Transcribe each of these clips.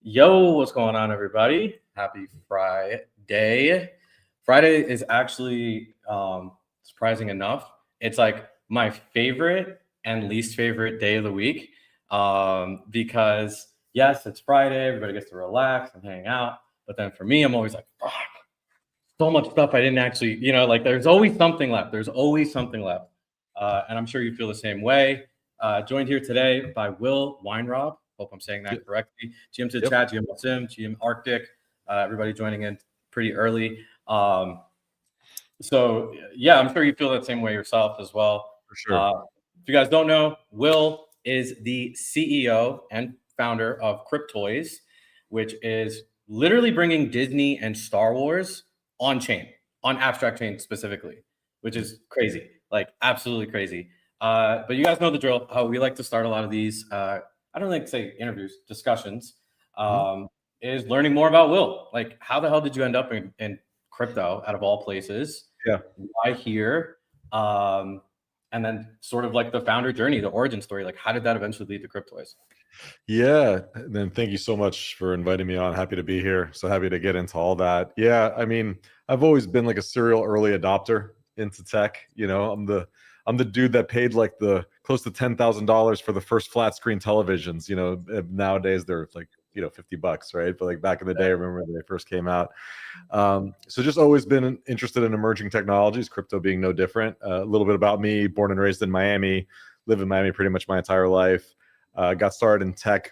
Yo, what's going on, everybody? Happy Friday. Friday is actually, surprising enough, it's like my favorite and least favorite day of the week. Because yes, it's Friday, everybody gets to relax and hang out. But then for me, I'm always like, fuck, so much stuff I didn't actually, like there's always something left. There's always something left. And I'm sure you feel the same way. Joined here today by Will Weinrob. Hope I'm saying that correctly. GM to the chat, GM Sim, GM Arctic. Everybody joining in pretty early. So yeah, I'm sure you feel that same way yourself as well. For sure. If you guys don't know, Will is the CEO and founder of Cryptoys, which is literally bringing Disney and Star Wars on chain, on Abstract Chain specifically, which is crazy, like absolutely crazy. But you guys know the drill. How we like to start a lot of these, I don't like to say interviews, discussions, is learning more about Will. Like, how the hell did you end up in crypto out of all places? Yeah. Why here? And then sort of like the founder journey, the origin story. Like, how did that eventually lead to Cryptoys? Yeah. Then thank you so much for inviting me on. Happy to be here. So happy to get into all that. Yeah. I mean, I've always been like a serial early adopter into tech. I'm the dude that paid like the close to $10,000 for the first flat screen televisions. Nowadays they're like, $50, right? But like back in the day, I remember when they first came out. So just always been interested in emerging technologies, crypto being no different. A little bit about me: born and raised in Miami, lived in Miami pretty much my entire life. Got started in tech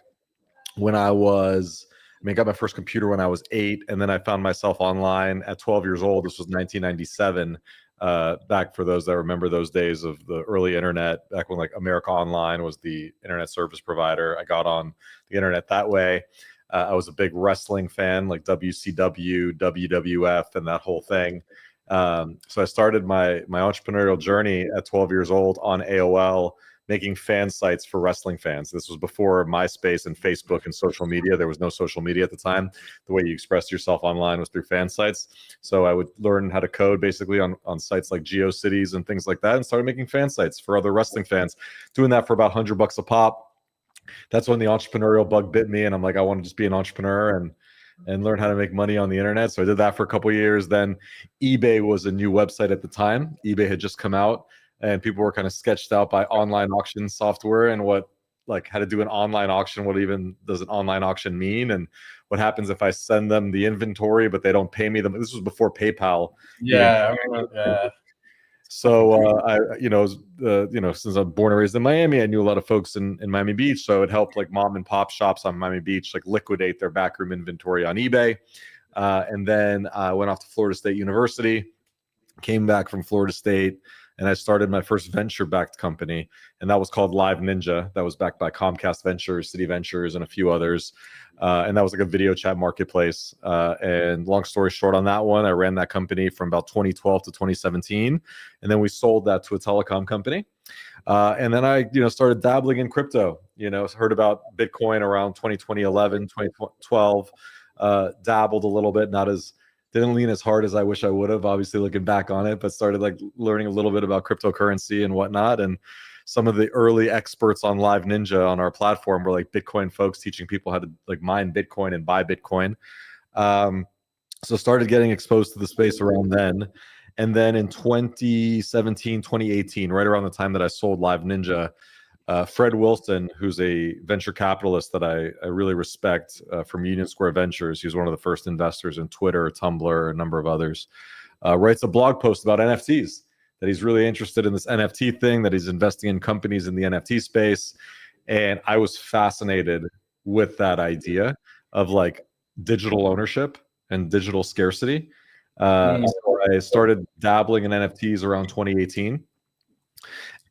when got my first computer when I was 8, and then I found myself online at 12 years old. This was 1997. Back for those that remember those days of the early internet, back when like America Online was the internet service provider. I got on the internet that way. I was a big wrestling fan, like WCW, WWF, and that whole thing. So I started my entrepreneurial journey at 12 years old on AOL, making fan sites for wrestling fans. This was before MySpace and Facebook and social media. There was no social media at the time. The way you expressed yourself online was through fan sites. So I would learn how to code basically on sites like GeoCities and things like that, and started making fan sites for other wrestling fans, doing that for about $100 a pop. That's when the entrepreneurial bug bit me, and I'm like, I want to just be an entrepreneur and learn how to make money on the internet. So I did that for a couple of years. Then eBay was a new website at the time. eBay had just come out, and people were kind of sketched out by online auction software and how to do an online auction. What even does an online auction mean? And what happens if I send them the inventory, but they don't pay me them? This was before PayPal. Yeah. I remember, yeah. So since I'm born and raised in Miami, I knew a lot of folks in Miami Beach. So it helped like mom and pop shops on Miami Beach, like liquidate their backroom inventory on eBay. And then I went off to Florida State University, came back from Florida State, and I started my first venture-backed company, and that was called Live Ninja. That was backed by Comcast Ventures, City Ventures, and a few others. And that was like a video chat marketplace. And long story short on that one, I ran that company from about 2012 to 2017, and then we sold that to a telecom company. And then I, started dabbling in crypto. Heard about Bitcoin around 2011, 2012. Dabbled a little bit, didn't lean as hard as I wish I would have, obviously, looking back on it, but started like learning a little bit about cryptocurrency and whatnot. And some of the early experts on Live Ninja on our platform were like Bitcoin folks teaching people how to like mine Bitcoin and buy Bitcoin. So started getting exposed to the space around then. And then in 2017, 2018, right around the time that I sold Live Ninja, Fred Wilson, who's a venture capitalist that I really respect from Union Square Ventures, he was one of the first investors in Twitter, Tumblr, a number of others, writes a blog post about NFTs, that he's really interested in this NFT thing, that he's investing in companies in the NFT space. And I was fascinated with that idea of like digital ownership and digital scarcity. So I started dabbling in NFTs around 2018.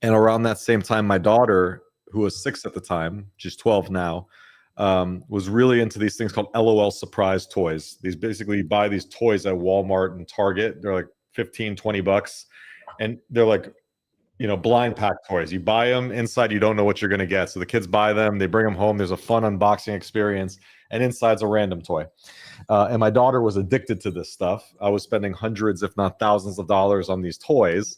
And around that same time, my daughter, who was 6 at the time, she's 12 now, was really into these things called LOL surprise toys. These basically, you buy these toys at Walmart and Target. They're like 15, $20, and they're like, blind pack toys. You buy them, inside you don't know what you're going to get. So the kids buy them, they bring them home. There's a fun unboxing experience, and inside's a random toy. And my daughter was addicted to this stuff. I was spending hundreds, if not thousands of dollars on these toys.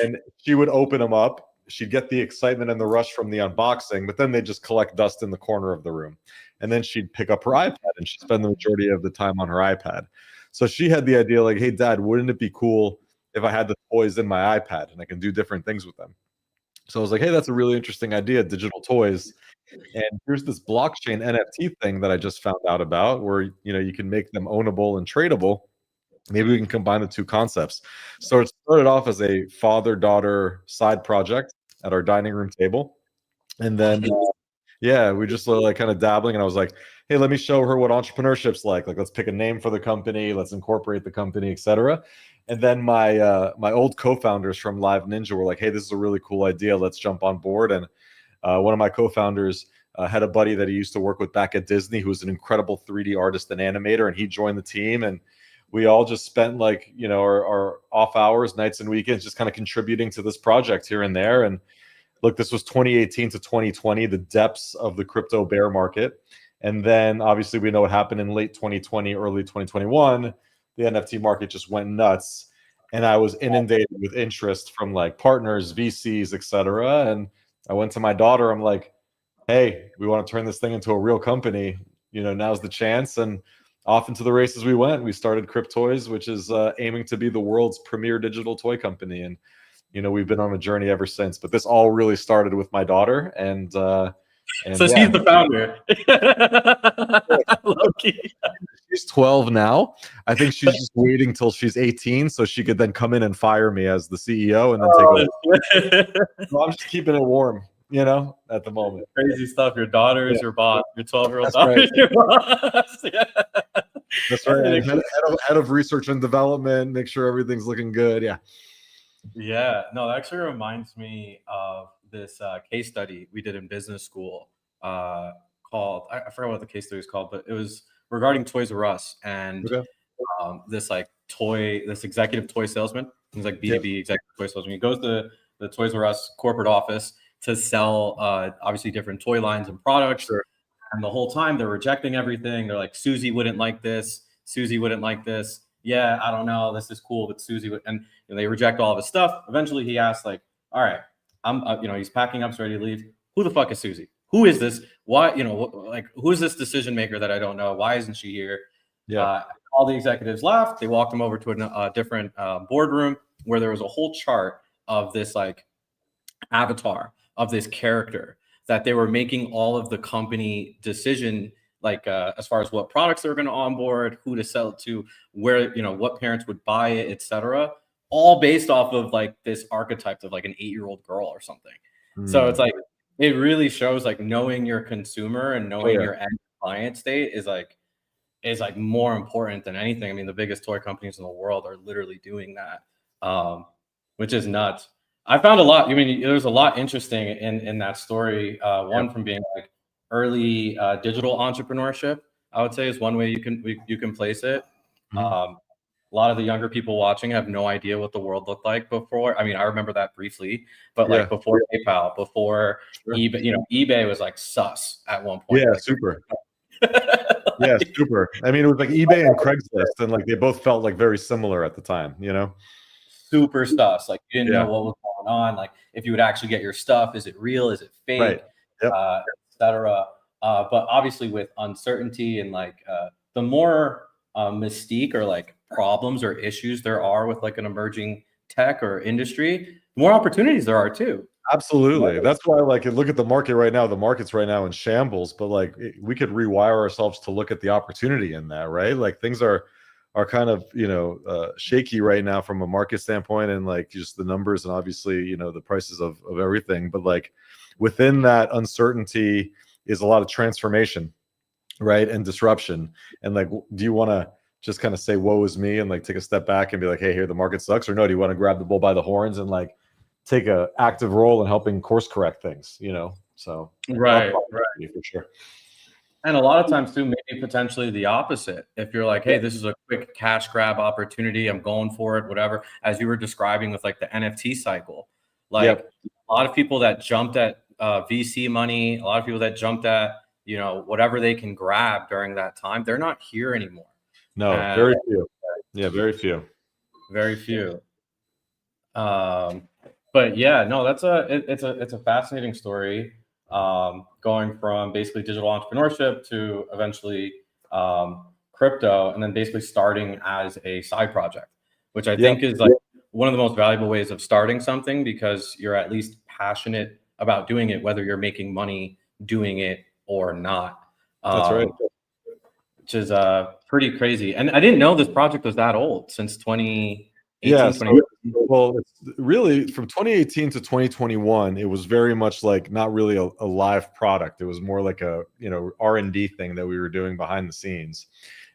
And she would open them up. She'd get the excitement and the rush from the unboxing, but then they just collect dust in the corner of the room. And then she'd pick up her iPad, and she'd spend the majority of the time on her iPad. So she had the idea like, hey, Dad, wouldn't it be cool if I had the toys in my iPad and I can do different things with them? So I was like, hey, that's a really interesting idea, digital toys. And here's this blockchain NFT thing that I just found out about, where you can make them ownable and tradable. Maybe we can combine the two concepts. So it started off as a father-daughter side project at our dining room table. And then, we just were like kind of dabbling. And I was like, hey, let me show her what entrepreneurship's like. Like, let's pick a name for the company. Let's incorporate the company, etc. And then my old co-founders from Live Ninja were like, hey, this is a really cool idea. Let's jump on board. And one of my co-founders had a buddy that he used to work with back at Disney, who was an incredible 3D artist and animator. And he joined the team. And we all just spent our off hours, nights and weekends, just kind of contributing to this project here and there. And look, this was 2018 to 2020, the depths of the crypto bear market. And then obviously we know what happened in late 2020, early 2021. The NFT market just went nuts. And I was inundated with interest from partners, VCs, etc. And I went to my daughter. I'm like, hey, we want to turn this thing into a real company. Now's the chance. And off into the races we went. We started Cryptoys, which is aiming to be the world's premier digital toy company. And, we've been on a journey ever since. But this all really started with my daughter. And so she's the founder. She's 12 now. I think she's just waiting till she's 18 so she could then come in and fire me as the CEO and then take over. So I'm just keeping it warm, at the moment. Crazy stuff. Your daughter is your boss. Your 12-year-old daughter is your boss. That's right. Head of research and development, make sure everything's looking good. Yeah. No, that actually reminds me of this case study we did in business school called, I forgot what the case study was called, but it was regarding Toys R Us and this executive toy salesman. He's like B2B executive toy salesman. He goes to the Toys R Us corporate office to sell obviously different toy lines and products. Sure. And the whole time they're rejecting everything. They're like, Susie wouldn't like this. Susie wouldn't like this. Yeah, I don't know. This is cool, but Susie would, and they reject all of his stuff. Eventually he asks all right, I'm, he's packing up, ready to leave. Who the fuck is Susie? Who is this? Why, who is this decision maker that I don't know? Why isn't she here? Yeah. All the executives left. They walked him over to a different boardroom where there was a whole chart of this avatar of this character that they were making all of the company decision, as far as what products they were going to onboard, who to sell it to, where, what parents would buy it, etc. All based off of this archetype of an 8-year-old girl or something. So it's it really shows knowing your consumer and knowing your end client state is more important than anything. I mean, the biggest toy companies in the world are literally doing that, which is nuts. I found a lot. I mean, there's a lot interesting in that story. One from being early digital entrepreneurship, I would say, is one way you can place it. A lot of the younger people watching have no idea what the world looked like before. I mean, I remember that briefly, but before PayPal, before eBay, eBay was sus at one point. Yeah, super. Yeah, super. I mean, it was eBay and Craigslist, and they both felt very similar at the time, Super stuff. You didn't know what was going on. If you would actually get your stuff, is it real? Is it fake? Right. Yep. Etc. But obviously with uncertainty and the more mystique or problems or issues there are with an emerging tech or industry, the more opportunities there are too. Absolutely. That's why look at the market right now. The market's right now in shambles, but we could rewire ourselves to look at the opportunity in that, right? Things are kind of shaky right now from a market standpoint, and just the numbers and obviously the prices of everything, but within that uncertainty is a lot of transformation, right, and disruption. And do you want to just kind of say woe is me and take a step back and be hey, here the market sucks, or no, do you want to grab the bull by the horns and take a active role in helping course correct things, So Right. for sure. And a lot of times too, maybe potentially the opposite. If you're like, hey, this is a quick cash grab opportunity, I'm going for it, whatever. As you were describing with like the NFT cycle, like a lot of people that jumped at VC money, a lot of people that jumped at, whatever they can grab during that time, they're not here anymore. No, very few. Yeah, very few. Very few. But yeah, no, it's a fascinating story. Going from basically digital entrepreneurship to eventually crypto, and then basically starting as a side project, which I think is like one of the most valuable ways of starting something, because you're at least passionate about doing it, whether you're making money doing it or not. That's right. Which is pretty crazy. And I didn't know this project was that old, since 2018. Yeah, well, it's really from 2018 to 2021, it was very much like not really a live product. It was more like a R&D thing that we were doing behind the scenes.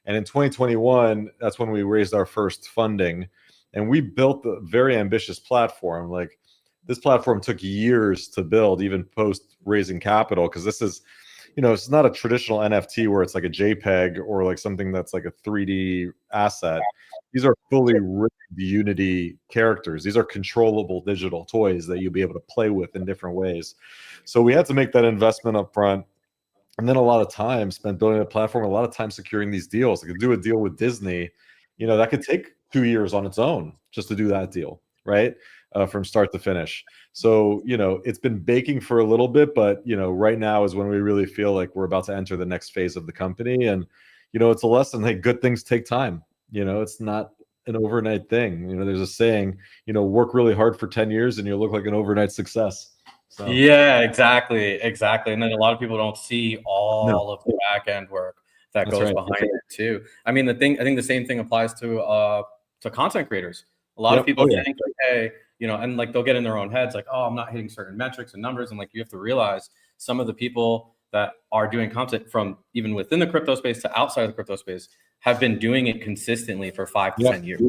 And in 2021, that's when we raised our first funding, and we built a very ambitious platform. Like, this platform took years to build, even post raising capital, because this is, it's not a traditional NFT where it's like a JPEG or like something that's like a 3D asset. These are fully rigged Unity characters. These are controllable digital toys that you'll be able to play with in different ways. So we had to make that investment up front, and then a lot of time spent building a platform, a lot of time securing these deals. I could do a deal with Disney, that could take 2 years on its own just to do that deal, right? From start to finish. So, it's been baking for a little bit, but, right now is when we really feel like we're about to enter the next phase of the company. And, it's a lesson. Hey, good things take time. It's not an overnight thing. There's a saying, work really hard for 10 years and you'll look like an overnight success. So. Yeah, exactly. And then a lot of people don't see all of the back end work that goes behind it too. I mean, I think the same thing applies to content creators. A lot of people think, like, hey, and like they'll get in their own heads, like, oh, I'm not hitting certain metrics and numbers. And like, you have to realize some of the people that are doing content from even within the crypto space to outside of the crypto space have been doing it consistently for 5 to 10 years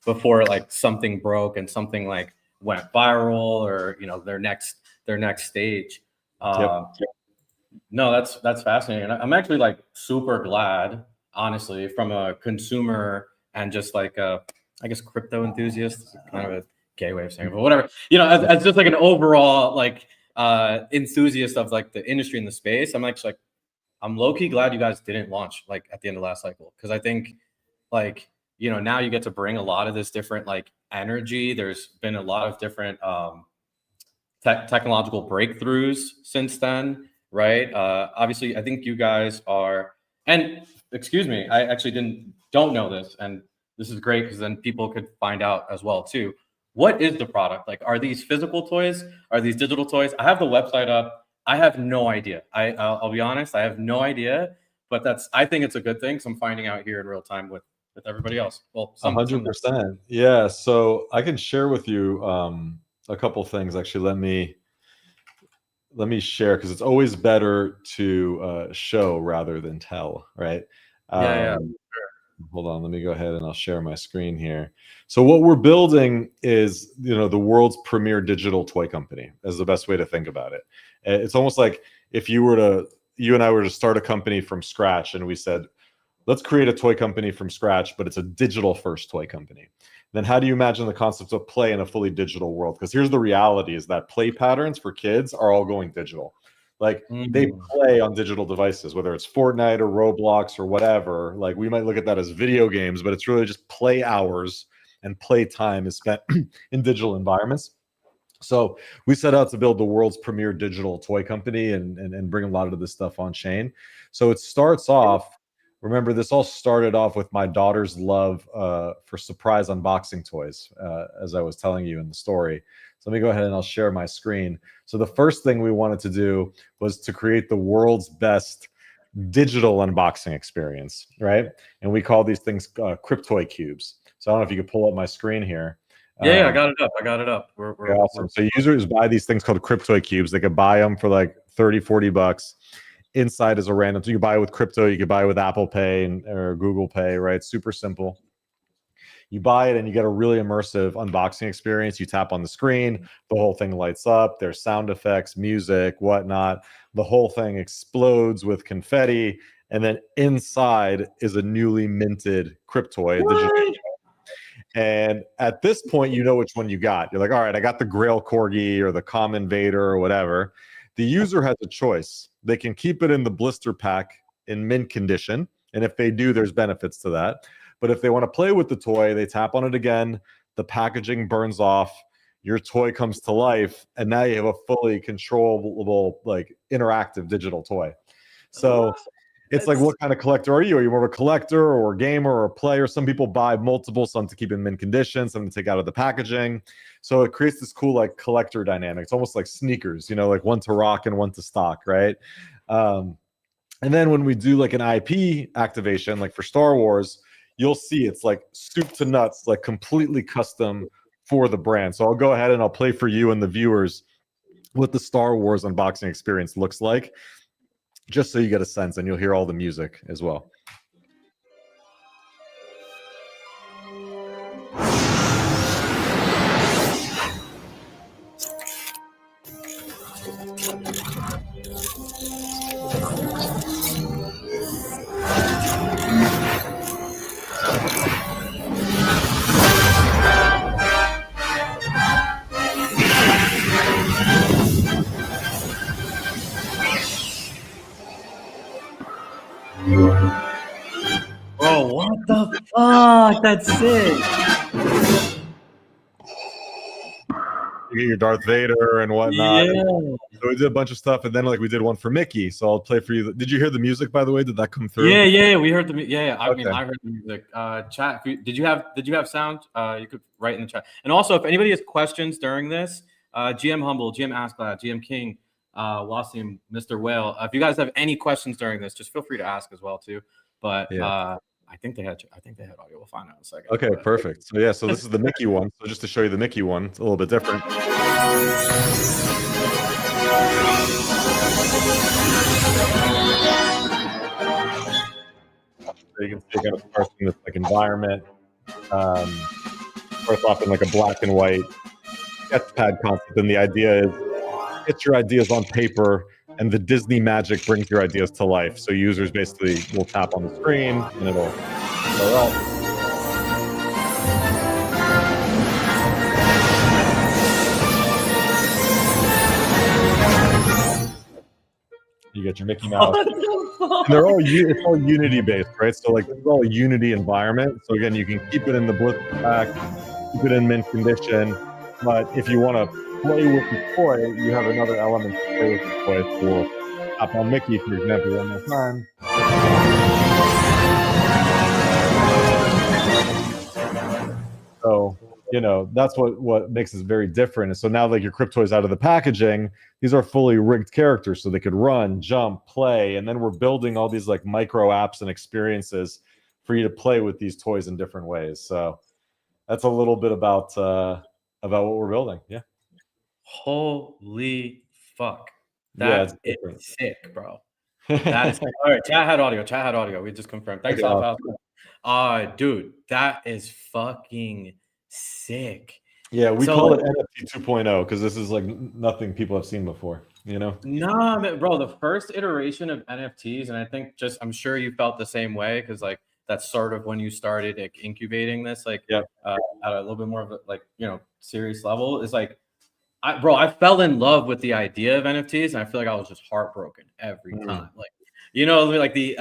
before like something broke and something like went viral, or their next stage. No, that's fascinating. And I'm actually like super glad, honestly, from a consumer and just like I guess crypto enthusiast, kind of a gay way of saying it, but whatever. As just like an overall like enthusiast of like the industry and the space, I'm low-key glad you guys didn't launch like at the end of last cycle, because I think like now you get to bring a lot of this different like energy. There's been a lot of different technological breakthroughs since then, right? Obviously, I think you guys are, and excuse me, I actually don't know this, and this is great because then people could find out as well too. What is the product? Like, are these physical toys? Are these digital toys? I have the website up. I have no idea. I'll be honest, I have no idea, but I think it's a good thing, because I'm finding out here in real time with everybody else. Well, 100%. Yeah. So I can share with you a couple things. Actually, let me share, because it's always better to show rather than tell, right? Yeah. Hold on, let me go ahead and I'll share my screen here. So what we're building is, the world's premier digital toy company, is the best way to think about it. It's almost like if you and I were to start a company from scratch, and we said, let's create a toy company from scratch, but it's a digital first toy company. Then how do you imagine the concept of play in a fully digital world? Because here's the reality, is that play patterns for kids are all going digital. Like, they play on digital devices, whether it's Fortnite or Roblox or whatever. Like, we might look at that as video games, but it's really just play hours and play time is spent in digital environments. So we set out to build the world's premier digital toy company and bring a lot of this stuff on chain. So it starts off, remember, this all started off with my daughter's love for surprise unboxing toys, as I was telling you in the story. So let me go ahead and I'll share my screen. So the first thing we wanted to do was to create the world's best digital unboxing experience, right? And we call these things Cryptoy cubes. So I don't know if you could pull up my screen here. Yeah, I got it up. We're awesome. So users buy these things called Cryptoy cubes. They could buy them for like $30-$40. Inside is a random. So you can buy it with crypto, you could buy it with Apple Pay or Google Pay, right? Super simple. You buy it and you get a really immersive unboxing experience. You tap on the screen, the whole thing lights up. There's sound effects, music, whatnot. The whole thing explodes with confetti. And then inside is a newly minted Cryptoid. And at this point, you know which one you got. You're like, all right, I got the Grail Corgi or the Common Vader or whatever. The user has a choice. They can keep it in the blister pack in mint condition. And if they do, there's benefits to that. But if they want to play with the toy, they tap on it again. The packaging burns off. Your toy comes to life. And now you have a fully controllable, like interactive digital toy. So it's like, what kind of collector are you? Are you more of a collector or a gamer or a player? Some people buy multiple, some to keep in mint condition, some to take out of the packaging. So it creates this cool like collector dynamic. It's almost like sneakers, you know, like one to rock and one to stock, right? And then when we do like an IP activation, like for Star Wars, you'll see it's like soup to nuts, like completely custom for the brand. So I'll go ahead and I'll play for you and the viewers what the Star Wars unboxing experience looks like, just so you get a sense, and you'll hear all the music as well. Bro, what the fuck? That's sick. You get your Darth Vader and whatnot. Yeah. So we did a bunch of stuff, and then like we did one for Mickey. So I'll play for you. Did you hear the music, by the way? Did that come through? Yeah. We heard the I mean, Okay. I heard the music. Chat. Did you have sound? You could write in the chat. And also, if anybody has questions during this, GM Humble, GM Asklad, GM King, Wasim, Mr. Whale. If you guys have any questions during this, just feel free to ask as well too. But Yeah. I think they had audio. We'll find out in a second. Okay, perfect. So yeah, so this is the Mickey one. So just to show you the Mickey one, it's a little bit different. So you can see kind of starts in this like environment. Starts off in like a black and white sketchpad concept, and the idea is get your ideas on paper, and the Disney magic brings your ideas to life. So users basically will tap on the screen, and it'll go up. You get your Mickey Mouse. And they're all it's all Unity based, right? So like it's all a Unity environment. So again, you can keep it in the blister pack, keep it in mint condition. But if you want to play with the toy, you have another element to play with the toy. So we'll tap on Mickey, for example, one more time. So, you know, that's what makes this very different. And so now like your Cryptoys out of the packaging, these are fully rigged characters, so they could run, jump, play, and then we're building all these like micro apps and experiences for you to play with these toys in different ways. So that's a little bit about what we're building. Yeah. Holy fuck. Yeah, That is sick, bro. That is sick. All right, chat had audio. We just confirmed. Thanks, Alpha. Dude, that is fucking sick. Yeah, we call it NFT 2.0 because this is like nothing people have seen before, you know? Nah, man, bro, the first iteration of NFTs, and I think I'm sure you felt the same way because like that's sort of when you started like, incubating this, like at a little bit more of a like, you know, serious level is like, I fell in love with the idea of NFTs, and I feel like I was just heartbroken every time. Like, you know, like the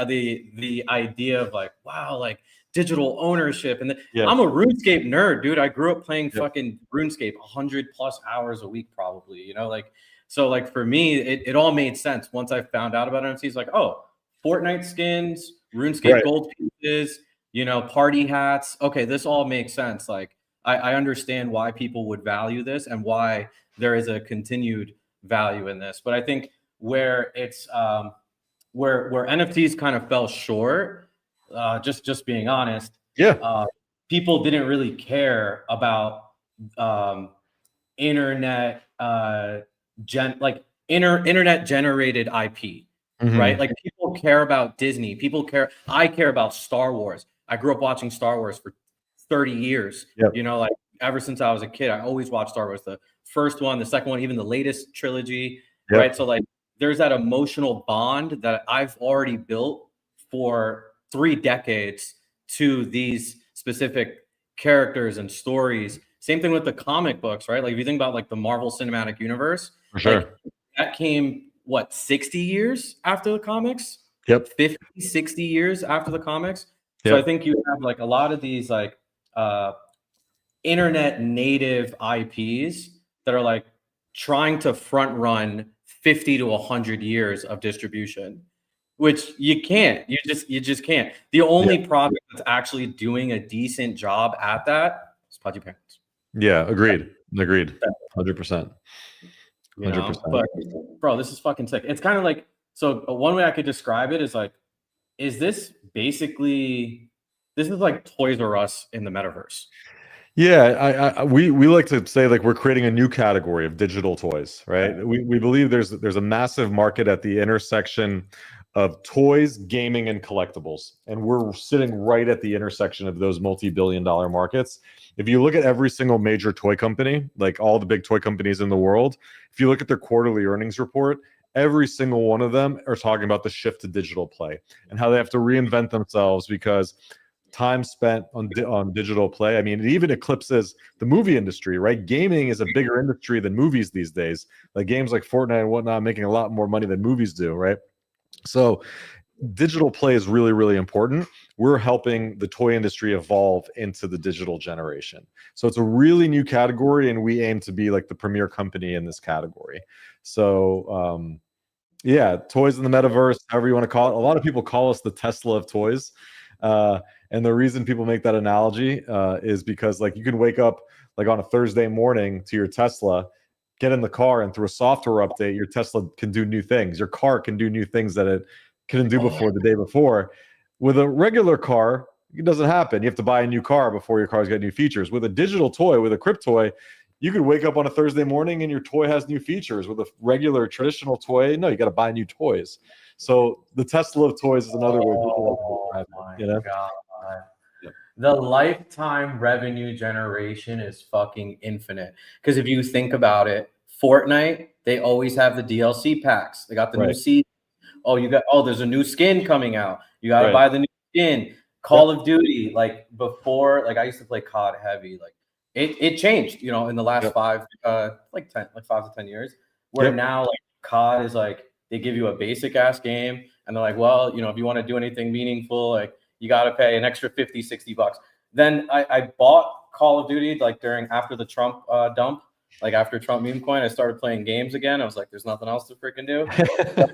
idea of like, wow, like digital ownership. And I'm a RuneScape nerd, dude. I grew up playing fucking RuneScape 100+ hours a week, probably, you know, like, so like for me, it all made sense once I found out about NFTs. Like, oh, Fortnite skins, RuneScape gold pieces, you know, party hats. Okay, this all makes sense. Like, I understand why people would value this and why there is a continued value in this. But I think where it's where NFTs kind of fell short, just being honest, people didn't really care about internet internet generated IP. Right? Like people care about Disney. I care about Star Wars. I grew up watching Star Wars for 30 years. Yep. You know, like ever since I was a kid, I always watched Star Wars, the first one, the second one, even the latest trilogy, Yep. right? So like there's that emotional bond that I've already built for 3 decades to these specific characters and stories. Same thing with the comic books, right? Like if you think about like the Marvel Cinematic Universe, For sure. like that came what, 60 years after the comics? Yep. 50, 60 years after the comics. So Yep. I think you have like a lot of these like internet native IPs that are like trying to front run 50 to 100 years of distribution, which you can't. You just can't. The only product that's actually doing a decent job at that is Pudgy Parents. Yeah, agreed. 100%. You know, 100%. but bro, this is fucking sick. It's kind of like, so one way I could describe it is like, is this basically, this is like Toys R Us in the metaverse. Yeah, we like to say like we're creating a new category of digital toys, right? We believe there's a massive market at the intersection of toys, gaming, and collectibles, and we're sitting right at the intersection of those multi-billion-dollar markets. If you look at every single major toy company, like all the big toy companies in the world, if you look at their quarterly earnings report, every single one of them are talking about the shift to digital play and how they have to reinvent themselves because time spent on digital play. I mean, it even eclipses the movie industry, right? Gaming is a bigger industry than movies these days. Like games like Fortnite and whatnot making a lot more money than movies do, right? So digital play is really, really important. We're helping the toy industry evolve into the digital generation. So it's a really new category, and we aim to be like the premier company in this category. So yeah, toys in the metaverse, however you want to call it. A lot of people call us the Tesla of toys. And the reason people make that analogy is because like you can wake up like on a Thursday morning to your Tesla, get in the car, and through a software update, your Tesla can do new things. Your car can do new things that it couldn't do before the day before. With a regular car, it doesn't happen. You have to buy a new car before your car's got new features. With a digital toy, with a Cryptoy, you could wake up on a Thursday morning and your toy has new features. With a regular traditional toy, no, you got to buy new toys. So the Tesla of toys is another way people like to describe it, you know? God. The lifetime revenue generation is fucking infinite. Because if you think about it, Fortnite, they always have the DLC packs. They got the new season. There's a new skin coming out. You got to buy the new skin. Call of Duty, like before, like I used to play COD heavy. Like it changed, you know, in the last 5 to 10 years. Where now like COD is like they give you a basic ass game, and they're like, well, you know, if you want to do anything meaningful, like you got to pay an extra 50, 60 bucks. Then I bought Call of Duty like after the Trump dump, like after Trump meme coin, I started playing games again. I was like, there's nothing else to freaking do.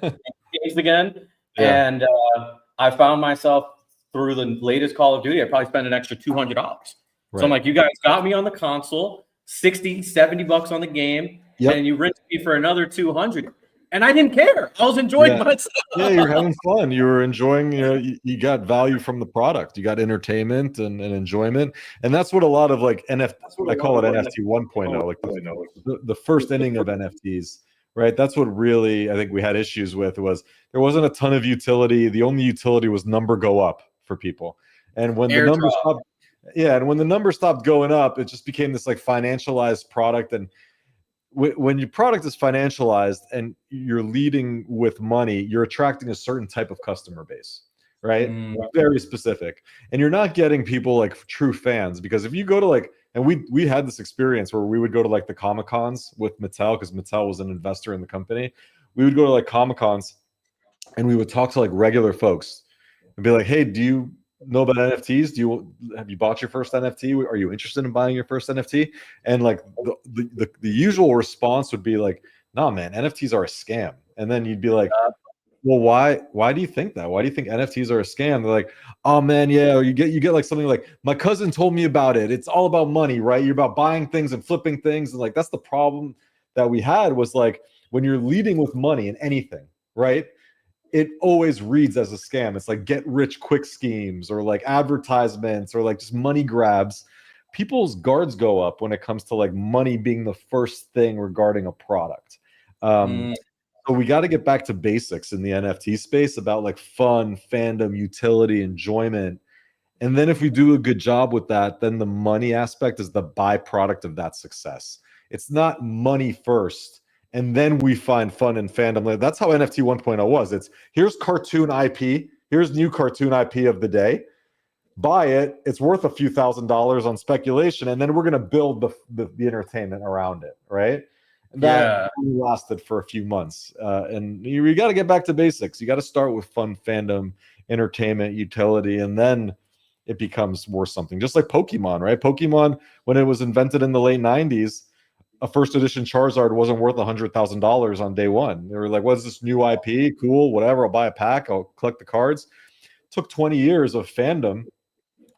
Games again. Yeah. And I found myself through the latest Call of Duty, I probably spent an extra $200. So I'm like, you guys got me on the console, 60, 70 bucks on the game, and you rinsed me for another 200. And I didn't care. I was enjoying myself. Yeah, you're having fun. You were enjoying, you know, you got value from the product. You got entertainment and enjoyment. And that's what a lot of like NFT, I call it NFT 1.0, like the first inning of NFTs, right? That's what really I think we had issues with was there wasn't a ton of utility. The only utility was number go up for people. And when the numbers stopped, and when the numbers stopped going up, it just became this like financialized product. And when your product is financialized and you're leading with money, you're attracting a certain type of customer base, right? Very specific. And you're not getting people like true fans, because if you go to like, and we had this experience where we would go to like the Comic-Cons with Mattel, because Mattel was an investor in the company. We would go to like Comic-Cons and we would talk to like regular folks and be like, hey, do you know about NFTs? Have you bought your first NFT? Are you interested in buying your first NFT? And like the usual response would be like, no, man, NFTs are a scam. And then you'd be like, well, why do you think that? Why do you think NFTs are a scam? They're like, oh man, yeah. Or you get like something like, my cousin told me about it. It's all about money, right? You're about buying things and flipping things. And like, that's the problem that we had was like, when you're leading with money in anything, right? It always reads as a scam. It's like get rich quick schemes or like advertisements or like just money grabs. People's guards go up when it comes to like money being the first thing regarding a product. So we got to get back to basics in the NFT space about like fun, fandom, utility, enjoyment. And then if we do a good job with that, then the money aspect is the byproduct of that success. It's not money first, and then we find fun and fandom. Like, that's how NFT 1.0 was. It's here's cartoon IP, here's new cartoon IP of the day. Buy it. It's worth a few $1,000s on speculation, and then we're going to build the entertainment around it, right? And that only lasted for a few months. And you got to get back to basics. You got to start with fun fandom, entertainment, utility, and then it becomes worth something. Just like Pokemon, right? Pokemon, when it was invented in the late 90s, a first edition Charizard wasn't worth $100,000 on day one. They were like, what's this new IP? Cool, whatever. I'll buy a pack. I'll collect the cards. It took 20 years of fandom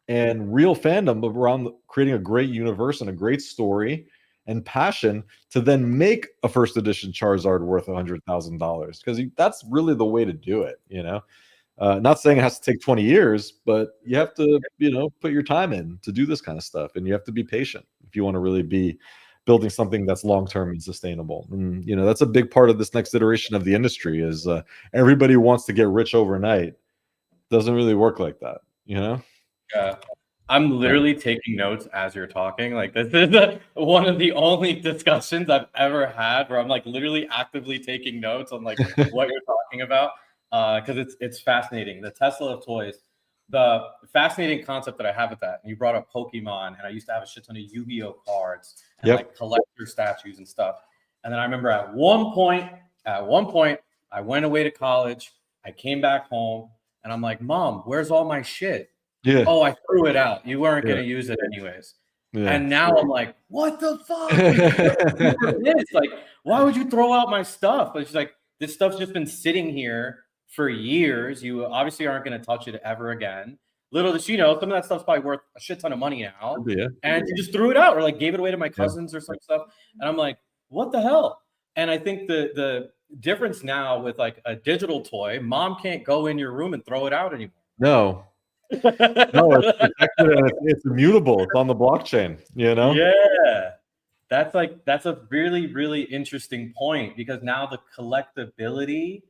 and real fandom around creating a great universe and a great story and passion to then make a first edition Charizard worth $100,000, because that's really the way to do it, you know. Not saying it has to take 20 years, but you have to, put your time in to do this kind of stuff, and you have to be patient if you want to really be building something that's long-term and sustainable. And that's a big part of this next iteration of the industry is everybody wants to get rich overnight. Doesn't really work like that, Yeah. I'm literally taking notes as you're talking. Like, this is one of the only discussions I've ever had where I'm like literally actively taking notes on like what you're talking about, because it's fascinating. The Tesla of toys, the fascinating concept that I have with that. And you brought up Pokemon, and I used to have a shit ton of Yu-Gi-Oh cards and like collector statues and stuff. And then I remember at one point, I went away to college. I came back home, and I'm like, Mom, where's all my shit? Yeah. Oh, I threw it out. You weren't going to use it anyways. Yeah. And now I'm like, what the fuck? It's like, why would you throw out my stuff? But she's like, this stuff's just been sitting here for years. You obviously aren't going to touch it ever again. Little does she know, some of that stuff's probably worth a shit ton of money now. Yeah. And she just threw it out or like gave it away to my cousins or some stuff. And I'm like, what the hell? And I think the difference now with like a digital toy, Mom can't go in your room and throw it out anymore. No, it's protected and it's immutable. It's on the blockchain, Yeah, that's a really, really interesting point, because now the collectability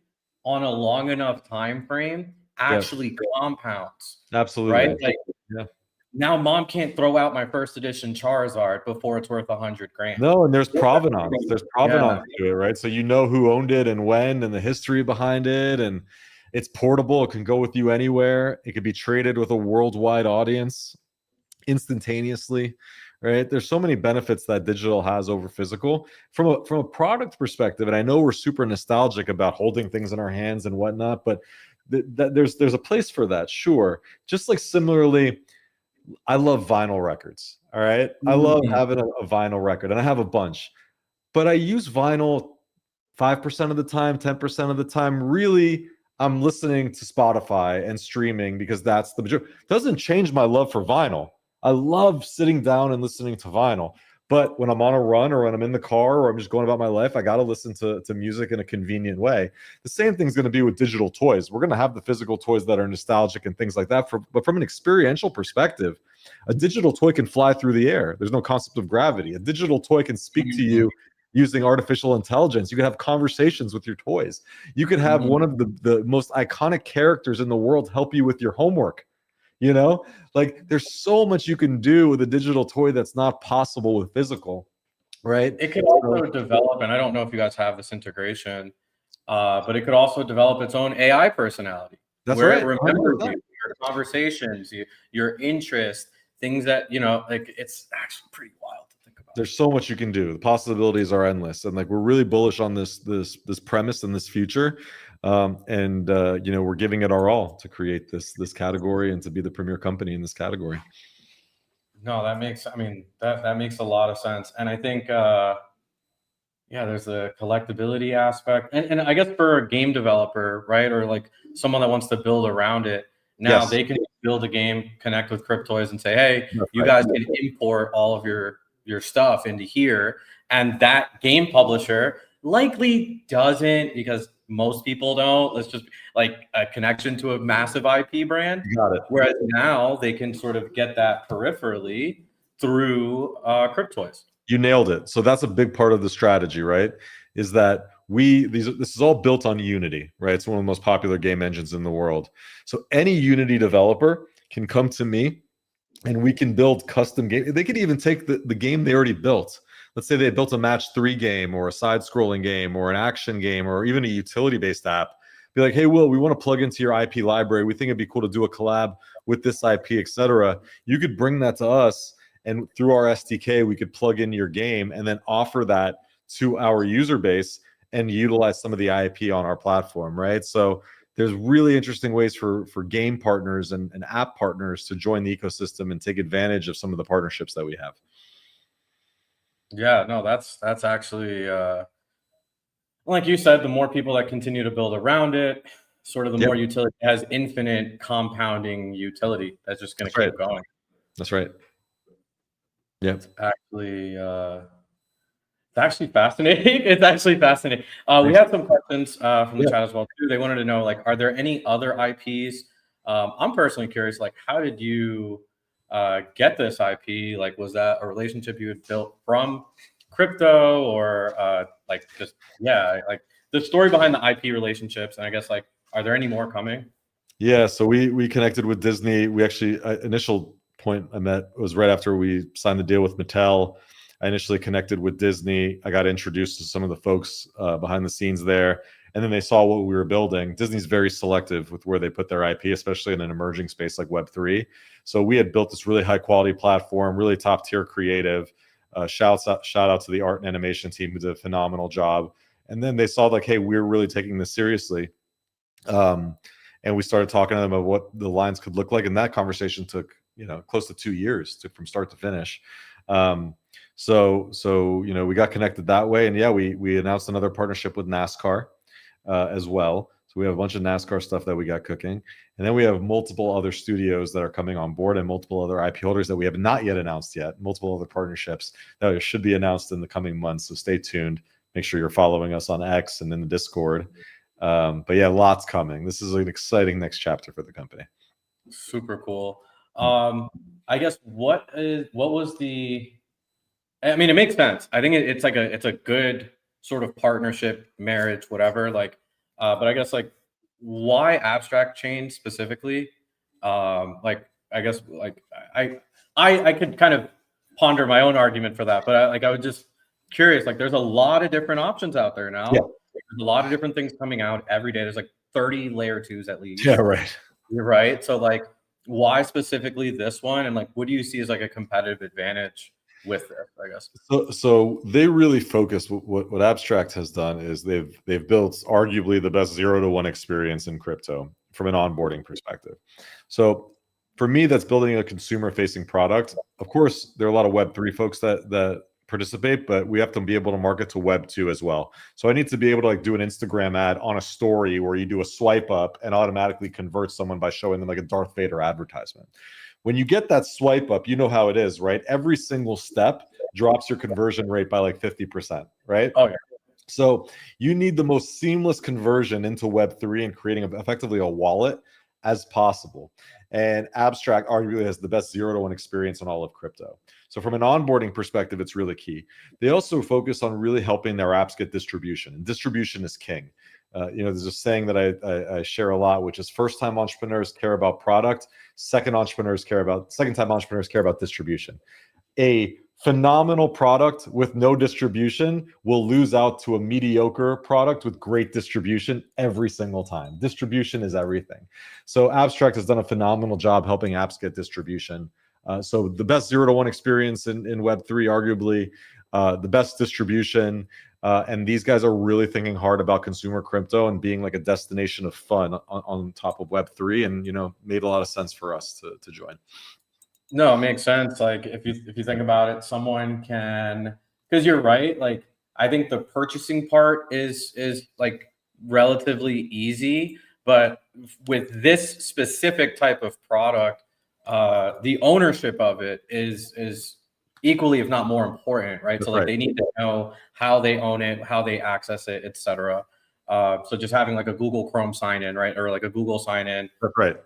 on a long enough time frame actually compounds. Absolutely, right? Like, now Mom can't throw out my first edition Charizard before it's worth $100,000. No, and there's provenance. There's provenance to it, right? So who owned it and when, and the history behind it, and it's portable. It can go with you anywhere. It could be traded with a worldwide audience instantaneously, right? There's so many benefits that digital has over physical from a product perspective. And I know we're super nostalgic about holding things in our hands and whatnot, but there's a place for that, sure. Just like similarly, I love vinyl records. All right, I love having a vinyl record, and I have a bunch, but I use vinyl 5% of the time, 10% of the time. Really, I'm listening to Spotify and streaming because that's the majority. Doesn't change my love for vinyl. I love sitting down and listening to vinyl. But when I'm on a run or when I'm in the car or I'm just going about my life, I got to listen to music in a convenient way. The same thing's going to be with digital toys. We're going to have the physical toys that are nostalgic and things like that. But from an experiential perspective, a digital toy can fly through the air. There's no concept of gravity. A digital toy can speak to you using artificial intelligence. You can have conversations with your toys. You could have one of the most iconic characters in the world help you with your homework. Like there's so much you can do with a digital toy that's not possible with physical, right? It could also develop, and I don't know if you guys have this integration, but it could also develop its own AI personality. That's right. It remembers you, your conversations, your interest, things that, like it's actually pretty wild. There's so much you can do. The possibilities are endless, and like we're really bullish on this premise and this future, and we're giving it our all to create this category and to be the premier company in this category. No, that makes a lot of sense, and I think there's the collectability aspect, and I guess for a game developer, right, or like someone that wants to build around it. Now they can build a game, connect with Cryptoys, and say, hey, you guys can import all of your stuff into here, and that game publisher likely doesn't, because most people don't. Let's just like a connection to a massive IP brand. Got it. Whereas now they can sort of get that peripherally through Cryptoys. You nailed it. So that's a big part of the strategy, right? Is that this is all built on Unity, right? It's one of the most popular game engines in the world. So any Unity developer can come to me and we can build custom game. They could even take the game they already built. Let's say they built a match 3 game or a side-scrolling game or an action game or even a utility-based app. Be like, hey, Will, we want to plug into your IP library. We think it'd be cool to do a collab with this IP, etc. You could bring that to us, and through our SDK, we could plug in your game and then offer that to our user base and utilize some of the IP on our platform, right? So there's really interesting ways for game partners and app partners to join the ecosystem and take advantage of some of the partnerships that we have. Yeah, no, that's actually like you said, the more people that continue to build around it, sort of the more utility, it has infinite compounding utility that's just going to keep going. That's right. Yeah. It's actually fascinating. It's actually fascinating. We have some questions from the chat as well too. They wanted to know, like, are there any other IPs? I'm personally curious, like, how did you get this IP? Like, was that a relationship you had built from crypto, or like the story behind the IP relationships? And I guess, like, are there any more coming? Yeah, so we connected with Disney. We actually initial point I met was right after we signed the deal with Mattel. I initially connected with Disney. I got introduced to some of the folks behind the scenes there, and then they saw what we were building. Disney's very selective with where they put their IP, especially in an emerging space like Web3. So we had built this really high quality platform, really top tier creative. Shout out to the art and animation team who did a phenomenal job. And then they saw, like, hey, we're really taking this seriously. And we started talking to them about what the lines could look like. And that conversation took, close to 2 years from start to finish. So we got connected that way. And yeah, we announced another partnership with NASCAR as well. So we have a bunch of NASCAR stuff that we got cooking. And then we have multiple other studios that are coming on board and multiple other IP holders that we have not yet announced yet, multiple other partnerships that should be announced in the coming months. So stay tuned. Make sure you're following us on X and in the Discord. But yeah, lots coming. This is an exciting next chapter for the company. Super cool. I guess it makes sense. I think it's a good sort of partnership, marriage, whatever. Like, but I guess, like, why abstract chain specifically? I guess, like, I could kind of ponder my own argument for that, but I was just curious. Like, there's a lot of different options out there now. Yeah. There's a lot of different things coming out every day. There's like 30 layer 2s at least. Yeah, right. You're right. So, like, why specifically this one? And, like, what do you see as like a competitive advantage with this, I guess? So they really focus. What Abstract has done is they've built arguably the best 0 to 1 experience in crypto from an onboarding perspective. So for me, that's building a consumer facing product. Of course, there are a lot of Web3 folks that participate, but we have to be able to market to Web 2 as well. So I need to be able to, like, do an Instagram ad on a story where you do a swipe up and automatically convert someone by showing them like a Darth Vader advertisement. When you get that swipe up, you know how it is, right? Every single step drops your conversion rate by like 50%, right? Oh yeah. So you need the most seamless conversion into Web3 and creating effectively a wallet as possible. And Abstract arguably has the best 0 to 1 experience on all of crypto. So from an onboarding perspective, it's really key. They also focus on really helping their apps get distribution, and distribution is king. There's a saying that I share a lot, which is first-time entrepreneurs care about product, second-time entrepreneurs care about distribution. A phenomenal product with no distribution will lose out to a mediocre product with great distribution every single time. Distribution is everything. So Abstract has done a phenomenal job helping apps get distribution. So the best 0 to 1 experience in Web3, arguably the best distribution. And these guys are really thinking hard about consumer crypto and being like a destination of fun on top of Web3, and made a lot of sense for us to join. No, it makes sense. Like, if you think about it, someone can, because you're right. Like, I think the purchasing part is like relatively easy, but with this specific type of product, the ownership of it is equally, if not more important, right? So, like, they need to know how they own it, how they access it, etc. So just having like a Google Chrome sign in, right, or like a Google sign in, that's right,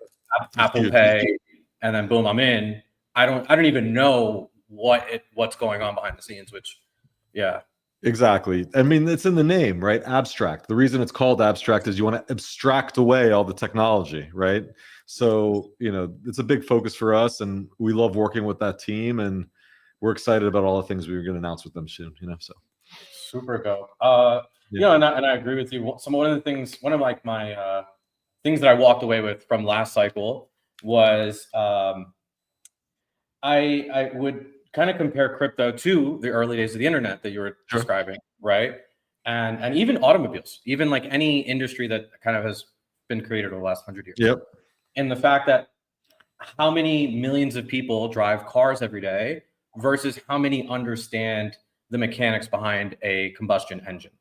Apple Pay, and then boom, I'm in. I don't even know what's going on behind the scenes, which, yeah. Exactly. I mean, it's in the name, right? Abstract. The reason it's called abstract is you want to abstract away all the technology, right? So, it's a big focus for us, and we love working with that team, and we're excited about all the things we were going to announce with them soon, so. Super dope. Yeah. And I agree with you. One of the things, one of like my things that I walked away with from last cycle was I would kind of compare crypto to the early days of the internet that you were Sure. describing, right? And even automobiles, even like any industry that kind of has been created over the last 100 years. Yep. And the fact that how many millions of people drive cars every day versus how many understand the mechanics behind a combustion engine.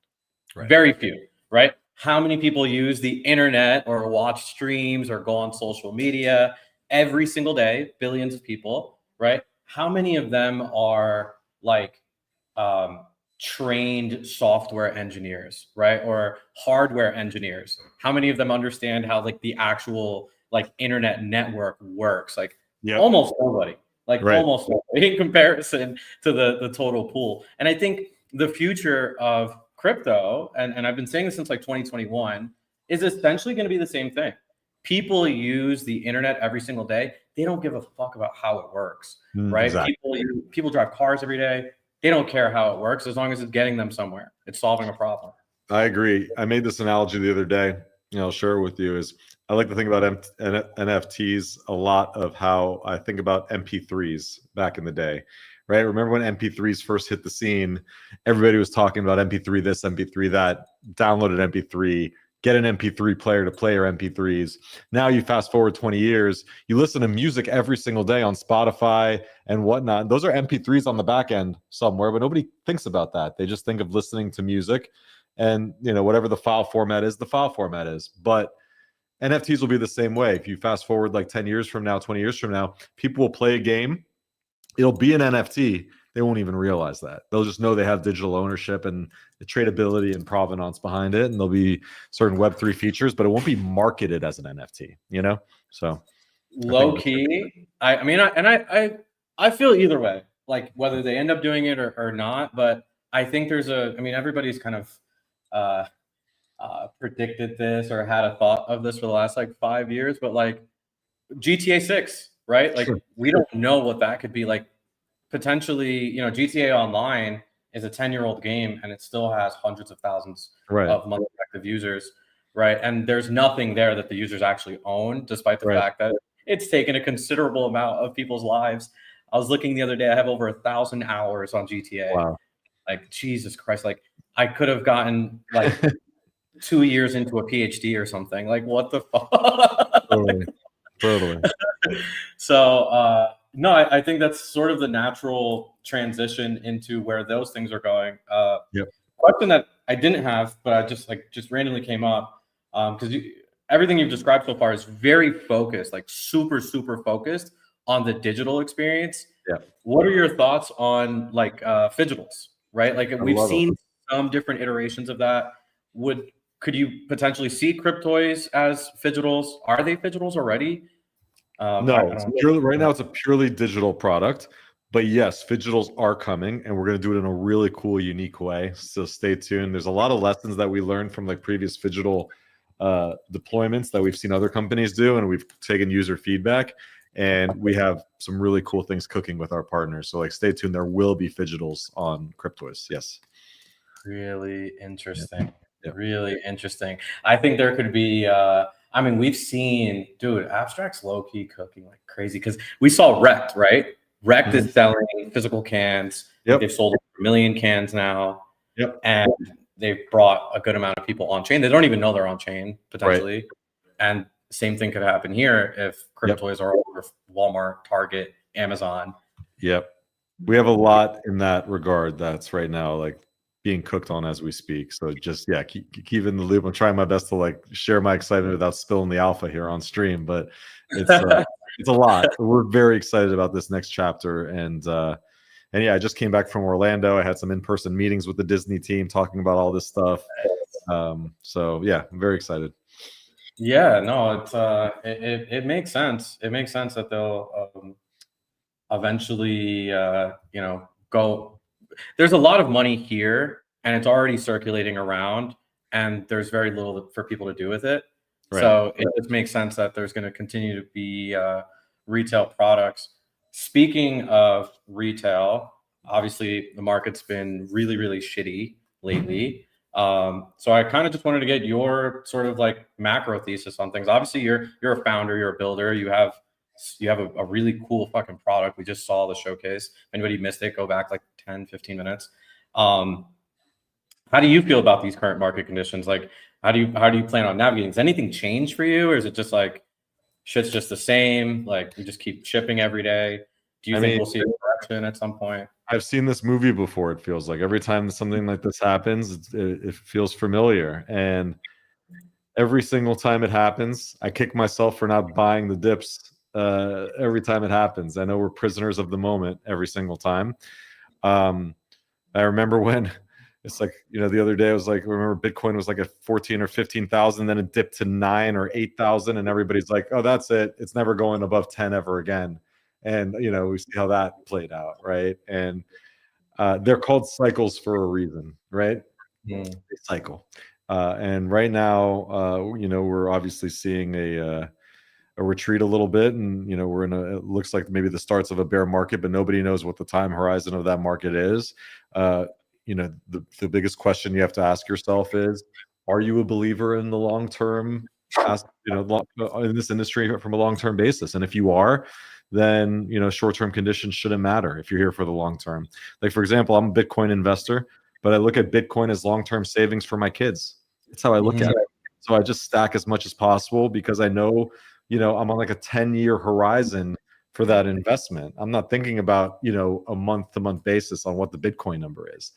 Right. Very few, right? How many people use the internet or watch streams or go on social media every single day? Billions of people, right? How many of them are like trained software engineers, right? Or hardware engineers? How many of them understand how like the actual like internet network works? Like almost nobody, like Right. almost nobody in comparison to the total pool. And I think the future of crypto, and I've been saying this since like 2021, is essentially going to be the same thing. People use the internet every single day. They don't give a fuck about how it works, right? Exactly. People drive cars every day. They don't care how it works as long as it's getting them somewhere. It's solving a problem. I agree. I made this analogy the other day. I'll share it with you. Is I like to think about NFTs a lot of how I think about MP3s back in the day, right? Remember when MP3s first hit the scene? Everybody was talking about MP3 this, MP3 that. Download an MP3, get an MP3 player to play your MP3s. Now you fast forward 20 years, you listen to music every single day on Spotify and whatnot. Those are MP3s on the back end somewhere, but nobody thinks about that. They just think of listening to music. And whatever the file format is, the file format is. But NFTs will be the same way. If you fast forward like 10 years from now, 20 years from now, people will play a game. It'll be an NFT. They won't even realize that. They'll just know they have digital ownership and the tradability and provenance behind it. And there'll be certain Web3 features, but it won't be marketed as an NFT, So low key, I feel either way, like whether they end up doing it or not. But I think everybody's kind of predicted this or had a thought of this for the last like 5 years, but like GTA 6, right? Like we don't know what that could be like. Potentially, GTA Online is a 10-year-old game and it still has hundreds of thousands of monthly active users, right? And there's nothing there that the users actually own, despite the fact that it's taken a considerable amount of people's lives. I was looking the other day, I have over 1,000 hours on GTA. Wow. Like, Jesus Christ, like I could have gotten like 2 years into a PhD or something. Like, what the fuck? Totally. So, no, I think that's sort of the natural transition into where those things are going. Question that I didn't have, but I just randomly came up because everything you've described so far is very focused, like super focused on the digital experience. Yeah. What are your thoughts on like fidgetals? Right, like we've seen some different iterations of that. Could you potentially see Cryptoys as fidgetals? Are they fidgetals already? No, right now it's a purely digital product, but yes, fidgetals are coming, and we're going to do it in a really cool, unique way. So stay tuned. There's a lot of lessons that we learned from like previous fidgetal deployments that we've seen other companies do, and we've taken user feedback, and we have some really cool things cooking with our partners. So like, stay tuned. There will be fidgetals on Cryptoys. Yes. Really interesting. Yep. Really interesting. I think there could be. We've seen, dude, Abstract's low-key cooking like crazy because we saw Rekt, right? Rekt is selling physical cans. Yep. They've sold 1 million cans now. Yep. And they've brought a good amount of people on chain. They don't even know they're on chain potentially. Right. And same thing could happen here if Cryptoys are over Walmart, Target, Amazon. Yep. We have a lot in that regard that's right now like being cooked on as we speak. So just keep in the loop. I'm trying my best to like share my excitement without spilling the alpha here on stream, but it's it's a lot. We're very excited about this next chapter, and I just came back from Orlando. I had some in-person meetings with the Disney team talking about all this stuff. So yeah, I'm very excited. Yeah, no, it makes sense. It makes sense that they'll eventually go. There's a lot of money here and it's already circulating around, and there's very little for people to do with it. Right. So it just makes sense that there's going to continue to be retail products. Speaking of retail, obviously the market's been really, really shitty lately. So I kind of just wanted to get your sort of like macro thesis on things. Obviously, you're a founder, you're a builder, you have a really cool fucking product. We just saw the showcase. If anybody missed it, go back like 10, 15 minutes. How do you feel about these current market conditions? Like, how do you plan on navigating? Has anything changed for you, or is it just like shit's just the same? Like, you just keep shipping every day? Do you think we'll see a correction at some point? I've seen this movie before. It feels like every time something like this happens, it feels familiar. And every single time it happens, I kick myself for not buying the dips every time it happens. I know we're prisoners of the moment every single time. I remember when it's like, the other day I was like, remember Bitcoin was like at 14 or 15,000, then it dipped to 9 or 8,000, and everybody's like, oh, that's it. It's never going above 10 ever again. And, we see how that played out, right? And they're called cycles for a reason, right? They cycle. And right now, we're obviously seeing a retreat a little bit, and we're it looks like maybe the starts of a bear market, but nobody knows what the time horizon of that market is. The biggest question you have to ask yourself is, are you a believer in the long term, in this industry from a long term basis? And if you are, then short term conditions shouldn't matter if you're here for the long term. Like, for example, I'm a Bitcoin investor, but I look at Bitcoin as long term savings for my kids. That's how I look at it. So I just stack as much as possible because I know, I'm on like a 10-year horizon for that investment. I'm not thinking about, a month to month basis on what the Bitcoin number is.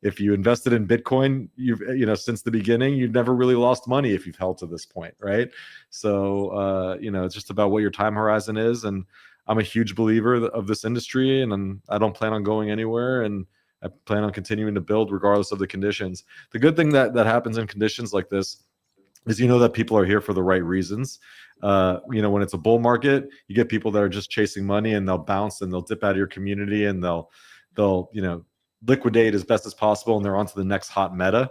If you invested in Bitcoin, you've, since the beginning, you've never really lost money if you've held to this point, right? So, it's just about what your time horizon is. And I'm a huge believer of this industry, and I don't plan on going anywhere. And I plan on continuing to build regardless of the conditions. The good thing that happens in conditions like this is that people are here for the right reasons. When it's a bull market, you get people that are just chasing money, and they'll bounce and they'll dip out of your community, and they'll liquidate as best as possible, and they're on to the next hot meta.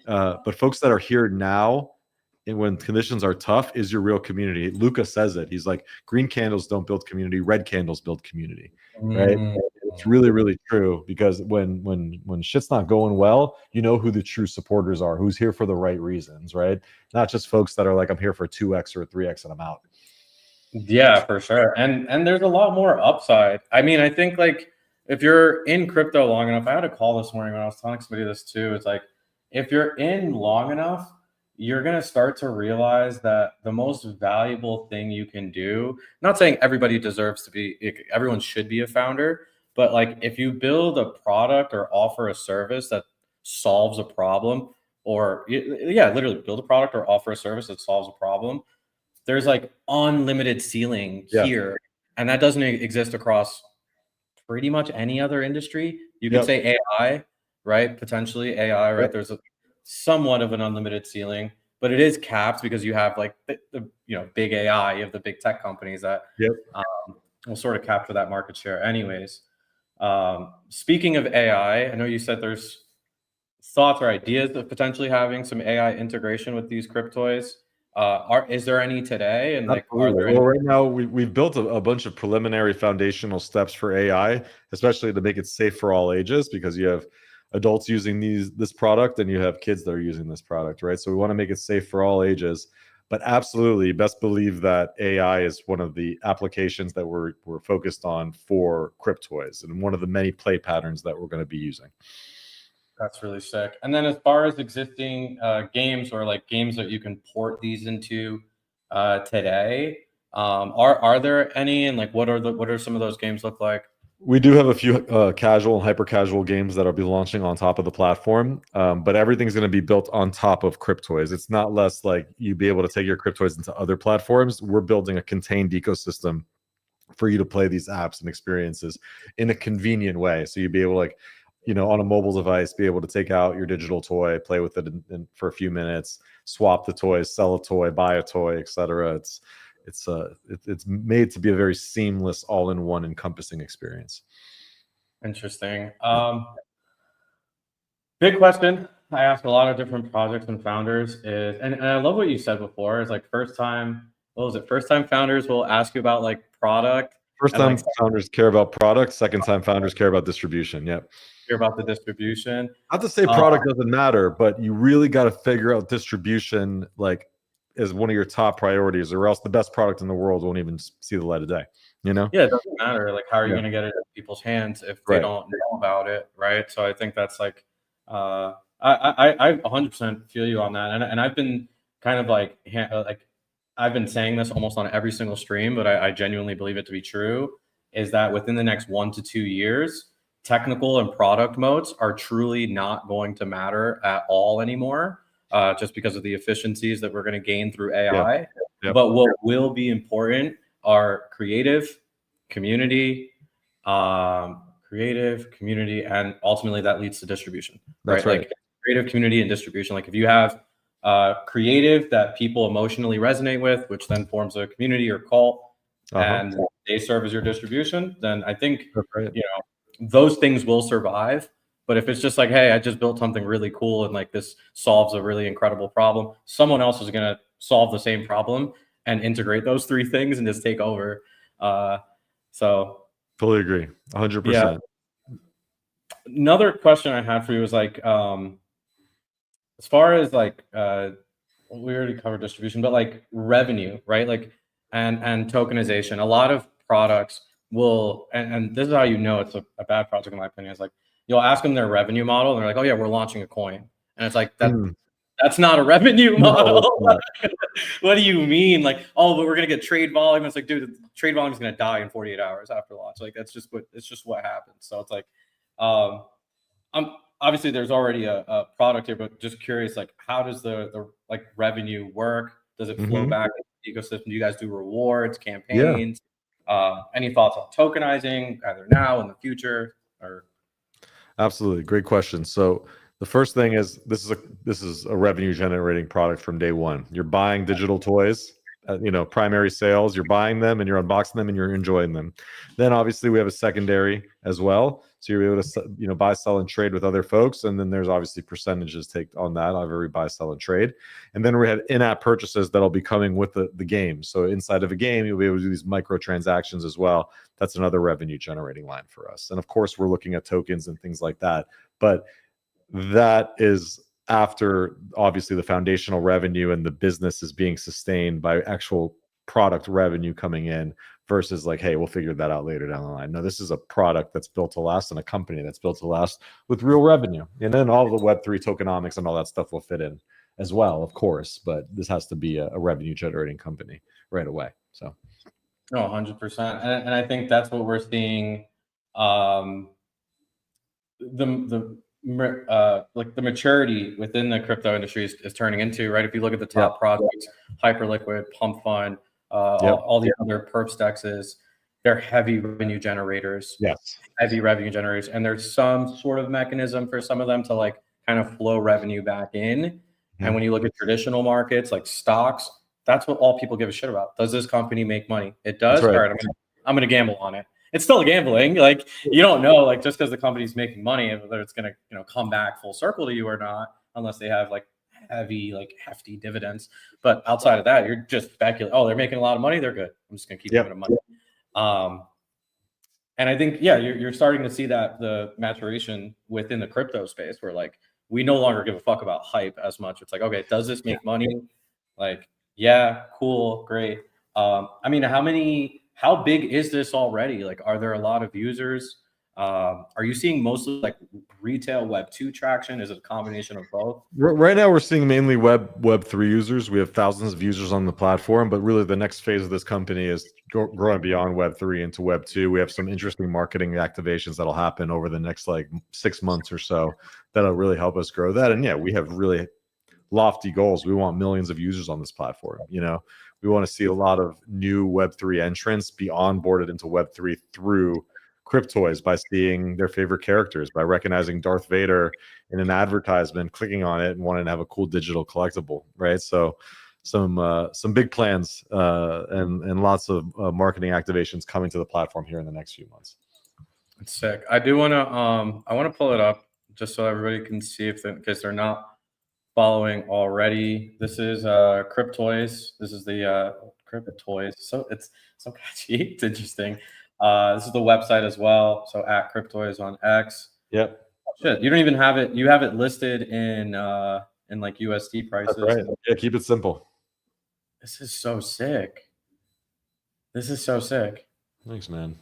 But folks that are here now, and when conditions are tough, is your real community. Luca says it. He's like, green candles don't build community, red candles build community, right? It's really, really true, because when shit's not going well, you know who the true supporters are, who's here for the right reasons, right? Not just folks that are like, I'm here for 2x or 3x and I'm out. Yeah, for sure. And there's a lot more upside. I mean, I think like if you're in crypto long enough, I had a call this morning when I was telling somebody this too. It's like, if you're in long enough, you're going to start to realize that the most valuable thing you can do, not saying everybody deserves to be, everyone should be a founder, but like if you build a product or offer a service that solves a problem, or literally build a product or offer a service that solves a problem, there's like unlimited ceiling here. And that doesn't exist across pretty much any other industry. You could say AI, right? Potentially AI, right? There's a somewhat of an unlimited ceiling, but it is capped because you have like the big AI, you have the big tech companies that will sort of capture that market share. Anyways, speaking of AI, I know you said there's thoughts or ideas of potentially having some AI integration with these cryptoys. Is there any today? And like, are there any? Well, right now we've built a bunch of preliminary foundational steps for AI, especially to make it safe for all ages, because you have adults using this product and you have kids that are using this product, right? So we want to make it safe for all ages. But absolutely, best believe that AI is one of the applications that we're focused on for cryptoys, and one of the many play patterns that we're going to be using. That's really sick. And then as far as existing games, or like games that you can port these into today, are there any? And like, what are some of those games look like? We do have a few casual and hyper casual games that'll be launching on top of the platform, but everything's going to be built on top of Cryptoys. It's not less like you be able to take your Cryptoys into other platforms. We're building a contained ecosystem for you to play these apps and experiences in a convenient way. So you'd be able, like, on a mobile device, be able to take out your digital toy, play with it for a few minutes, swap the toys, sell a toy, buy a toy, etc. It's made to be a very seamless, all-in-one encompassing experience. Interesting. Big question. I ask a lot of different projects and founders is, and I love what you said before. It's like first time, what was it? First time founders will ask you about like product First and time like founders care about product. Second time founders care about distribution. Yep. hear about the distribution. Not to say Uh, product doesn't matter, but you really got to figure out distribution like as one of your top priorities, or else the best product in the world won't even see the light of day. You know? yeah, it doesn't matter. Like, how are you Yeah. going to get it in people's hands if they Right. don't know about it, right? So I think that's like, I 100% feel you on that, and I've been kind of like, like I've been saying this almost on every single stream, but I genuinely believe it to be true. Is that within the next 1 to 2 years, technical and product modes are truly not going to matter at all anymore, just because of the efficiencies that we're going to gain through AI. Yep. But what will be important are creative, community, and ultimately that leads to distribution. That's right. Like creative, community, and distribution. Like if you have creative that people emotionally resonate with, which then forms a community or cult, and they serve as your distribution, then I think That's right. those things will survive. But if it's just like, hey, I just built something really cool and like this solves a really incredible problem, someone else is going to solve the same problem and integrate those three things and just take over. So Fully agree. 100%. yeah. Another question I had for you was like, as far as like, we already covered distribution, but like revenue, right? Like, and tokenization. A lot of products will, and this is how you know it's a bad project in my opinion. Is like you'll ask them their revenue model, and they're like, "Oh yeah, we're launching a coin," and it's like that's not a revenue model. What do you mean? Like, oh, but we're gonna get trade volume. It's like, dude, the trade volume is gonna die in 48 hours after launch. Like that's just what happens. So it's like, I'm obviously there's already a product here, but just curious, like how does the like revenue work? Does it flow back into the ecosystem? Do you guys do rewards, campaigns? Any thoughts on tokenizing either now in the future or? Absolutely. Great question. So the first thing is this is a revenue generating product from day one. You're buying digital toys, primary sales, you're buying them and you're unboxing them and you're enjoying them. Then obviously we have a secondary as well. So you're able to, buy, sell, and trade with other folks. And then there's obviously percentages take on that of every buy, sell, and trade. And then we had in-app purchases that'll be coming with the game. So inside of a game, you'll be able to do these microtransactions as well. That's another revenue generating line for us. And of course, we're looking at tokens and things like that. But that is after obviously the foundational revenue and the business is being sustained by actual product revenue coming in versus like, hey, we'll figure that out later down the line. No, this is a product that's built to last and a company that's built to last with real revenue. And then all the Web3 tokenomics and all that stuff will fit in as well, of course, but this has to be a revenue generating company right away. So. No, 100%. And I think that's what we're seeing. Like the maturity within the crypto industry is turning into, right? If you look at the top projects, Hyperliquid, Pump Fund, all the other perp stexes, they're heavy revenue generators. Yes. Heavy revenue generators. And there's some sort of mechanism for some of them to like kind of flow revenue back in. And when you look at traditional markets like stocks, that's what all people give a shit about. Does this company make money? It does. Right. All right, I'm gonna gamble on it. It's still gambling. Like you don't know, like just because the company's making money, whether it's gonna come back full circle to you or not, unless they have like hefty dividends. But outside of that, you're just speculating. Oh, they're making a lot of money. They're good. I'm just gonna keep giving them money. And I think you're starting to see that the maturation within the crypto space, where like we no longer give a fuck about hype as much. It's like, okay, does this make money? Like, yeah, cool, great. I mean, how big is this already? Like, are there a lot of users? Are you seeing mostly like retail Web 2 traction? Is it a combination of both? Right now, we're seeing mainly Web 3 users. We have thousands of users on the platform, but really the next phase of this company is growing beyond Web 3 into Web 2. We have some interesting marketing activations that'll happen over the next like 6 months or so that'll really help us grow that. And yeah, we have really lofty goals. We want millions of users on this platform. We want to see a lot of new Web3 entrants be onboarded into Web3 through Cryptoys by seeing their favorite characters, by recognizing Darth Vader in an advertisement, clicking on it and wanting to have a cool digital collectible, right? So some big plans and lots of marketing activations coming to the platform here in the next few months. It's sick. I do want to I want to pull it up, just so everybody can see if in case they're not following already. This is Cryptoys. This is the Cryptoys. So it's so catchy. It's interesting. This is the website as well. So at Cryptoys on X. Yep. Shit, you don't even have it. You have it listed in like USD prices. That's right. Yeah, keep it simple. This is so sick. This is so sick. Thanks, man.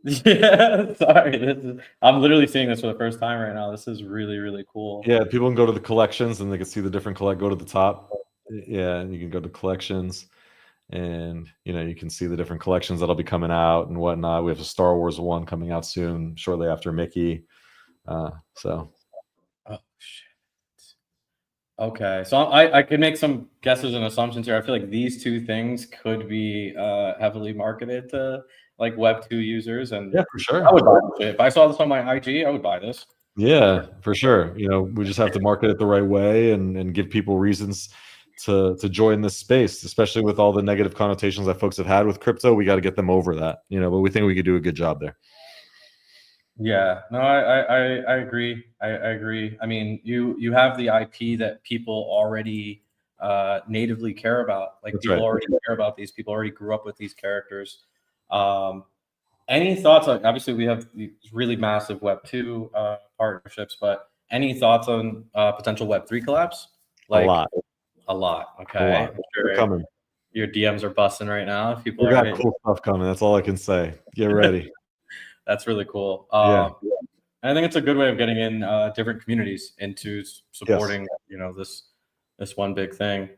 Yeah, sorry. I'm literally seeing this for the first time right now. This is really, really cool. Yeah, people can go to the collections and they can see the different go to the top. Yeah, and you can go to collections and you can see the different collections that'll be coming out and whatnot. We have a Star Wars one coming out soon, shortly after Mickey. So oh shit. Okay, so I can make some guesses and assumptions here. I feel like these two things could be heavily marketed to like Web 2 users, and yeah, for sure. I would buy this. If I saw this on my IG, I would buy this. Yeah, for sure. We just have to market it the right way and give people reasons to join this space, especially with all the negative connotations that folks have had with crypto. We got to get them over that, but we think we could do a good job there. Yeah, no, I agree. I agree. I mean, you have the IP that people already natively care about. Like That's people right. already care about these. People already grew up with these characters. Any thoughts? Like, obviously, we have these really massive Web 2 partnerships, but any thoughts on potential Web 3 collabs? Like a lot. Okay, a lot. They're coming. Your DMs are busting right now. People we got cool stuff coming. That's all I can say. Get ready. That's really cool. Yeah. I think it's a good way of getting in different communities into supporting, this one big thing.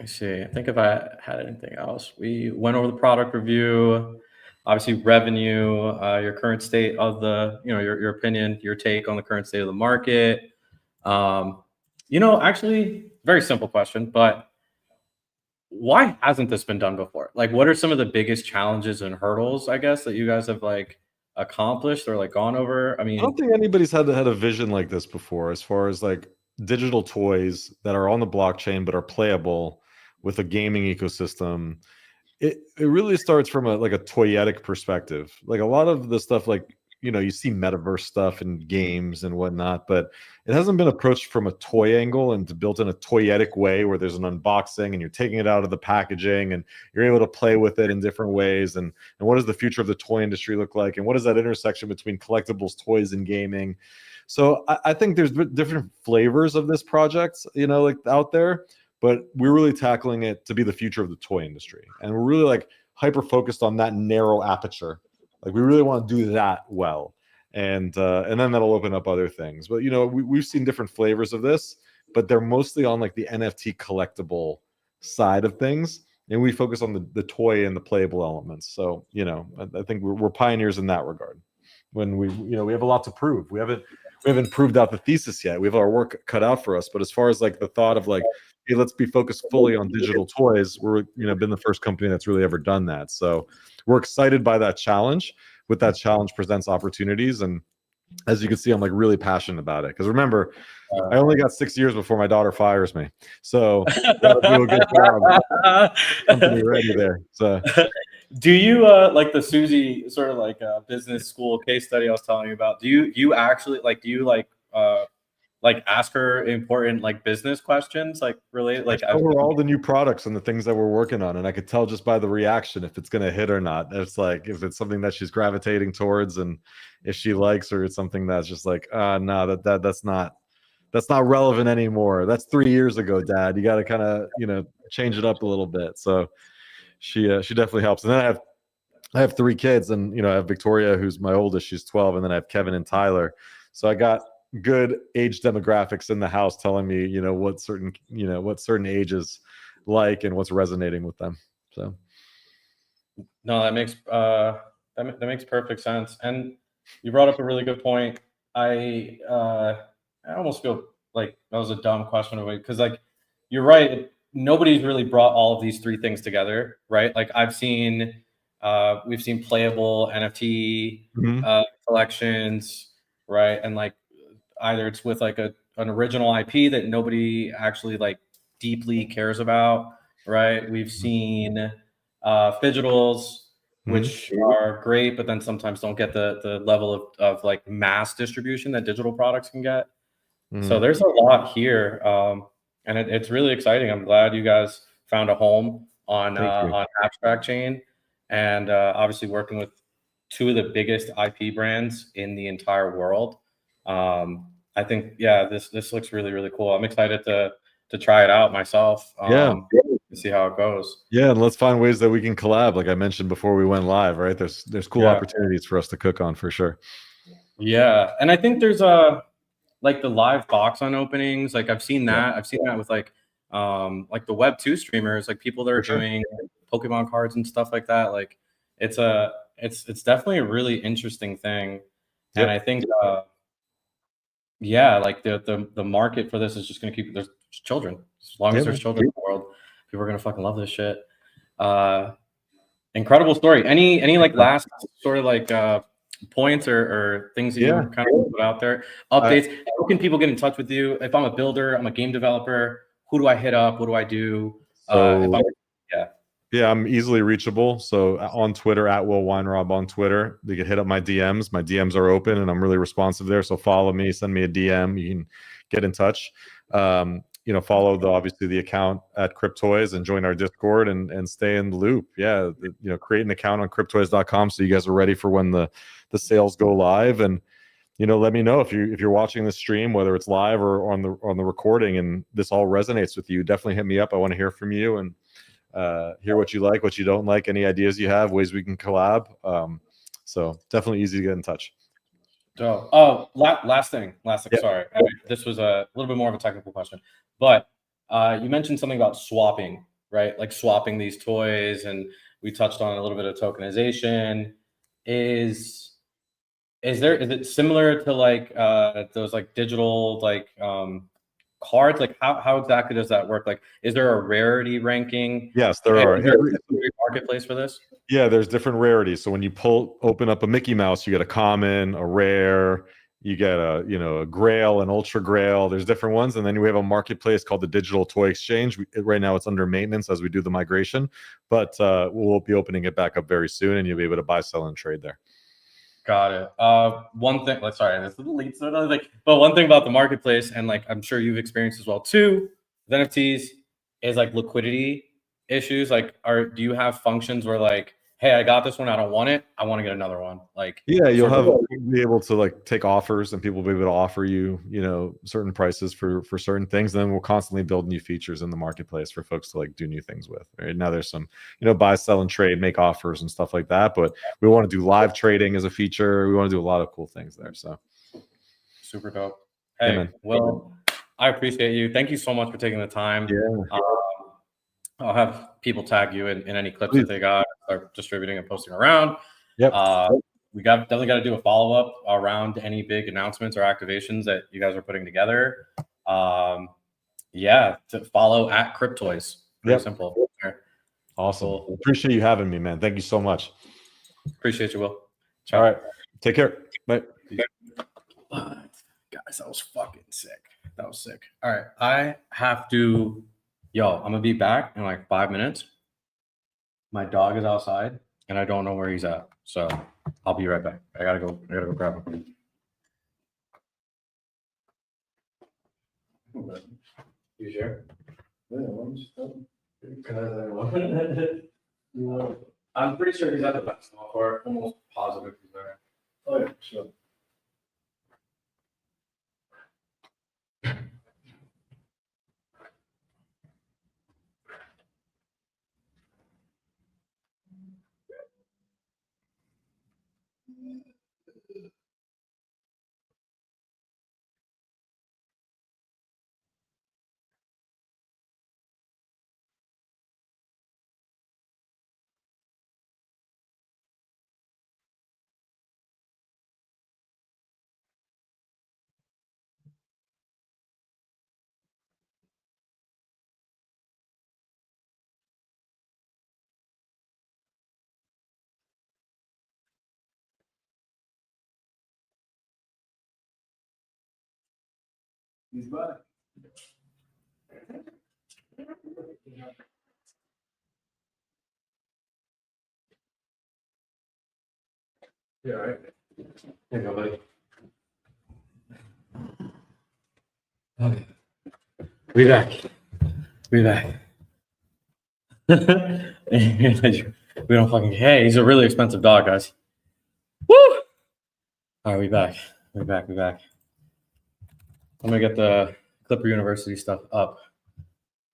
Let's see. I think if I had anything else, we went over the product review, obviously revenue, your current state of the, your opinion, your take on the current state of the market. Actually, very simple question, but why hasn't this been done before? Like, what are some of the biggest challenges and hurdles, I guess, that you guys have like accomplished or like gone over? I mean, I don't think anybody's had a vision like this before, as far as like digital toys that are on the blockchain but are playable with a gaming ecosystem. It really starts from a toyetic perspective. Like a lot of the stuff, like you see metaverse stuff and games and whatnot, but it hasn't been approached from a toy angle and built in a toyetic way where there's an unboxing and you're taking it out of the packaging and you're able to play with it in different ways. And what does the future of the toy industry look like? And what is that intersection between collectibles, toys, and gaming? So I think there's different flavors of this project, like out there, but we're really tackling it to be the future of the toy industry. And we're really like hyper focused on that narrow aperture. Like we really want to do that well, and then that'll open up other things. But we've seen different flavors of this, but they're mostly on like the NFT collectible side of things, and we focus on the toy and the playable elements. So I think we're pioneers in that regard. When we have a lot to prove. We haven't proved out the thesis yet. We have our work cut out for us. But as far as like the thought of like, hey, let's be focused fully on digital toys, we're been the first company that's really ever done that. So we're excited by that challenge. With that challenge presents opportunities, and as you can see, I'm like really passionate about it. Because remember, I only got 6 years before my daughter fires me, so gotta do a good job. Company ready there. So, do you like the Suzy sort of like business school case study I was telling you about? Do you actually like ask her important like business questions, like related, like over all the new products and the things that we're working on, and I could tell just by the reaction if it's going to hit or not. It's like if it's something that she's gravitating towards, and if she likes, or it's something that's just like, no, that's not relevant anymore. That's 3 years ago, Dad. You got to kind of change it up a little bit. So she definitely helps. And then I have 3 kids, and I have Victoria, who's my oldest, she's 12, and then I have Kevin and Tyler. So I got good age demographics in the house telling me what certain ages like and what's resonating with them. So no, that makes that makes perfect sense. And you brought up a really good point. I almost feel like that was a dumb question away, because like you're right, nobody's really brought all of these 3 things together, right? Like we've seen playable NFT collections, right? And like either it's with like an original IP that nobody actually like deeply cares about, right? We've seen Fidgetals, which are great, but then sometimes don't get the level of like mass distribution that digital products can get. So there's a lot here, and it's really exciting. I'm glad you guys found a home on Abstract Chain, and obviously working with two of the biggest IP brands in the entire world. I think this looks really cool. I'm excited to try it out myself. To see how it goes. Yeah, and let's find ways that we can collab. Like I mentioned before we went live, right? There's cool opportunities for us to cook on for sure. Yeah, and I think there's like the live box on openings. Like I've seen that. I've seen that with like the Web2 streamers, like people that are doing Pokemon cards and stuff like that. Like it's definitely a really interesting thing. And I think like the market for this is just gonna keep there's children. As long as there's children in the world, people are gonna fucking love this shit. Incredible story. Any like last sort of like points or things that you kind of put out there? Updates. How can people get in touch with you? If I'm a builder, I'm a game developer, who do I hit up? What do I do? I'm easily reachable. So on Twitter, at Will Weinrob on Twitter, they can hit up my DMs. My DMs are open and I'm really responsive there. So follow me, send me a DM. You can get in touch. Follow obviously the account at Cryptoys and join our Discord and stay in the loop. Create an account on cryptoys.com so you guys are ready for when the sales go live. And let me know if you're watching the stream, whether it's live or on the recording, and this all resonates with you. Definitely hit me up. I want to hear from you and hear what you like, what you don't like, any ideas you have, ways we can collab. So definitely easy to get in touch. Last thing. Sorry, this was a little bit more of a technical question, but you mentioned something about swapping, right? Like swapping these toys, and we touched on a little bit of tokenization. Is it similar to like those like digital like cards? Like how exactly does that work? Like, is there a rarity ranking? Yes, there are. Is there a marketplace for this? Yeah, there's different rarities. So when you open up a Mickey Mouse, you get a common, a rare, you get a grail, an ultra grail. There's different ones. And then we have a marketplace called the Digital Toy Exchange. Right now it's under maintenance as we do the migration, but we'll be opening it back up very soon and you'll be able to buy, sell, and trade there. Got it. One thing, sorry, this is leads to another thing, but one thing about the marketplace, and like I'm sure you've experienced as well too, with NFTs, is like liquidity issues. Like, do you have functions where like, hey, I got this one, I don't want it, I want to get another one? Like, you'll be able to like take offers, and people will be able to offer you, certain prices for certain things. And then we'll constantly build new features in the marketplace for folks to like do new things with. Right now, there's some, buy, sell, and trade, make offers and stuff like that. But we want to do live trading as a feature. We want to do a lot of cool things there. So super dope. Hey, well, I appreciate you. Thank you so much for taking the time. I'll have people tag you in any clips that they got, are distributing and posting around. We definitely got to do a follow-up around any big announcements or activations that you guys are putting together. To follow at Cryptoys. Very simple. Awesome. Cool. Appreciate you having me, man. Thank you so much. Appreciate you, Will. Ciao. All right. Take care. Bye. Guys, that was fucking sick. That was sick. All right. I have to... I'm going to be back in like 5 minutes. My dog is outside, and I don't know where he's at. So I'll be right back. I gotta go grab him. You sure? I'm pretty sure he's at the basketball court. Almost positive he's there. Oh yeah, sure. He's back. Yeah, right. Here you go, buddy. Okay. We back. We back. We don't fucking. Hey, he's a really expensive dog, guys. Woo! All right, we back. We back. We back. I'm gonna get the Clipper University stuff up.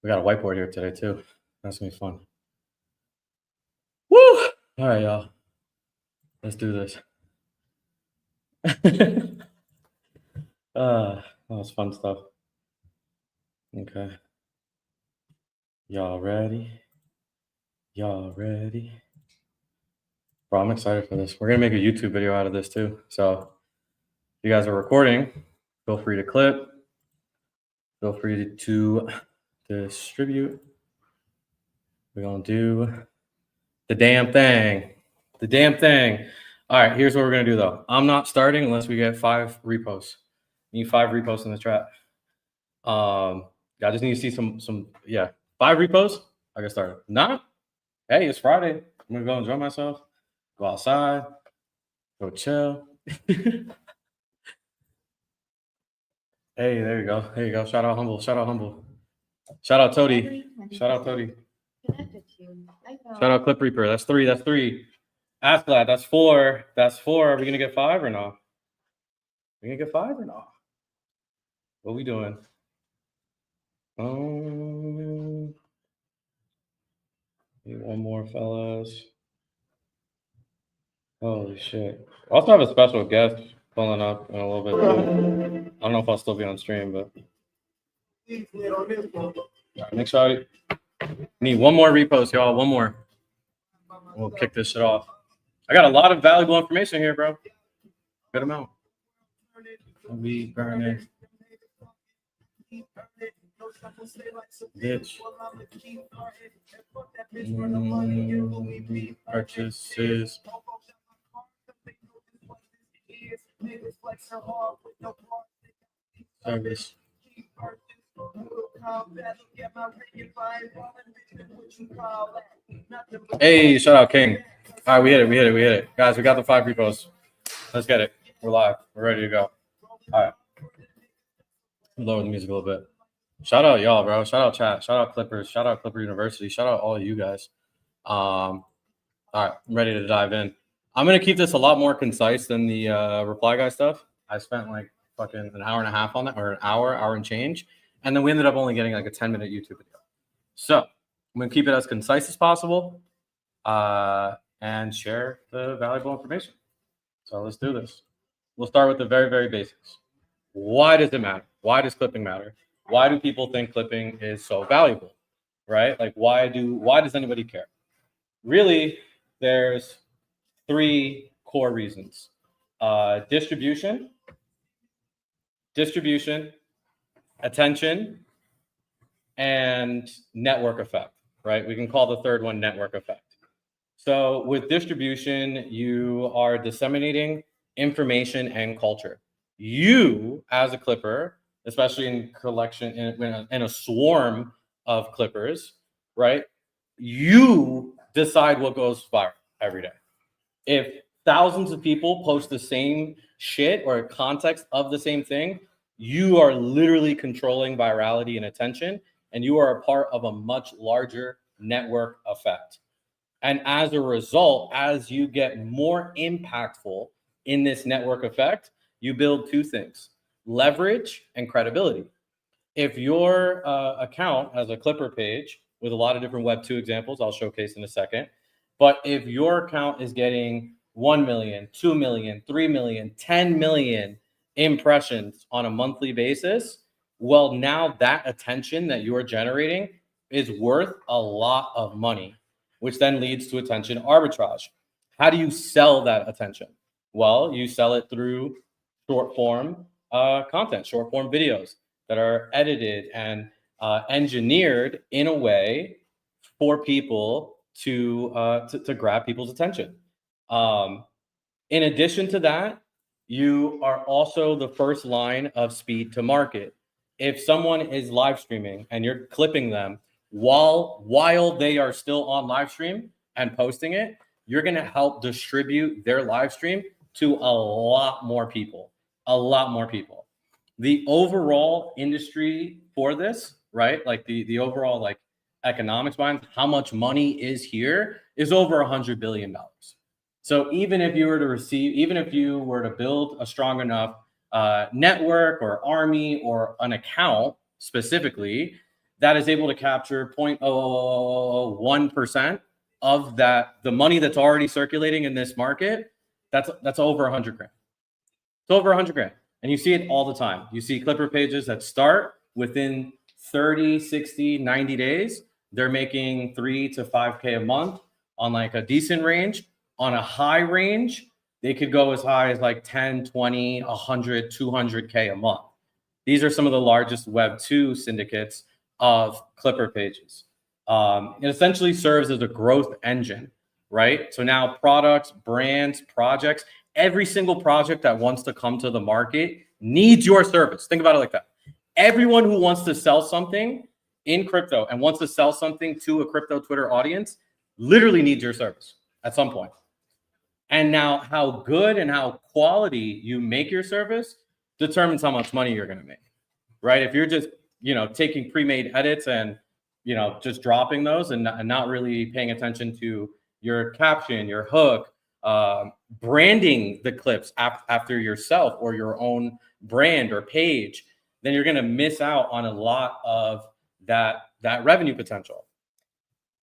We got a whiteboard here today too. That's gonna be fun. Woo! All right, y'all. Let's do this. That was fun stuff. Okay. Y'all ready? Y'all ready? Bro, I'm excited for this. We're gonna make a YouTube video out of this too. So if you guys are recording, feel free to clip. Feel free to distribute. We're gonna do the damn thing. The damn thing. All right, here's what we're gonna do though. I'm not starting unless we get 5 reposts. Need 5 reposts in the chat. I just need to see some 5 reposts. I get started. Nah. Hey, it's Friday. I'm gonna go enjoy myself. Go outside. Go chill. Hey, there you go. There you go. Shout out Humble. Shout out Humble. Shout out Toady. Shout out Toady. Shout out Clip Reaper. That's 3. That's 3. Ask Glad. That's 4. That's 4. Are we gonna get 5 or no? We gonna get 5 or no? What we doing? Need one more, fellas. Holy shit. I also have a special guest pulling up in a little bit too. I don't know if I'll still be on stream, but make sure need one more repost, y'all. One more. We'll kick this shit off. I got a lot of valuable information here, bro. Good amount. We burning. Bitch. Purchases. Service. Hey, shout out King. All right, we hit it. Guys, we got the 5 reposts. Let's get it. We're live. We're ready to go. All right. Lower the music a little bit. Shout out y'all, bro. Shout out chat. Shout out Clippers. Shout out Clipper University. Shout out all of you guys. All right, I'm ready to dive in. I'm gonna keep this a lot more concise than the reply guy stuff. I spent like fucking an hour and a half on that, or an hour and change, and then we ended up only getting like a 10-minute YouTube video. So I'm gonna keep it as concise as possible, and share the valuable information. So let's do this. We'll start with the very, very basics. Why does it matter? Why does clipping matter? Why do people think clipping is so valuable, right? Like, why does anybody care? Really, there's 3 core reasons. Distribution, attention, and network effect, right? We can call the third one network effect. So with distribution, you are disseminating information and culture. You, as a clipper, especially in collection, in a swarm of clippers, right? You decide what goes viral every day. If thousands of people post the same shit or context of the same thing, you are literally controlling virality and attention, and you are a part of a much larger network effect. And as a result, as you get more impactful in this network effect, you build 2 things: leverage and credibility. If your account has a Clipper page with a lot of different Web 2 examples, I'll showcase in a second, but if your account is getting 1 million, 2 million, 3 million, 10 million impressions on a monthly basis, well, now that attention that you are generating is worth a lot of money, which then leads to attention arbitrage. How do you sell that attention? Well, you sell it through short form content, short form videos that are edited and engineered in a way for people to grab people's attention. In addition to that, you are also the first line of speed to market. If someone is live streaming and you're clipping them while they are still on live stream and posting it, you're going to help distribute their live stream to a lot more people, The overall industry for this, right? Like the overall like economics behind how much money is here is over $100 billion. So even if you were to build a strong enough network or army or an account specifically that is able to capture 0.0001% of the money that's already circulating in this market, that's over 100 grand. It's over 100 grand. And you see it all the time. You see Clipper pages that start within 30, 60, 90 days. They're making 3 to 5K a month on like a decent range. On a high range, they could go as high as like 10, 20, 100, 200K a month. These are some of the largest Web 2 syndicates of Clipper pages. It essentially serves as a growth engine, right? So now products, brands, projects, every single project that wants to come to the market needs your service. Think about it like that. Everyone who wants to sell something in crypto and wants to sell something to a crypto Twitter audience literally needs your service at some point. And now how good and how quality you make your service determines how much money you're going to make, right? If you're just, taking pre-made edits and, just dropping those and not really paying attention to your caption, your hook, branding the clips after yourself or your own brand or page, then you're going to miss out on a lot of that revenue potential.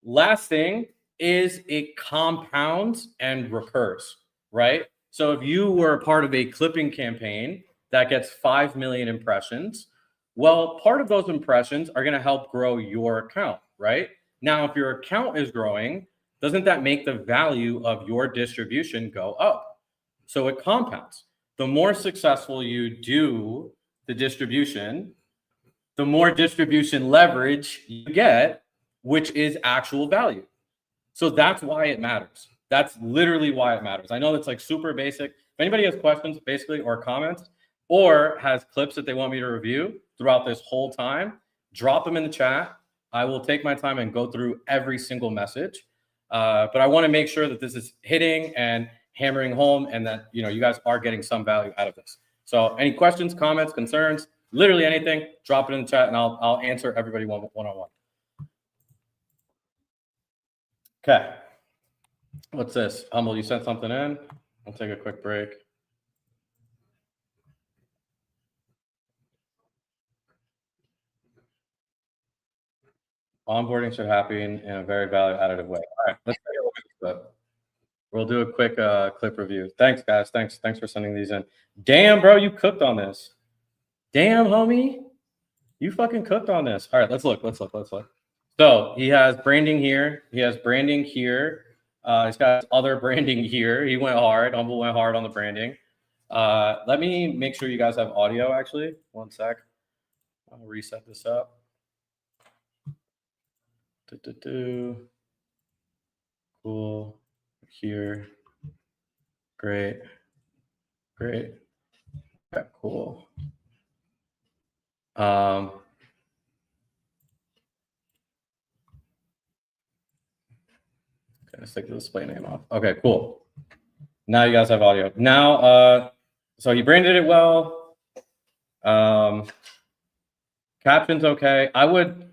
Last thing is it compounds and recurs, right? So if you were a part of a clipping campaign that gets 5 million impressions, well, part of those impressions are going to help grow your account, right? Now, if your account is growing, doesn't that make the value of your distribution go up? So it compounds. The more successful you do the distribution, the more distribution leverage you get, which is actual value. So that's why it matters. That's literally why it matters. I know it's like super basic. If anybody has questions basically or comments or has clips that they want me to review throughout this whole time, drop them in the chat. I will take my time and go through every single message. But I want to make sure that this is hitting and hammering home and that, you guys are getting some value out of this. So any questions, comments, concerns, literally anything, drop it in the chat and I'll answer everybody one-on-one. Okay. What's this? Humble, you sent something in. I'll take a quick break. Onboarding should happen in a very value additive way. All right, let's take a look at this clip. We'll do a quick clip review. Thanks, guys. Thanks for sending these in. Damn, bro, you cooked on this. Damn, homie, you fucking cooked on this. All right, let's look. So he has branding here. He has branding here. He's got other branding here. He went hard. Humble went hard on the branding. Let me make sure you guys have audio, actually. One sec. I'll reset this up. Cool. Here. Great. Okay, cool. Okay, let's take the display name off. Okay, cool. Now you guys have audio. Now, so he branded it well. Caption's okay. I would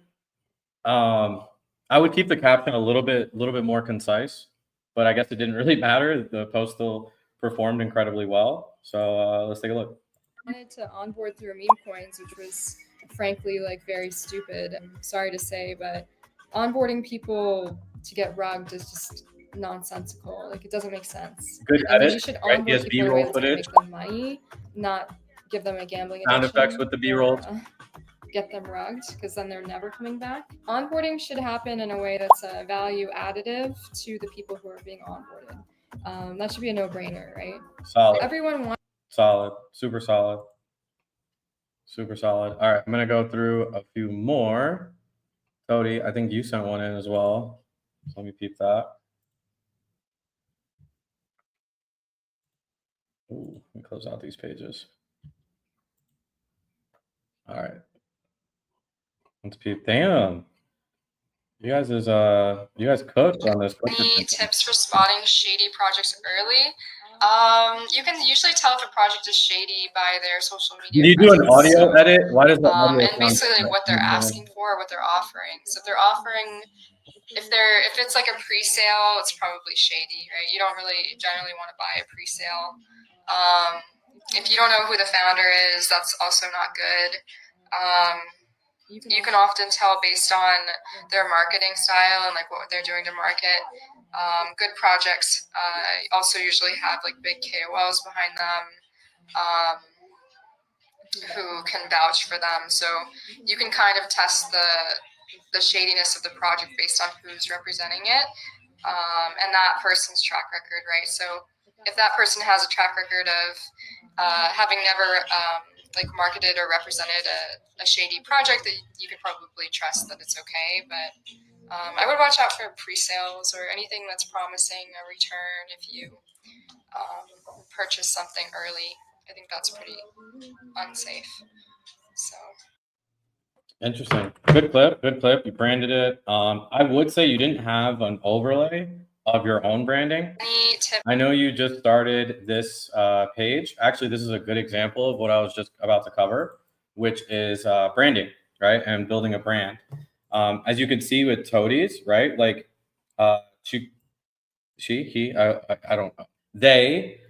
keep the caption a little bit more concise, but I guess it didn't really matter. The post still performed incredibly well. So let's take a look. I wanted to onboard through meme coins, which was frankly like very stupid. I'm sorry to say, but onboarding people to get rugged is just nonsensical. Like it doesn't make sense. Good edit. You should onboard right? people in a way to make them money, not give them a gambling sound addiction effects with the B-roll. Get them rugged because then they're never coming back. Onboarding should happen in a way that's a value additive to the people who are being onboarded. That should be a no-brainer, right? Solid. Everyone wants. Solid. Super solid. Super solid. All right, I'm gonna go through a few more. Cody, I think you sent one in as well. So let me peep that. Ooh, let me close out these pages. All right. Let's peep. Damn. You guys cooked on this. Any tips for spotting shady projects early? You can usually tell if a project is shady by their social media. Do you do an presence. audio So, edit? Why does the audio and sound basically like like- what they're asking for, what they're offering. So if they're offering, if it's like a pre-sale, it's probably shady, right? You don't really generally want to buy a pre-sale. If you don't know who the founder is, that's also not good. You can often tell based on their marketing style and like what they're doing to market. Good projects also usually have like big KOLs behind them who can vouch for them. So you can kind of test the shadiness of the project based on who's representing it and that person's track record, right? So if that person has a track record of having never like marketed or represented a shady project, that you can probably trust that it's okay. But I would watch out for pre-sales or anything that's promising a return if you purchase something early. I think that's pretty unsafe. So Interesting. Good clip. Good clip. You branded it. I would say you didn't have an overlay of your own branding. any tip? I know you just started this page. Actually, this is a good example of what I was just about to cover, which is branding, right? And building a brand. As you can see with Toadies, right? Like he, I don't know. They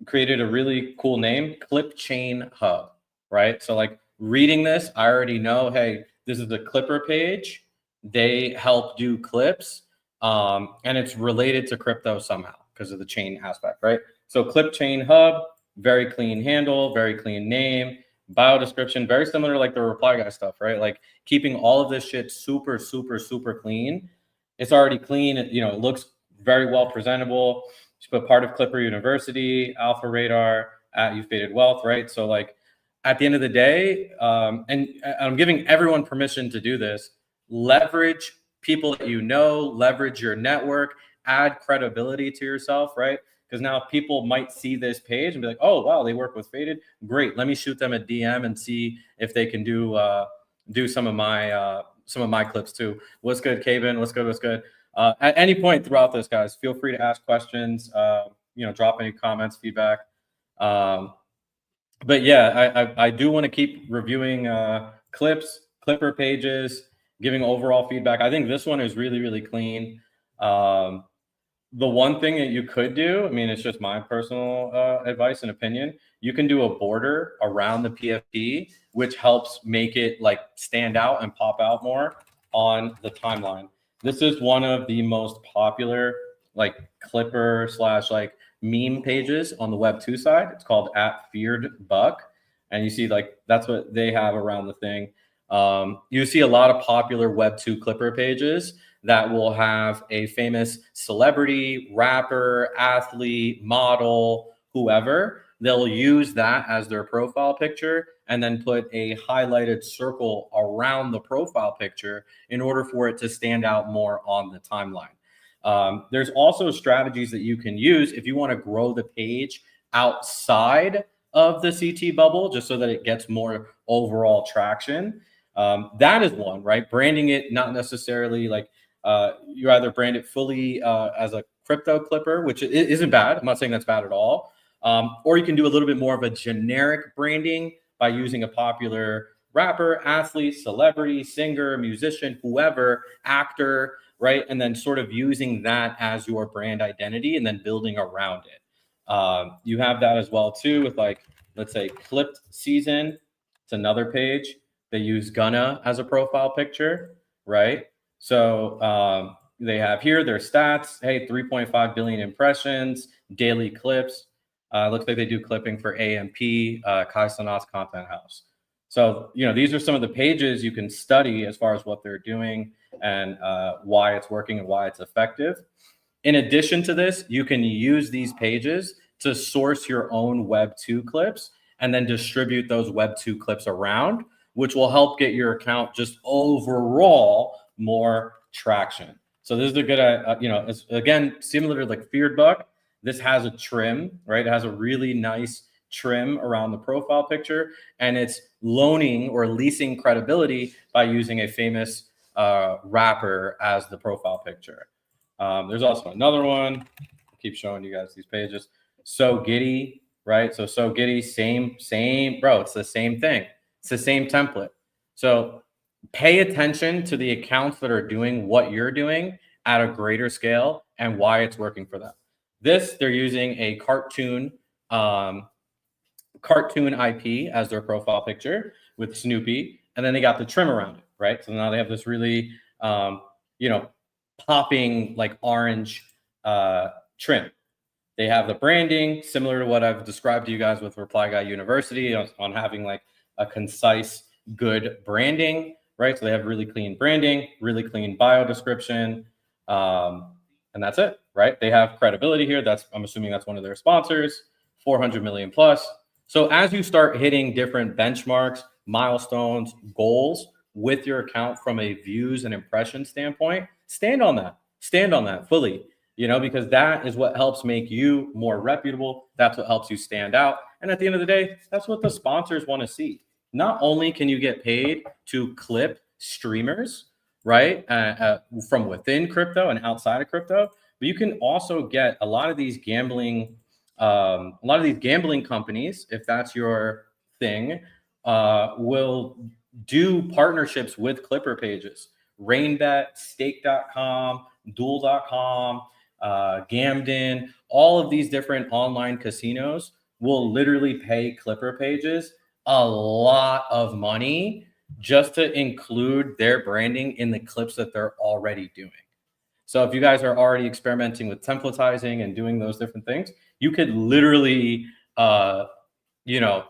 created a really cool name, Clip Chain Hub, right? So like reading this, I already know, hey, this is the Clipper page. They help do clips. And it's related to crypto somehow because of the chain aspect, right? So Clip Chain Hub, very clean handle, very clean name, bio description, very similar to like the Reply Guy stuff, right? Like keeping all of this shit super, super, super clean. It's already clean. It looks very well presentable. Just put part of Clipper University, Alpha Radar, at You Faded Wealth, right? So like at the end of the day, and I'm giving everyone permission to do this, leverage people that you know, leverage your network, add credibility to yourself, right? Because now people might see this page and be like, oh, wow, they work with Faded. Great. Let me shoot them a DM and see if they can do some of my clips too. What's good, Kevin? What's good? What's good? At any point throughout this, guys, feel free to ask questions, drop any comments, feedback. But yeah, I do want to keep reviewing clips, Clipper pages, giving overall feedback. I think this one is really, really clean. The one thing that you could do, I mean, it's just my personal advice and opinion. You can do a border around the PFP, which helps make it like stand out and pop out more on the timeline. This is one of the most popular like Clipper / like meme pages on the Web2 side. It's called @FearedBuck, and you see like that's what they have around the thing. You see a lot of popular Web2 Clipper pages that will have a famous celebrity, rapper, athlete, model, whoever. They'll use that as their profile picture and then put a highlighted circle around the profile picture in order for it to stand out more on the timeline. There's also strategies that you can use if you want to grow the page outside of the CT bubble, just so that it gets more overall traction. That is one, right? Branding it, not necessarily like you either brand it fully as a crypto clipper, which isn't bad. I'm not saying that's bad at all. Or you can do a little bit more of a generic branding by using a popular rapper, athlete, celebrity, singer, musician, whoever, actor, right? And then sort of using that as your brand identity and then building around it. You have that as well too with like, let's say Clipped Season. It's another page. They use Gunna as a profile picture, right? So they have here their stats. Hey, 3.5 billion impressions, daily clips. Looks like they do clipping for AMP, Kai Cenat's Content House. So, these are some of the pages you can study as far as what they're doing and why it's working and why it's effective. In addition to this, you can use these pages to source your own Web2 clips and then distribute those Web2 clips around, which will help get your account just overall more traction. So this is a good, it's, again, similar to like Feared Buck. This has a trim, right? It has a really nice trim around the profile picture, and it's loaning or leasing credibility by using a famous rapper as the profile picture. There's also another one. I'll keep showing you guys these pages. So Giddy, right? So Giddy, same, bro. It's the same thing. It's the same template. So pay attention to the accounts that are doing what you're doing at a greater scale and why it's working for them. This, they're using a cartoon IP as their profile picture with Snoopy, and then they got the trim around it, right? So now they have this really, popping like orange trim. They have the branding similar to what I've described to you guys with Reply Guy University on having like a concise, good branding, right? So they have really clean branding, really clean bio description, and that's it, right? They have credibility here. I'm assuming that's one of their sponsors, 400 million plus. So as you start hitting different benchmarks, milestones, goals with your account from a views and impression standpoint, stand on that fully, because that is what helps make you more reputable. That's what helps you stand out. And at the end of the day, that's what the sponsors want to see. Not only can you get paid to clip streamers, right, from within crypto and outside of crypto, but you can also get a lot of these gambling companies, if that's your thing, will do partnerships with Clipper pages. Rainbet, Stake.com, Duel.com, Gamden, all of these different online casinos will literally pay Clipper pages a lot of money just to include their branding in the clips that they're already doing. So if you guys are already experimenting with templatizing and doing those different things, you could literally,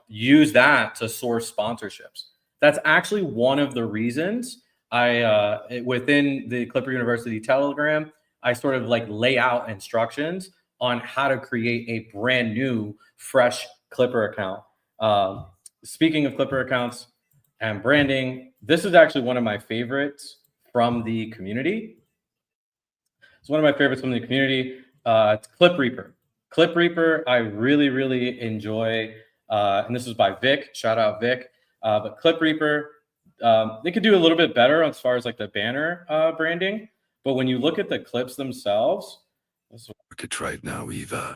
use that to source sponsorships. That's actually one of the reasons within the Clipper University Telegram, I sort of like lay out instructions on how to create a brand new, fresh Clipper account. Speaking of Clipper accounts and branding, this is actually one of my favorites from the community. It's one of my favorites from the community. It's Clip Reaper. Clip Reaper, I really, really enjoy. And this is by Vic. Shout out Vic. But Clip Reaper, they could do a little bit better as far as like the banner branding. But when you look at the clips themselves, market right now, Eva?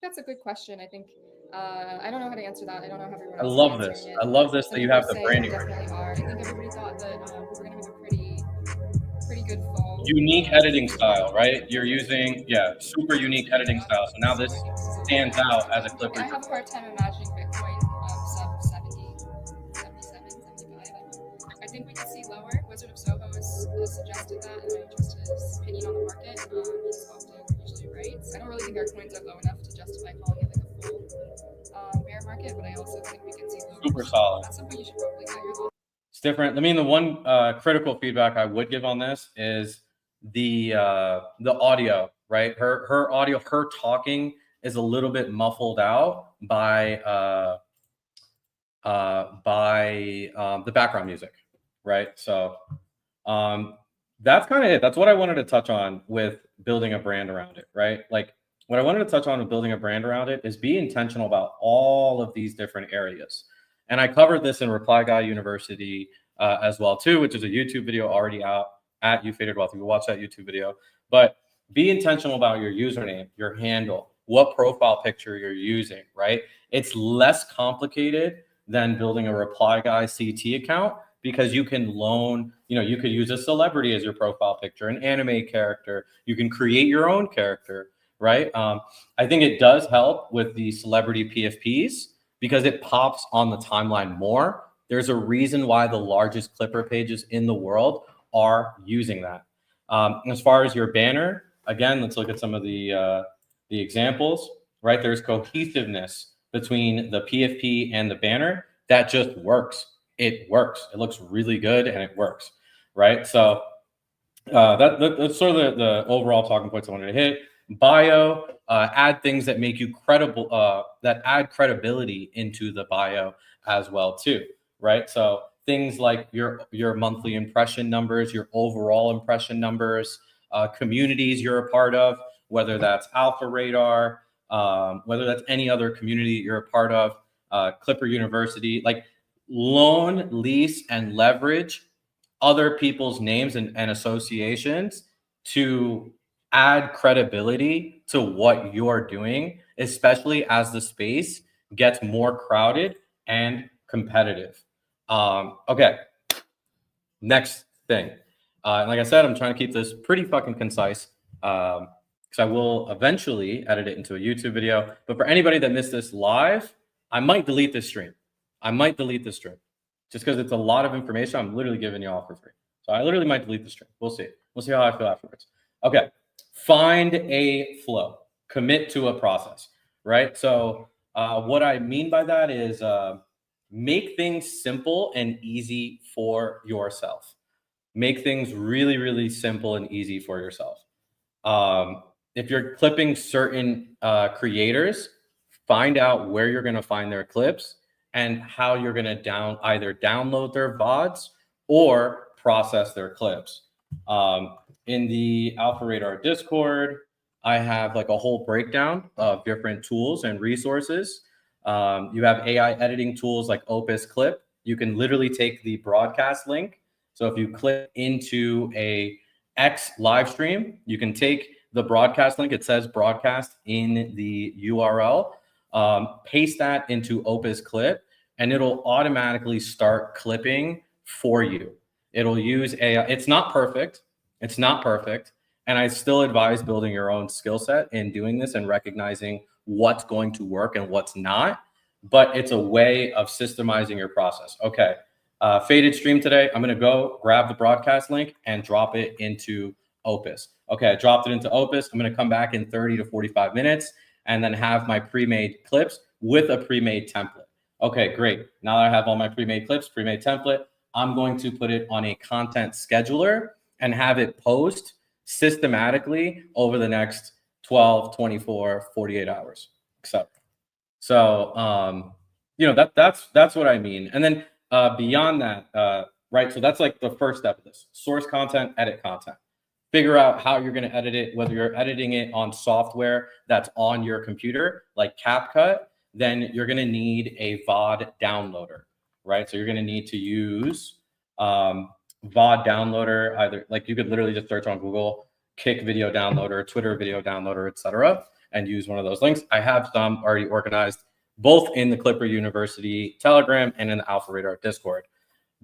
That's a good question. I think I don't know how to answer that. I don't know how everyone I else love is this. answering I it. love this Some that you people have the say branding. they definitely are. I think everybody thought that we were going to have a pretty good fall. Unique editing style, right? You're using, super unique editing style. So now this stands out as a Clip I Reaper. have a hard time imagining Bitcoin sub 70, 77, 75. I think we could see lower. Wizard of Soho has suggested that, and I trust his opinion on the market. He's often usually right. I don't really think our coins are low enough to justify calling it like a full bear market, but I also think we can see lower. Super solid. That's something you should probably get your thoughts. It's different. I mean, the one critical feedback I would give on this is the audio, right? Her audio, her talking is a little bit muffled out by the background music, right? So that's kind of it. That's what I wanted to touch on with building a brand around it, right? Like what I wanted to touch on with building a brand around it is be intentional about all of these different areas. And I covered this in Reply Guy University as well too, which is a YouTube video already out at YouFaded Wealth. You can watch that YouTube video. But be intentional about your username, your handle, what profile picture you're using, right? It's less complicated than building a Reply Guy CT account because you can you could use a celebrity as your profile picture, an anime character. You can create your own character, right? I think it does help with the celebrity PFPs because it pops on the timeline more. There's a reason why the largest Clipper pages in the world are using that. As far as your banner, again, let's look at some of the examples, right? There's cohesiveness between the PFP and the banner. That just works. It works. It looks really good and it works, right? So that's sort of the overall talking points I wanted to hit. Bio, add things that make you credible, that add credibility into the bio as well too, right? So things like your monthly impression numbers, your overall impression numbers, communities you're a part of, whether that's Alpha Radar, whether that's any other community you're a part of, Clipper University, like loan, lease, and leverage other people's names and associations to add credibility to what you're doing especially as the space gets more crowded and competitive. Okay, next thing. And like I said, I'm trying to keep this pretty fucking concise because I will eventually edit it into a YouTube video. But for anybody that missed this live, I might delete this stream. Just because it's a lot of information. I'm literally giving you all for free. So I literally might delete the stream. We'll see. We'll see how I feel afterwards. Okay. Find a flow. Commit to a process, right? So what I mean by that is make things simple and easy for yourself. Make things really, really simple and easy for yourself. If you're clipping certain creators, find out where you're going to find their clips and how you're going to either download their VODs or process their clips. In the Alpha Radar Discord, I have like a whole breakdown of different tools and resources. You have AI editing tools like Opus Clip. You can literally take the broadcast link. So if you click into a X live stream, you can take the broadcast link. It says broadcast in the URL. Paste that into Opus Clip, and it'll automatically start clipping for you. It'll use AI. It's not perfect. And I still advise building your own skill set in doing this and recognizing what's going to work and what's not. But it's a way of systemizing your process. Okay. Faded stream today. I'm going to go grab the broadcast link and drop it into Opus. Okay. I dropped it into Opus. I'm going to come back in 30 to 45 minutes and then have my pre-made clips with a pre-made template. Okay, great. Now that I have all my pre-made clips, pre-made template, I'm going to put it on a content scheduler and have it post systematically over the next 12, 24, 48 hours, etc. So, that's what I mean. And then beyond that, right? So that's like the first step of this: source content, edit content. Figure out how you're going to edit it, whether you're editing it on software that's on your computer, like CapCut, then you're going to need a VOD downloader, right? So you're going to need to use VOD downloader, either like you could literally just search on Google, Kick video downloader, Twitter video downloader, etc., and use one of those links. I have some already organized both in the Clipper University Telegram and in the Alpha Radar Discord.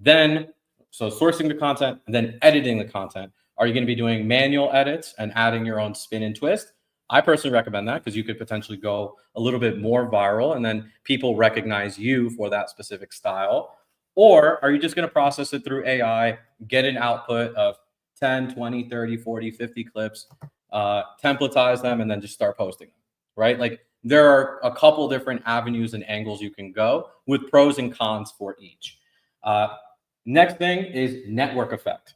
Then, so sourcing the content and then editing the content. Are you going to be doing manual edits and adding your own spin and twist? I personally recommend that because you could potentially go a little bit more viral and then people recognize you for that specific style. Or are you just going to process it through AI, get an output of 10, 20, 30, 40, 50 clips, templatize them, and then just start posting them, right? Like there are a couple different avenues and angles you can go with pros and cons for each. Next thing is network effect.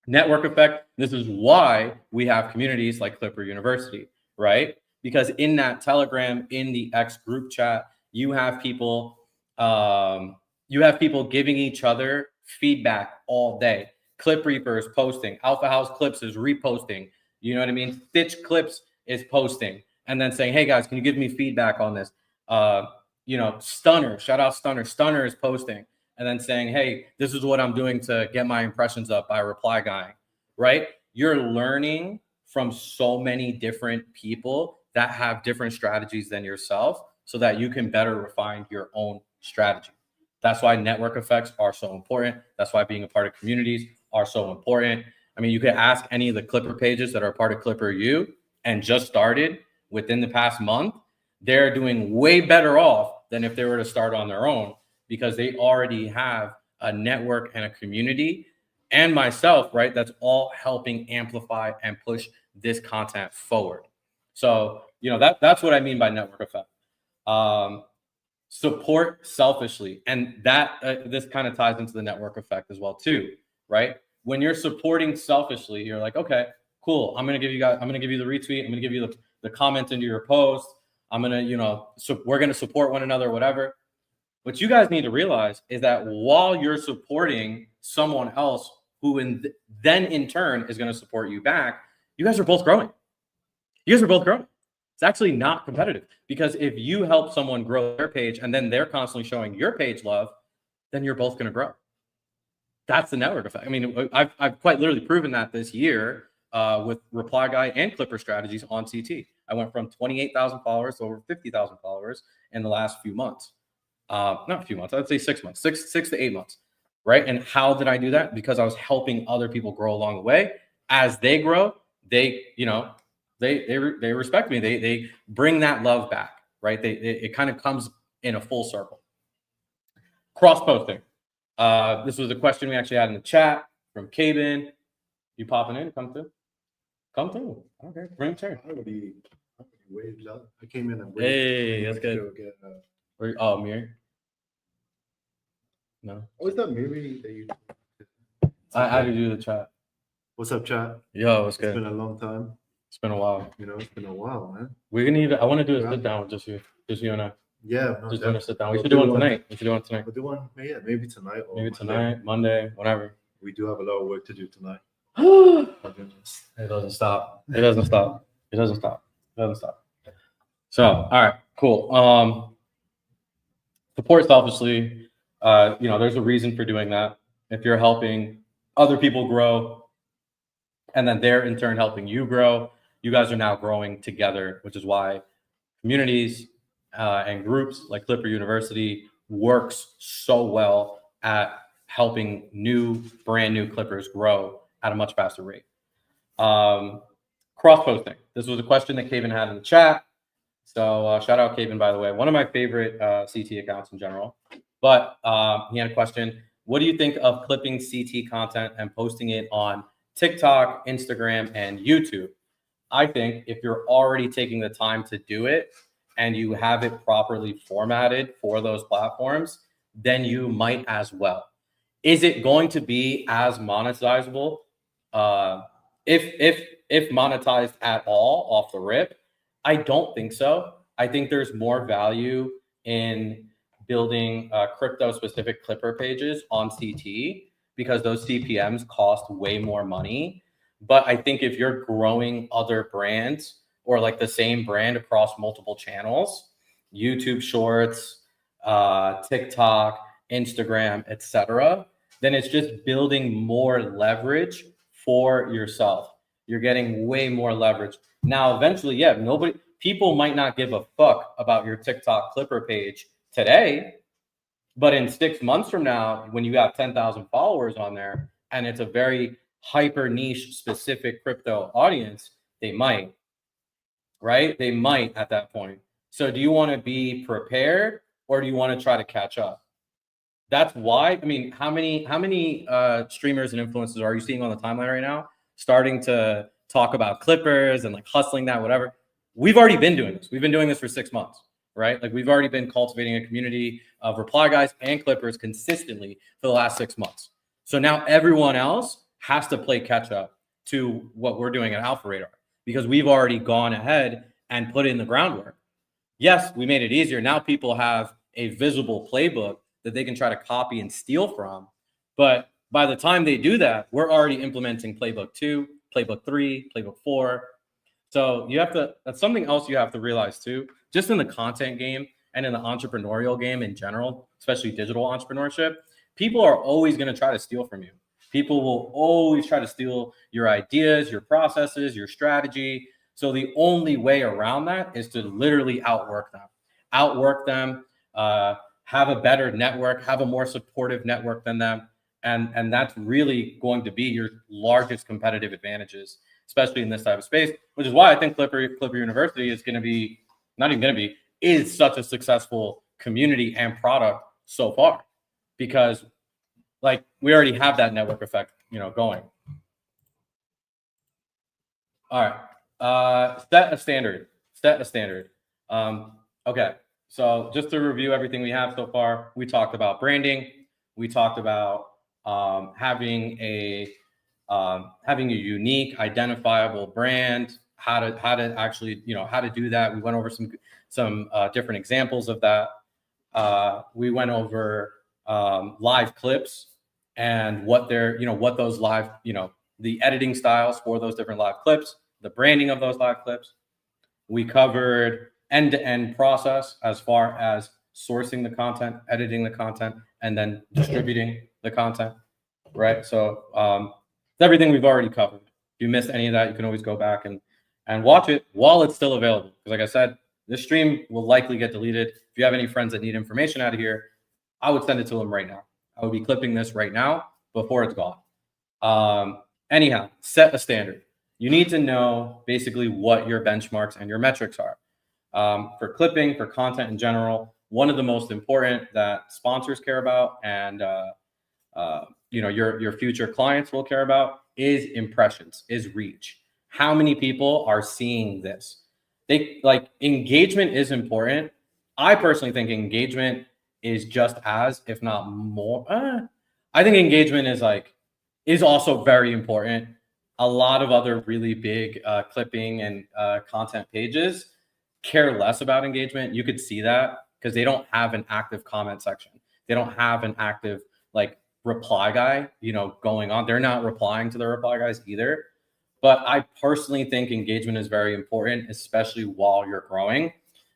Network effect. This is why we have communities like Clipper University, right? Because in that Telegram, in the X group chat, you have people giving each other feedback all day. Clip Reaper is posting. Alpha House Clips is reposting. You know what I mean? Stitch Clips is posting and then saying, "Hey guys, can you give me feedback on this?" Stunner, shout out Stunner. Stunner is posting and then saying, "Hey, this is what I'm doing to get my impressions up by reply guying," right? You're learning from so many different people that have different strategies than yourself so that you can better refine your own strategy. That's why network effects are so important. That's why being a part of communities are so important. I mean, you could ask any of the Clipper pages that are part of Clipper U and just started within the past month. They're doing way better off than if they were to start on their own, because they already have a network and a community and myself, right? That's all helping amplify and push this content forward. So, that's what I mean by network effect. Support selfishly. And that this kind of ties into the network effect as well too, right? When you're supporting selfishly, you're like, okay, cool. I'm going to give you the retweet. I'm going to give you the comment into your post. I'm going to, so we're going to support one another, whatever. What you guys need to realize is that while you're supporting someone else who then in turn is going to support you back, you guys are both growing. It's actually not competitive, because if you help someone grow their page and then they're constantly showing your page love, then you're both going to grow. That's the network effect. I mean, I've quite literally proven that this year with Reply Guy and Clipper strategies on CT. I went from 28,000 followers to over 50,000 followers in the last few months. Not a few months, I'd say 6 months, six to 8 months, right? And how did I do that? Because I was helping other people grow along the way. As they grow, they respect me. They bring that love back, right? It kind of comes in a full circle. Cross posting. This was a question we actually had in the chat from Cabin. You popping in? Come through. Come through. Okay, bring a chair. I already waved up. I came in and waved. Hey, that's I went to good. go get, Oh, Miri. No, oh, is that Miri that you? I had to do the chat. What's up, chat? Yo, it's It's been good. a long time. It's been a while. You know, it's been a while, man. We're gonna need. I want to do a Yeah. sit down with just you and I. Yeah, no, Just doing a sit down. We we'll should do one one. tonight. We should do one tonight. We'll do one. Yeah, maybe tonight. Or Maybe Monday. tonight, Monday, whenever. We do have a lot of work to do tonight. It Oh, goodness. doesn't stop. It doesn't stop. It doesn't stop. It doesn't stop. So, all right, cool. Support selfishly. There's a reason for doing that. If you're helping other people grow, and then they're in turn helping you grow, you guys are now growing together, which is why communities and groups like Clipper University works so well at helping brand new Clippers grow at a much faster rate. Cross-posting. This was a question that Kevin had in the chat. So shout out Kevin, by the way, one of my favorite CT accounts in general. But he had a question. What do you think of clipping CT content and posting it on TikTok, Instagram, and YouTube? I think if you're already taking the time to do it and you have it properly formatted for those platforms, then you might as well. Is it going to be as monetizable? If monetized at all off the rip, I don't think so. I think there's more value in building crypto-specific Clipper pages on CT because those CPMs cost way more money. But I think if you're growing other brands or like the same brand across multiple channels, YouTube Shorts, TikTok, Instagram, etc., then it's just building more leverage for yourself. You're getting way more leverage. Now, eventually, people might not give a fuck about your TikTok Clipper page today, but in 6 months from now, when you have 10,000 followers on there and it's a very hyper niche specific crypto audience, they might, right? They might at that point. So do you want to be prepared or do you want to try to catch up? That's why, I mean, how many streamers and influencers are you seeing on the timeline right now starting to talk about Clippers and like hustling that, whatever? We've already been doing this. We've been doing this for 6 months, right? Like we've already been cultivating a community of Reply Guys and Clippers consistently for the last 6 months. So now everyone else has to play catch up to what we're doing at Alpha Radar because we've already gone ahead and put in the groundwork. Yes, we made it easier. Now people have a visible playbook that they can try to copy and steal from. But by the time they do that, we're already implementing playbook 2, playbook 3, playbook 4. So that's something else you have to realize too, just in the content game and in the entrepreneurial game in general, especially digital entrepreneurship, people are always going to try to steal from you. People will always try to steal your ideas, your processes, your strategy. So the only way around that is to literally outwork them, have a better network, have a more supportive network than them. And that's really going to be your largest competitive advantages, especially in this type of space, which is why I think Clipper University is is such a successful community and product so far, because like we already have that network effect, going. All right. Set a standard. Okay. So just to review everything we have so far, we talked about branding. We talked about having a unique, identifiable brand. How to actually, how to do that. We went over some different examples of that. We went over live clips and what those live, the editing styles for those different live clips, the branding of those live clips. We covered end-to-end process as far as sourcing the content, editing the content, and then distributing the content, right? So everything we've already covered. If you missed any of that, you can always go back and and watch it while it's still available. Because like I said, this stream will likely get deleted. If you have any friends that need information out of here, I would send it to them right now. I would be clipping this right now before it's gone. Anyhow, set a standard. You need to know basically what your benchmarks and your metrics are. For clipping, for content in general, one of the most important that sponsors care about and your future clients will care about is impressions, is reach. How many people are seeing this? Engagement is important. I personally think engagement is just as, if not more. I think engagement is also very important. A lot of other really big clipping and content pages care less about engagement. You could see that because they don't have an active comment section. They don't have an active reply guy, going on. They're not replying to the reply guys either. But I personally think engagement is very important, especially while you're growing.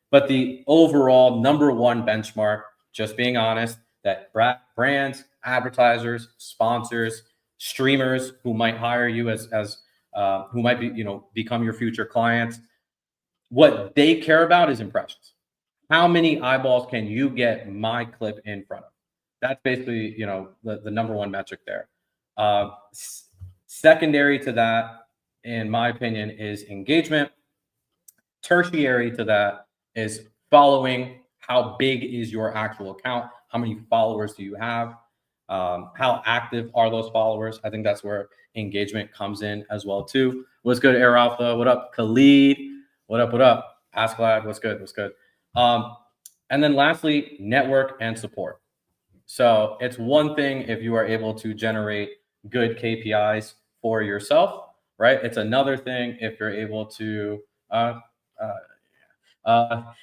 But the overall number one benchmark, just being honest, that brands, advertisers, sponsors, streamers who might hire you as who might be, become your future clients, what they care about is impressions. How many eyeballs can you get my clip in front of? That's basically, the number one metric there. Secondary to that, in my opinion, is engagement. Tertiary to that is following. How big is your actual account? How many followers do you have? How active are those followers? I think that's where engagement comes in as well too. What's good, Air Alpha? What up, Khalid? What up? What up? Ask Lad. What's good? What's good? And then lastly, network and support. So it's one thing if you are able to generate good KPIs for yourself, right? It's another thing if you're able to.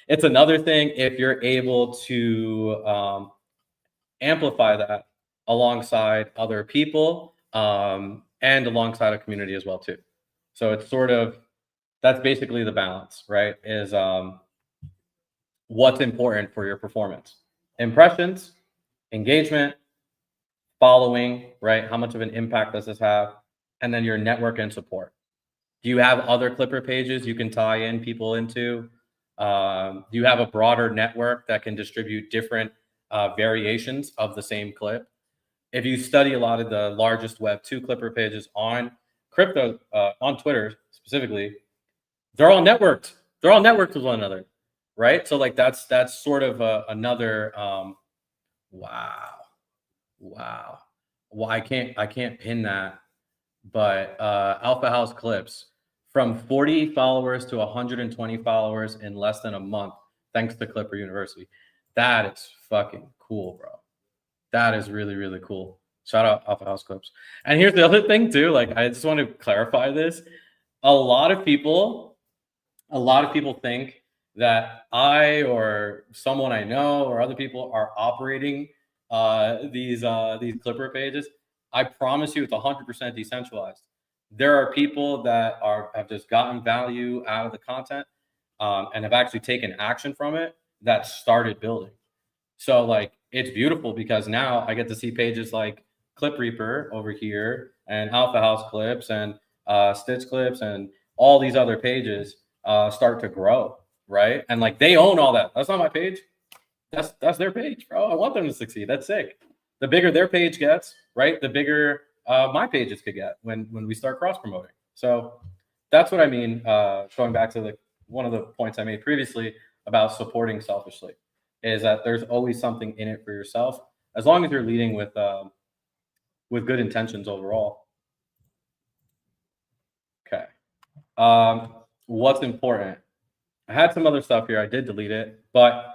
It's another thing if you're able to amplify that alongside other people and alongside a community as well too. So it's that's basically the balance, right? Is what's important for your performance: impressions, engagement, following, right? How much of an impact does this have? And then your network and support. Do you have other Clipper pages you can tie in people into? Do you have a broader network that can distribute different variations of the same clip? If you study a lot of the largest Web2 Clipper pages on crypto, on Twitter specifically, they're all networked. They're all networked with one another, right? So that's sort of another wow. Well, I can't pin that, but Alpha House Clips from 40 followers to 120 followers in less than a month, thanks to Clipper University. That is fucking cool, bro. That is really, really cool. Shout out Alpha House Clips. And here's the other thing too. I just want to clarify this. A lot of people think that I or someone I know or other people are operating these Clipper pages. I promise you, it's 100% decentralized. There are people that have just gotten value out of the content and have actually taken action from it that started building. So it's beautiful because now I get to see pages like Clip Reaper over here and Alpha House Clips and Stitch Clips and all these other pages start to grow, right? And they own all that. That's not my page. That's their page, bro. I want them to succeed. That's sick. The bigger their page gets, right, the bigger my pages could get when we start cross promoting. So that's what I mean. Going back to one of the points I made previously about supporting selfishly, is that there's always something in it for yourself as long as you're leading with good intentions overall. Okay. What's important? I had some other stuff here. I did delete it, but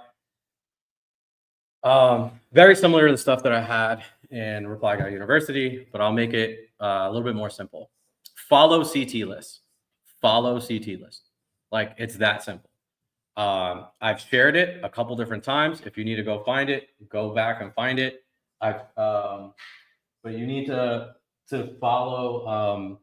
very similar to the stuff that I had in Reply Guy University, but I'll make it a little bit more simple. Follow CT lists. Follow CT lists. It's that simple. I've shared it a couple different times. If you need to go find it, go back and find it. But you need to follow.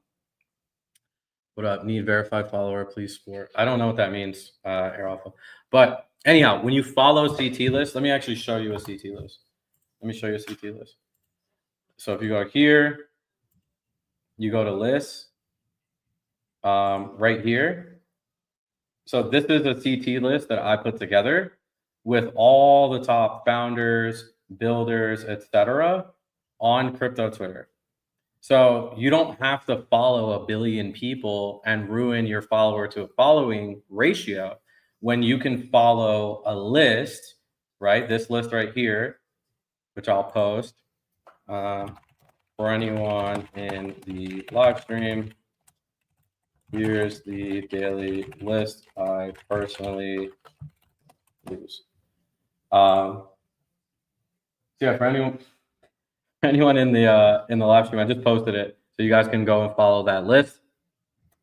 What up? Need verified follower, please support. I don't know what that means, Air Alpha. But anyhow, when you follow CT list, let me actually show you a CT list. Let me show you a CT list. So if you go here, you go to lists, right here, So this is a CT list that I put together with all the top founders, builders, etc. on crypto Twitter. So you don't have to follow 1 billion people and ruin your follower to a following ratio when you can follow a list, right? This list right here, which I'll post for anyone in the live stream. Here's the daily list I personally use. So yeah, for anyone in the live stream, I just posted it so you guys can go and follow that list.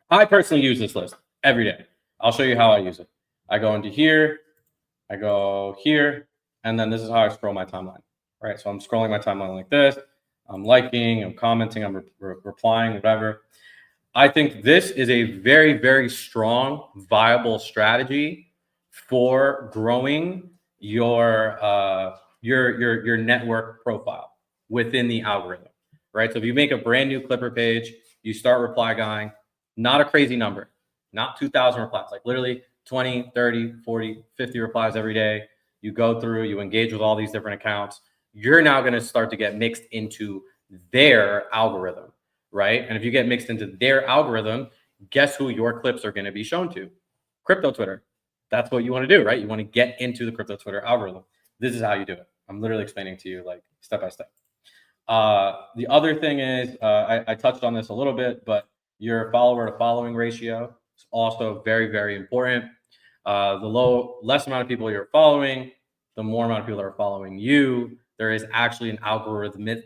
I personally use this list every day. I'll show you how I use it. I go into here, I go here, and then this is how I scroll my timeline. Right, so I'm scrolling my timeline like this. I'm liking, I'm commenting, I'm replying, whatever. I think this is a very, very strong, viable strategy for growing your network profile within the algorithm, right? So if you make a brand new Clipper page, you start reply guying, not a crazy number, not 2,000 replies, like literally 20, 30, 40, 50 replies every day. You go through, you engage with all these different accounts. You're now going to start to get mixed into their algorithm, right? And if you get mixed into their algorithm, guess who your clips are going to be shown to? Crypto Twitter. That's what you want to do, right? You want to get into the crypto Twitter algorithm. This is how you do it. I'm literally explaining to you like step by step. The other thing is, I touched on this a little bit, but your follower to following ratio is also very, very important. The less amount of people you're following, the more amount of people that are following you. There is actually an algorithmic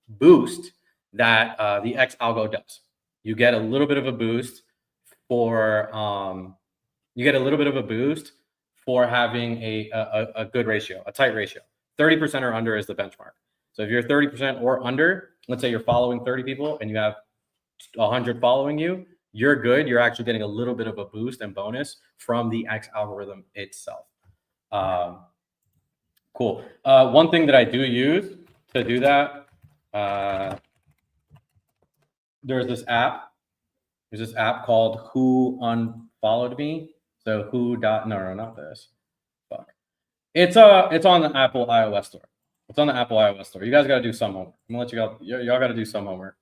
boost that the X algo does. You get a little bit of a boost for having a good ratio, a tight ratio. 30% or under is the benchmark. So if you're 30% or under, let's say you're following 30 people and you have 100 following you, you're good. You're actually getting a little bit of a boost and bonus from the X algorithm itself. Cool. One thing that I do use to do that, there's this app. There's this app called Who Unfollowed Me. So no, not this. Fuck. It's on the Apple iOS store. It's on the Apple iOS store. You guys got to do some homework. I'm gonna let you go. Y'all got to do some homework.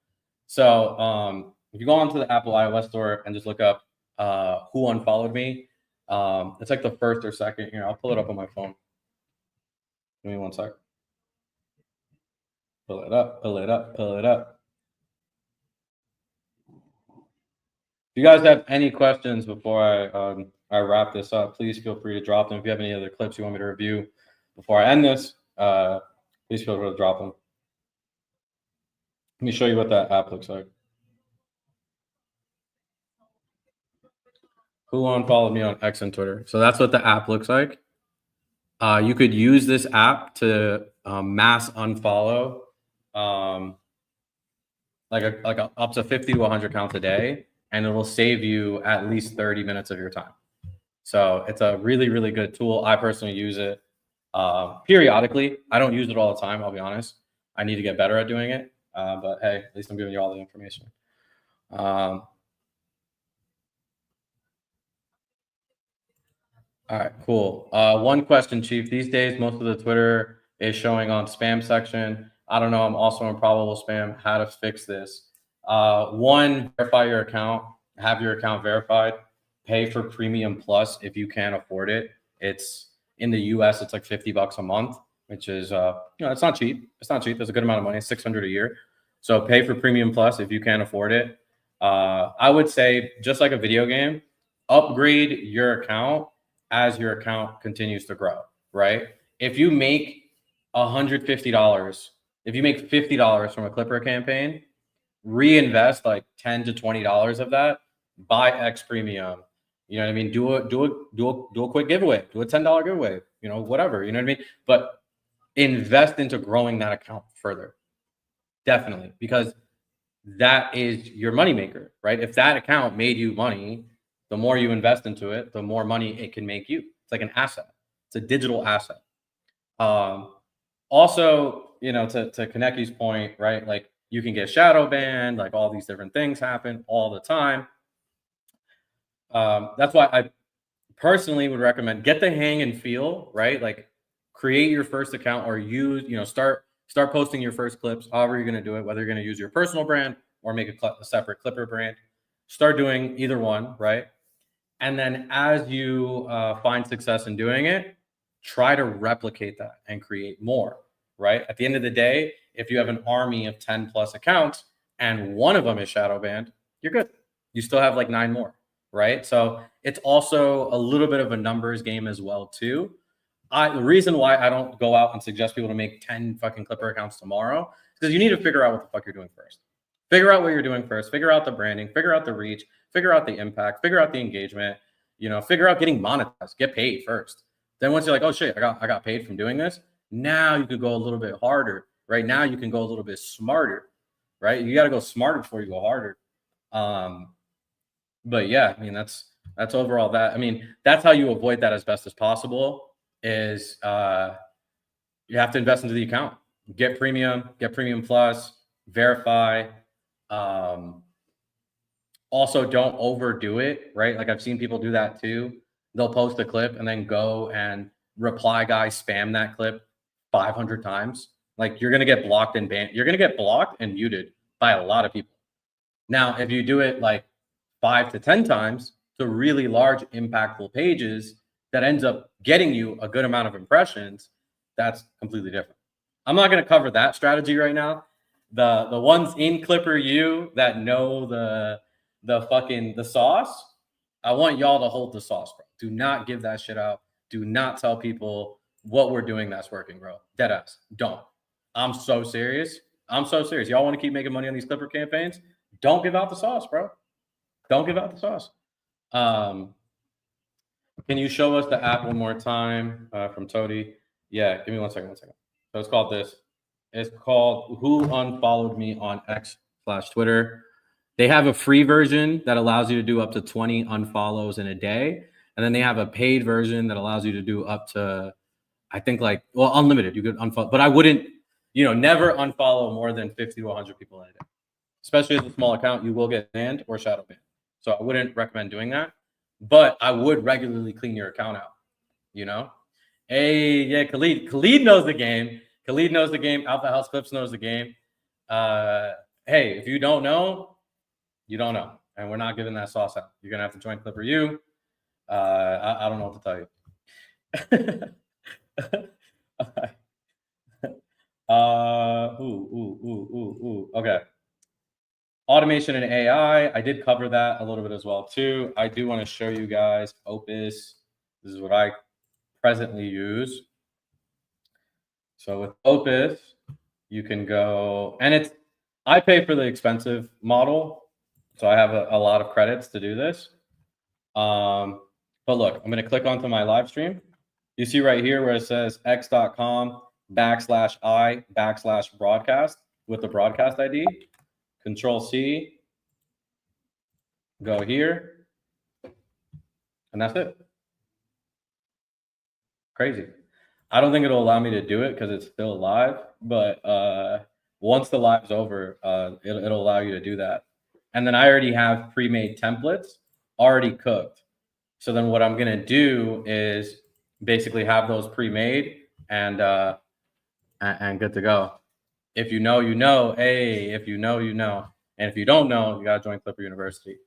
So if you go onto the Apple iOS store and just look up Who Unfollowed Me, it's like the first or second. Here, I'll pull it up on my phone. Give me one sec. Pull it up. If you guys have any questions before I wrap this up, please feel free to drop them. If you have any other clips you want me to review before I end this, please feel free to drop them. Let me show you what that app looks like. Who unfollowed me on X and Twitter? So that's what the app looks like. You could use this app to mass unfollow like up to 50 to 100 counts a day, and it will save you at least 30 minutes of your time. So it's a really, really good tool. I personally use it periodically. I don't use it all the time, I'll be honest. I need to get better at doing it. But hey, at least I'm giving you all the information. All right, cool. One question, Chief. These days, most of the Twitter is showing on spam section. I don't know. I'm also in probable spam. How to fix this? One, verify your account. Have your account verified. Pay for Premium Plus if you can't afford it. It's in the US. It's like $50 a month, which is it's not cheap. It's not cheap. There's a good amount of money. It's $600 a year. So pay for Premium Plus if you can't afford it. I would say, just like a video game, upgrade your account as your account continues to grow, right? If you make $150, if you make $50 from a Clipper campaign, reinvest like $10 to $20 of that, buy X Premium. You know what I mean? Do a quick giveaway, do a $10 giveaway, whatever, you know what I mean? But invest into growing that account further. Definitely, because that is your moneymaker, right? If that account made you money, the more you invest into it, the more money it can make you. It's like an asset. It's a digital asset. Also, to Kaneki's point, right? Like you can get shadow banned, like all these different things happen all the time. That's why I personally would recommend get the hang and feel, right? Like create your first account or start posting your first clips, however you're going to do it, whether you're going to use your personal brand or make a separate Clipper brand. Start doing either one, right? And then as you find success in doing it, try to replicate that and create more, right? At the end of the day, if you have an army of 10 plus accounts and one of them is shadow banned, you're good. You still have like 9 more, right? So it's also a little bit of a numbers game as well too. The reason why I don't go out and suggest people to make 10 fucking Clipper accounts tomorrow is because you need to figure out what the fuck you're doing first. Figure out what you're doing first, figure out the branding, figure out the reach, figure out the impact, figure out the engagement, figure out getting monetized, get paid first. Then once you're like, oh shit, I got paid from doing this, now you could go a little bit harder. Right now you can go a little bit smarter, right? You got to go smarter before you go harder. But yeah, I mean, that's overall that. I mean, that's how you avoid that as best as possible is you have to invest into the account, get premium plus, verify. Also don't overdo it, right? Like I've seen people do that too. They'll post a clip and then go and reply guys spam that clip 500 times. Like you're going to get blocked and banned. You're going to get blocked and muted by a lot of people. Now, if you do it like 5 to 10 times to really large impactful pages that ends up getting you a good amount of impressions, that's completely different. I'm not going to cover that strategy right now. The ones in Clipper U that know the sauce, I want y'all to hold the sauce, bro. Do not give that shit out. Do not tell people what we're doing that's working, bro. Deadass. Don't. I'm so serious. Y'all want to keep making money on these Clipper campaigns? Don't give out the sauce, bro. Don't give out the sauce. Can you show us the app one more time from Toady? Yeah, give me one second. So it's called this. It's called Who Unfollowed Me on X/Twitter. They have a free version that allows you to do up to 20 unfollows in a day. And then they have a paid version that allows you to do up to, I think unlimited. You could unfollow, but I wouldn't, never unfollow more than 50 to 100 people in a day. Especially as a small account, you will get banned or shadow banned. So I wouldn't recommend doing that, but I would regularly clean your account out, Hey, yeah, Khalid knows the game. Alpha House Clips knows the game. Hey, if you don't know, you don't know. And we're not giving that sauce out. You're going to have to join Clipper U. I don't know what to tell you. Okay. Automation and AI. I did cover that a little bit as well too. I do want to show you guys Opus. This is what I presently use. So with Opus, you can go, and I pay for the expensive model, so I have a lot of credits to do this. But look, I'm going to click onto my live stream. You see right here where it says x.com/i/broadcast with the broadcast ID. Control C, go here, and that's it. Crazy. I don't think it'll allow me to do it because it's still live, but once the live's over, it'll allow you to do that. And then I already have pre-made templates already cooked. So then what I'm going to do is basically have those pre-made and good to go. If you know, you know. Hey, if you know, you know. And if you don't know, you got to join Clipper University.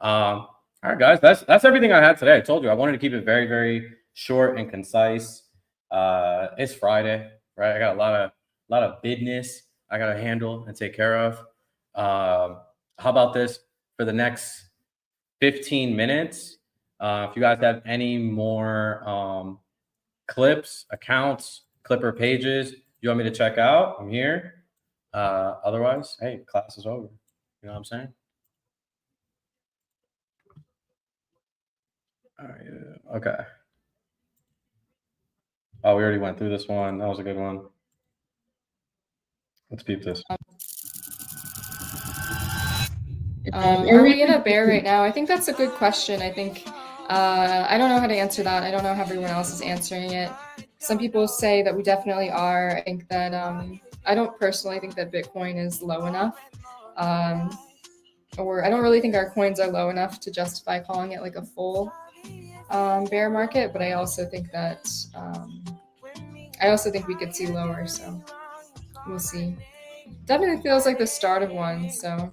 All right, guys, that's everything I had today. I told you I wanted to keep it very, very short and concise. It's Friday, right? I got a lot of business I got to handle and take care of. How about this for the next 15 minutes? If you guys have any more clips, accounts, Clipper pages you want me to check out, I'm here. Otherwise, hey, class is over. You know what I'm saying? All right, okay. Oh, we already went through this one. That was a good one. Let's peep this. Are we in a bear right now? I think that's a good question. I think I don't know how to answer that. I don't know how everyone else is answering it. Some people say that we definitely are. I think that I don't personally think that Bitcoin is low enough. or I don't really think our coins are low enough to justify calling it like a full bear market, but I also think that we could see lower, so we'll see. Definitely feels like the start of one, so.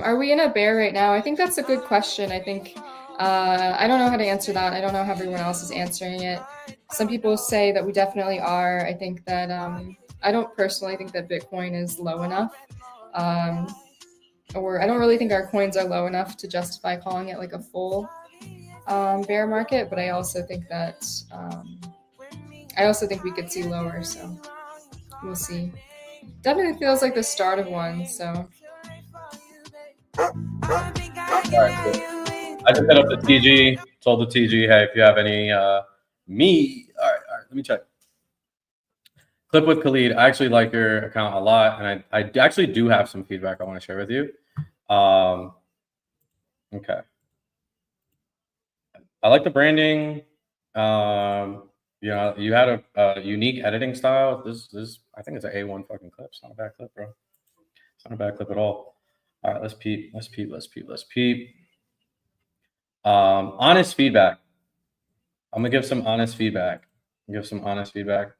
Are we in a bear right now? I think that's a good question. I think I don't know how to answer that. I don't know how everyone else is answering it. Some people say that we definitely are. I think that I don't personally think that Bitcoin is low enough, or I don't really think our coins are low enough to justify calling it like a full bear market. But I also think that we could see lower, so we'll see. Definitely feels like the start of one, so. All right, cool. I just hit up the TG, told the TG, hey, if you have any all right, let me check. Clip with Khalid. I actually like your account a lot, and I actually do have some feedback I want to share with you. Okay. I like the branding. You know, you had a unique editing style. This I think it's an A1 fucking clip. It's not a bad clip, bro. It's not a bad clip at all. All right, let's peep. Honest feedback. I'm gonna give some honest feedback.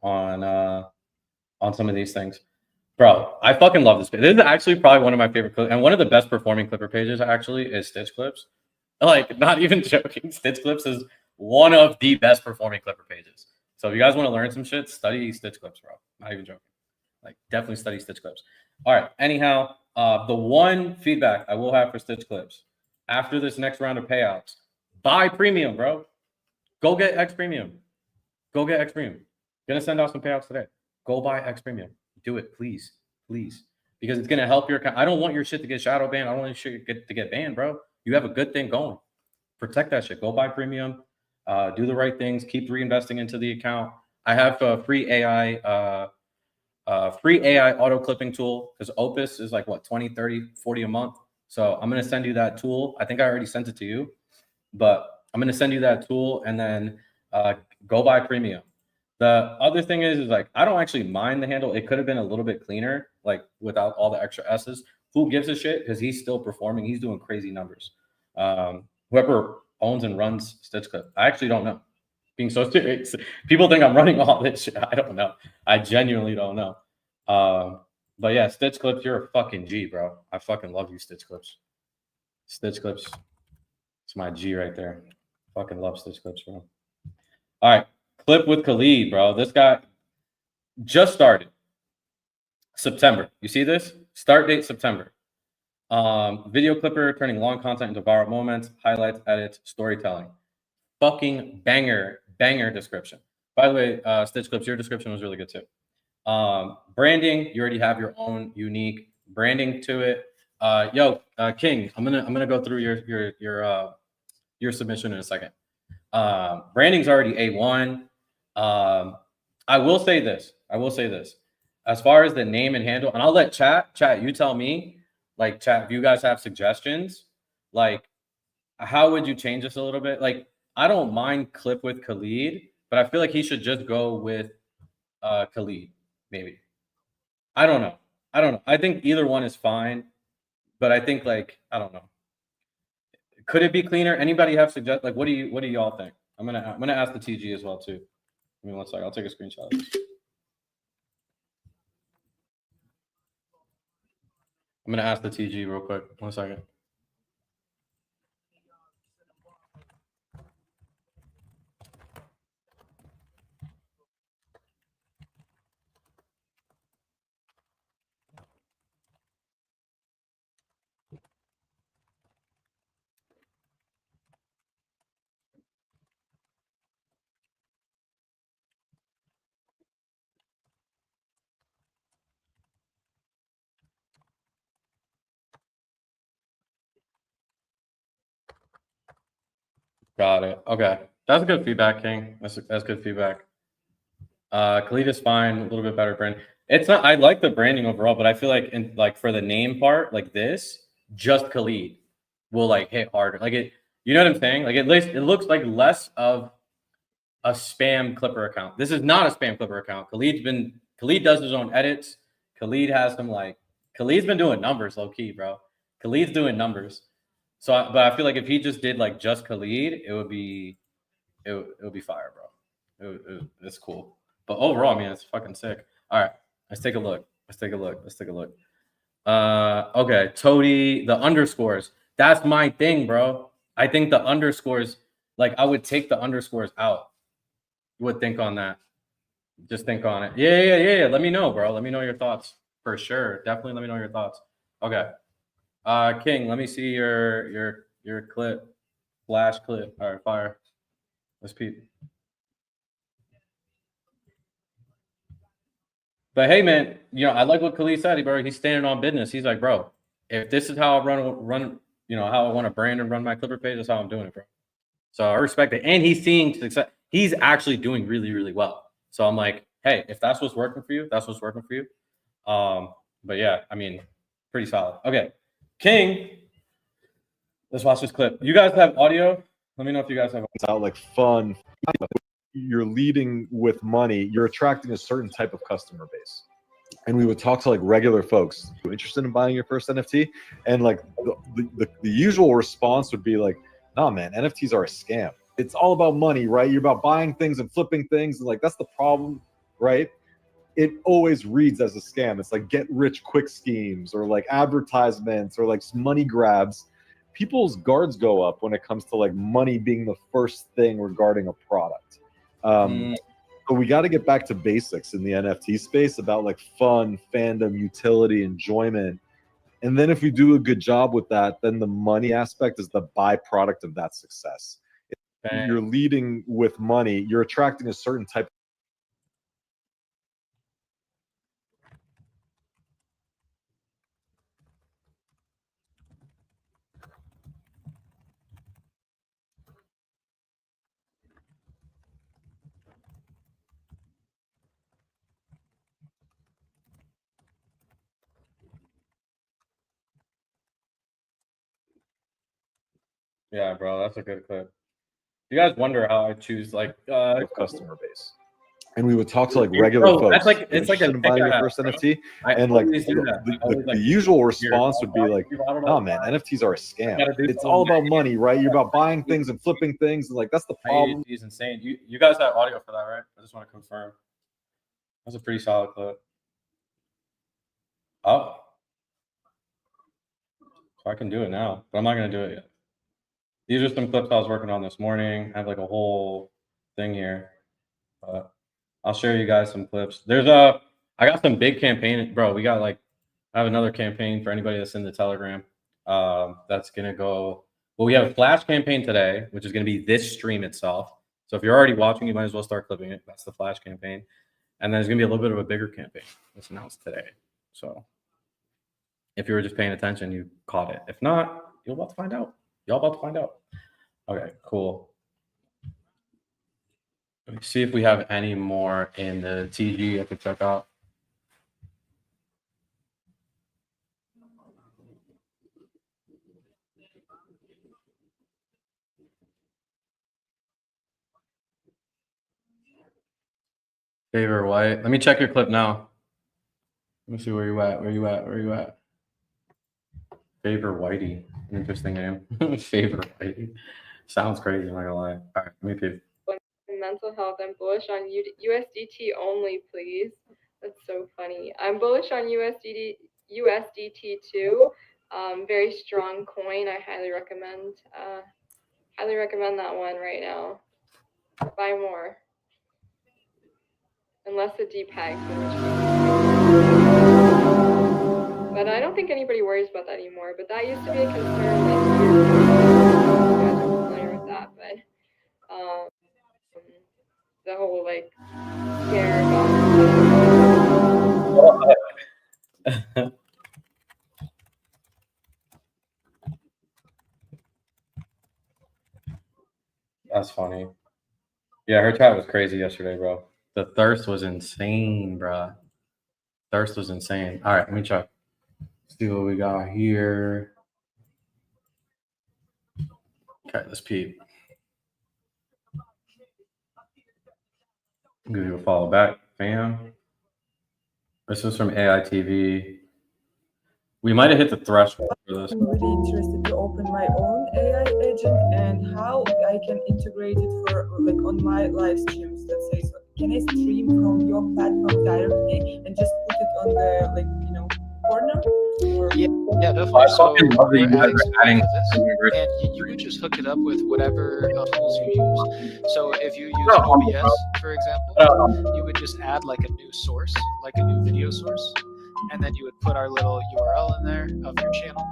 On some of these things. Bro, I fucking love this page. This is actually probably one of my favorite clips, and one of the best performing Clipper pages actually is Stitch Clips. Like, not even joking. Stitch Clips is one of the best performing Clipper pages. So if you guys want to learn some shit, study Stitch Clips, bro. Not even joking. Like, definitely study Stitch Clips. All right. Anyhow, the one feedback I will have for Stitch Clips after this next round of payouts, buy premium, bro. Go get X Premium. Gonna send out some payouts today. Go buy X Premium. Do it, please. Because it's gonna help your account. I don't want your shit to get shadow banned. I don't want your shit to get banned, bro. You have a good thing going. Protect that shit. Go buy premium. Do the right things. Keep reinvesting into the account. I have a free AI auto clipping tool because Opus is like what, 20, 30, 40 a month. So I'm gonna send you that tool. I think I already sent it to you, but I'm gonna send you that tool and then go buy premium. The other thing is like, I don't actually mind the handle. It could have been a little bit cleaner, like without all the extra S's. Who gives a shit? Because he's still performing. He's doing crazy numbers. Whoever owns and runs Stitch Clip, I actually don't know. Being so serious, people think I'm running all this shit. I don't know. I genuinely don't know. But yeah, Stitch Clips, you're a fucking G, bro. I fucking love you, Stitch Clips. Stitch Clips, it's my G right there. Fucking love Stitch Clips, bro. All right. Clip with Khalid, bro. This guy just started. September. You see this? Start date September. Video clipper turning long content into viral moments, highlights, edits, storytelling. Fucking banger description. By the way, Stitch Clips, your description was really good too. Branding, you already have your own unique branding to it. King, I'm gonna go through your submission in a second. Branding's already A1. I will say this. As far as the name and handle, and I'll let chat, you tell me, like, chat, if you guys have suggestions, like, how would you change this a little bit? Like, I don't mind Clip with Khalid, but I feel like he should just go with Khalid, maybe. I don't know. I think either one is fine, but I think, like, I don't know. Could it be cleaner? Anybody have suggestions? Like, what do y'all think? I'm gonna ask the TG as well too. Give me one second. I'll take a screenshot of this. I'm gonna ask the TG real quick. 1 second. Got it. Okay. That's good feedback, King. That's good feedback. Khalid is fine, a little bit better brand. It's not, I like the branding overall, but I feel like for the name part, like this, just Khalid will like hit harder. Like it, you know what I'm saying? Like at least it looks like less of a spam Clipper account. This is not a spam Clipper account. Khalid does his own edits. Khalid's been doing numbers low key, bro. Khalid's doing numbers. So, but I feel like if he just did like just Khalid, it would be fire, bro. It's cool. But overall, I mean, it's fucking sick. All right, let's take a look. Okay, Toady, the underscores. That's my thing, bro. I think the underscores, like, I would take the underscores out. You would think on that. Just think on it. Yeah. Let me know, bro. Let me know your thoughts for sure. Definitely let me know your thoughts. Okay. King, let me see your clip. Flash clip. All right, fire. Let's peep. But hey, man, you know, I like what Khalid said, bro. He's standing on business. He's like, bro, if this is how I run, you know, how I want to brand and run my Clipper page, that's how I'm doing it, bro. So I respect it. And he's seeing success. He's actually doing really, really well. So I'm like, hey, if that's what's working for you, that's what's working for you. But yeah, I mean, pretty solid. Okay, King, let's watch this clip. You guys have audio? Let me know if you guys have. It's out like fun. You're leading with money. You're attracting a certain type of customer base. And we would talk to like regular folks who are interested in buying your first NFT, and like the usual response would be like, "Nah, man, NFTs are a scam. It's all about money, right? You're about buying things and flipping things, and like that's the problem, right?" It always reads as a scam. It's like get rich quick schemes or like advertisements or like money grabs. People's guards go up when it comes to like money being the first thing regarding a product. But we got to get back to basics in the NFT space about like fun, fandom, utility, enjoyment. And then if we do a good job with that, then the money aspect is the byproduct of that success. If you're leading with money, you're attracting a certain type. Yeah, bro, that's a good clip. You guys wonder how I choose like Customer base. And we would talk to like regular folks. That's like it's like a buying your first NFT, and like the usual response would be like, "No, man, NFTs are a scam. It's all about money, right? You're about buying things and flipping things, and like that's the problem." He's insane. You guys have audio for that, right? I just want to confirm. That's a pretty solid clip. Oh, so I can do it now, but I'm not gonna do it yet. These are some clips I was working on this morning. I have like a whole thing here, but I'll share you guys some clips. I got some big campaign, bro. I have another campaign for anybody that's in the Telegram. That's gonna go. Well, we have a flash campaign today, which is gonna be this stream itself. So if you're already watching, you might as well start clipping it. That's the flash campaign, and then there's gonna be a little bit of a bigger campaign that's announced today. So if you were just paying attention, you caught it. If not, you're about to find out. Y'all about to find out. Okay, cool. Let me see if we have any more in the TG I could check out. Favor White. Let me check your clip now. Let me see where you at. Favor Whitey. Interesting name. Favor Whitey. Sounds crazy, I'm not gonna lie. All right, let me peep. Mental health. I'm bullish on USDT only, please. That's so funny. I'm bullish on USDT too. Very strong coin. I highly recommend that one right now. Buy more. Unless the depegs, but I don't think anybody worries about that anymore. But that used to be a concern. Like, you guys are familiar with that, but the whole like scare about That's funny. Yeah, her chat was crazy yesterday, bro. The thirst was insane, bro. Thirst was insane. All right, let me check. Let's see what we got here. Okay, let's peep. Give you a follow back, fam. This is from AITV. We might have hit the threshold for this. I'm really interested to open my own AI agent and how I can integrate it for like on my live streams. Let's say, so can I stream from your platform directly and just put it on the corner? Or... Yeah, definitely. I fucking love that you we're guys adding are adding support for this, and you would just hook it up with whatever tools you use. So if you use OBS, for example, you would just add like a new source, like a new video source, and then you would put our little URL in there of your channel,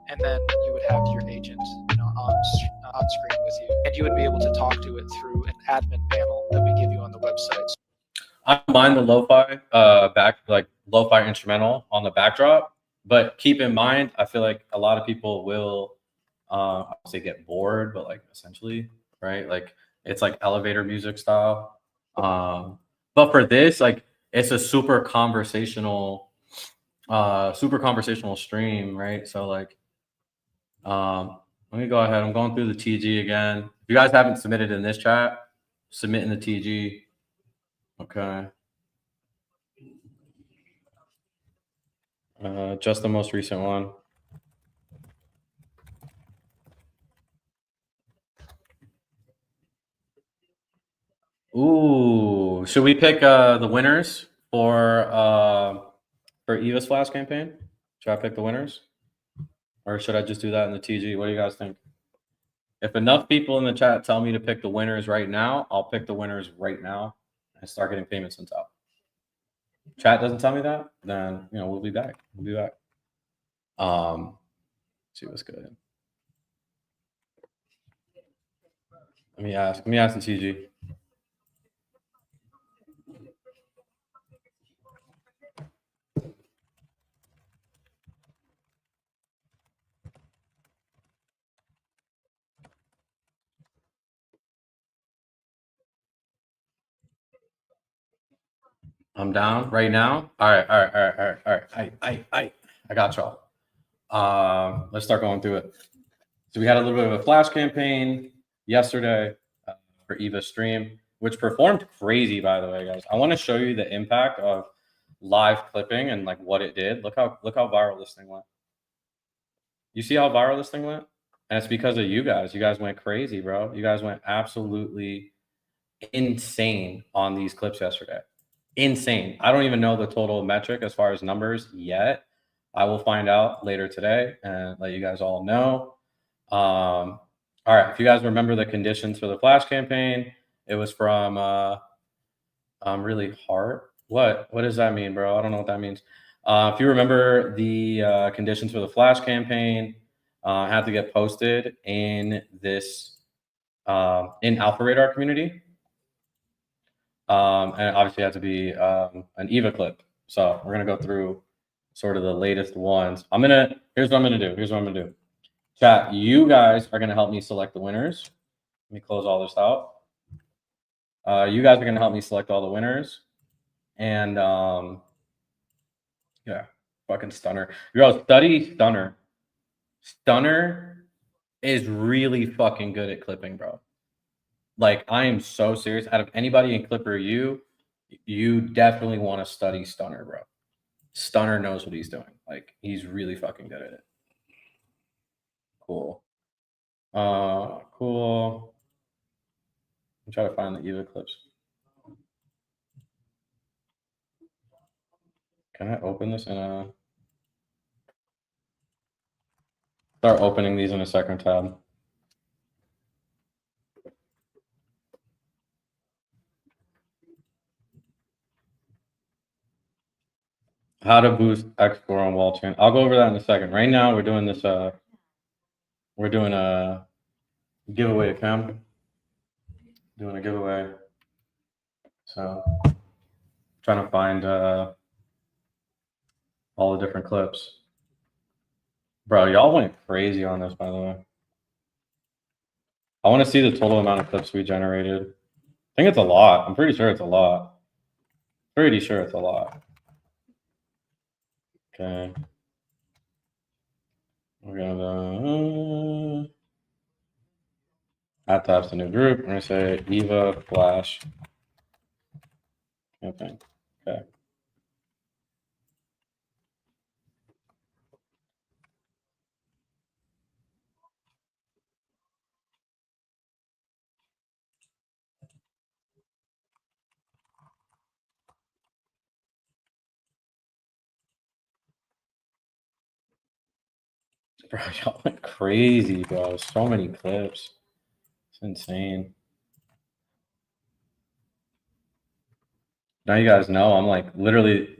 and then you would have your agent, on screen with you, and you would be able to talk to it through an admin panel that we give you on the website. I don't mind the lo-fi lo-fi instrumental on the backdrop, but keep in mind, I feel like a lot of people will I would say get bored, but like essentially, right? Like it's like elevator music style. But for this, like it's a super conversational stream, right? So like let me go ahead. I'm going through the TG again. If you guys haven't submitted in this chat, submit in the TG. Okay. Just the most recent one. Ooh, should we pick the winners for Eva's Flash campaign? Should I pick the winners? Or should I just do that in the TG? What do you guys think? If enough people in the chat tell me to pick the winners right now, I'll pick the winners right now and start getting payments on top. Chat doesn't tell me that, then we'll be back. We'll be back. Let's see what's good. Let me ask the TG. I'm down right now. All right. I got y'all. Let's start going through it. So we had a little bit of a flash campaign yesterday for Eva's stream, which performed crazy, by the way, guys. I want to show you the impact of live clipping and like what it did. Look how viral this thing went. You see how viral this thing went? And it's because of you guys. You guys went crazy, bro. You guys went absolutely insane on these clips yesterday. Insane. I don't even know the total metric as far as numbers yet. I will find out later today and let you guys all know. All right. If you guys remember the conditions for the flash campaign, it was from really hard. What does that mean, bro? I don't know what that means. If you remember the conditions for the flash campaign, had to get posted in this in Alpha Radar community. And obviously it had to be an Eva clip. So we're gonna go through sort of the latest ones. Here's what I'm gonna do. Chat, you guys are gonna help me select the winners. Let me close all this out. You guys are gonna help me select all the winners. And yeah, fucking Stunner. Yo, study Stunner. Stunner is really fucking good at clipping, bro. Like, I am so serious. Out of anybody in Clipper, you definitely want to study Stunner, bro. Stunner knows what he's doing. Like, he's really fucking good at it. Cool. Cool. I'm trying to find the Eva clips. Can I open this in a... Start opening these in a second tab. How to boost X score on wall chain. I'll go over that in a second. Right now, we're doing this. We're doing a giveaway account. Doing a giveaway. So, trying to find all the different clips. Bro, y'all went crazy on this, by the way. I want to see the total amount of clips we generated. I think it's a lot. I'm pretty sure it's a lot. Pretty sure it's a lot. Okay. We're gonna add tabs to new group. We're gonna say Eva Flash Campaign. Okay. Bro, y'all went crazy, bro. So many clips. It's insane. Now you guys know I'm like literally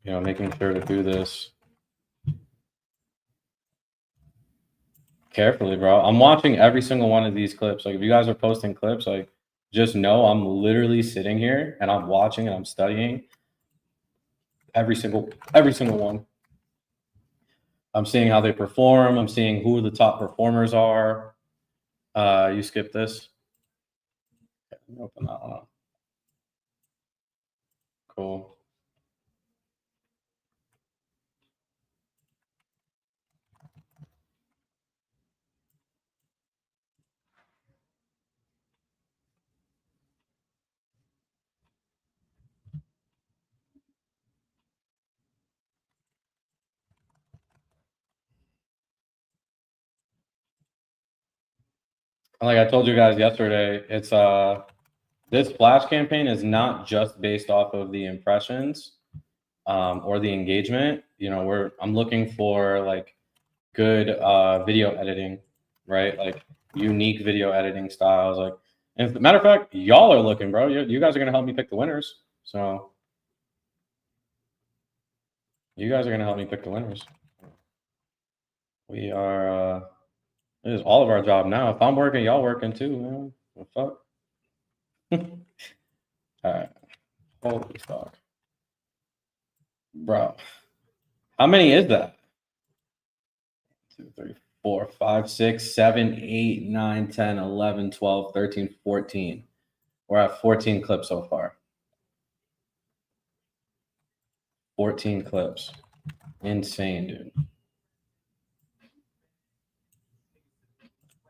making sure to do this carefully, bro. I'm watching every single one of these clips. Like if you guys are posting clips, like just know I'm literally sitting here and I'm watching and I'm studying every single one. I'm seeing how they perform. I'm seeing who the top performers are. You skip this. Okay, let me open that one up. Cool. Like I told you guys yesterday, it's this flash campaign is not just based off of the impressions or the engagement. You know, I'm looking for like good video editing, right? Like unique video editing styles. Like, and as a matter of fact, y'all are looking, bro. You guys are gonna help me pick the winners. So you guys are gonna help me pick the winners. We are. It is all of our job now. If I'm working, y'all working too, man. What the fuck? All right. Holy fuck. Bro. How many is that? 2, 3, 4, 5, 6, 7, 8, 9, 10, 11, 12, 13, 14. We're at 14 clips so far. 14 clips. Insane, dude.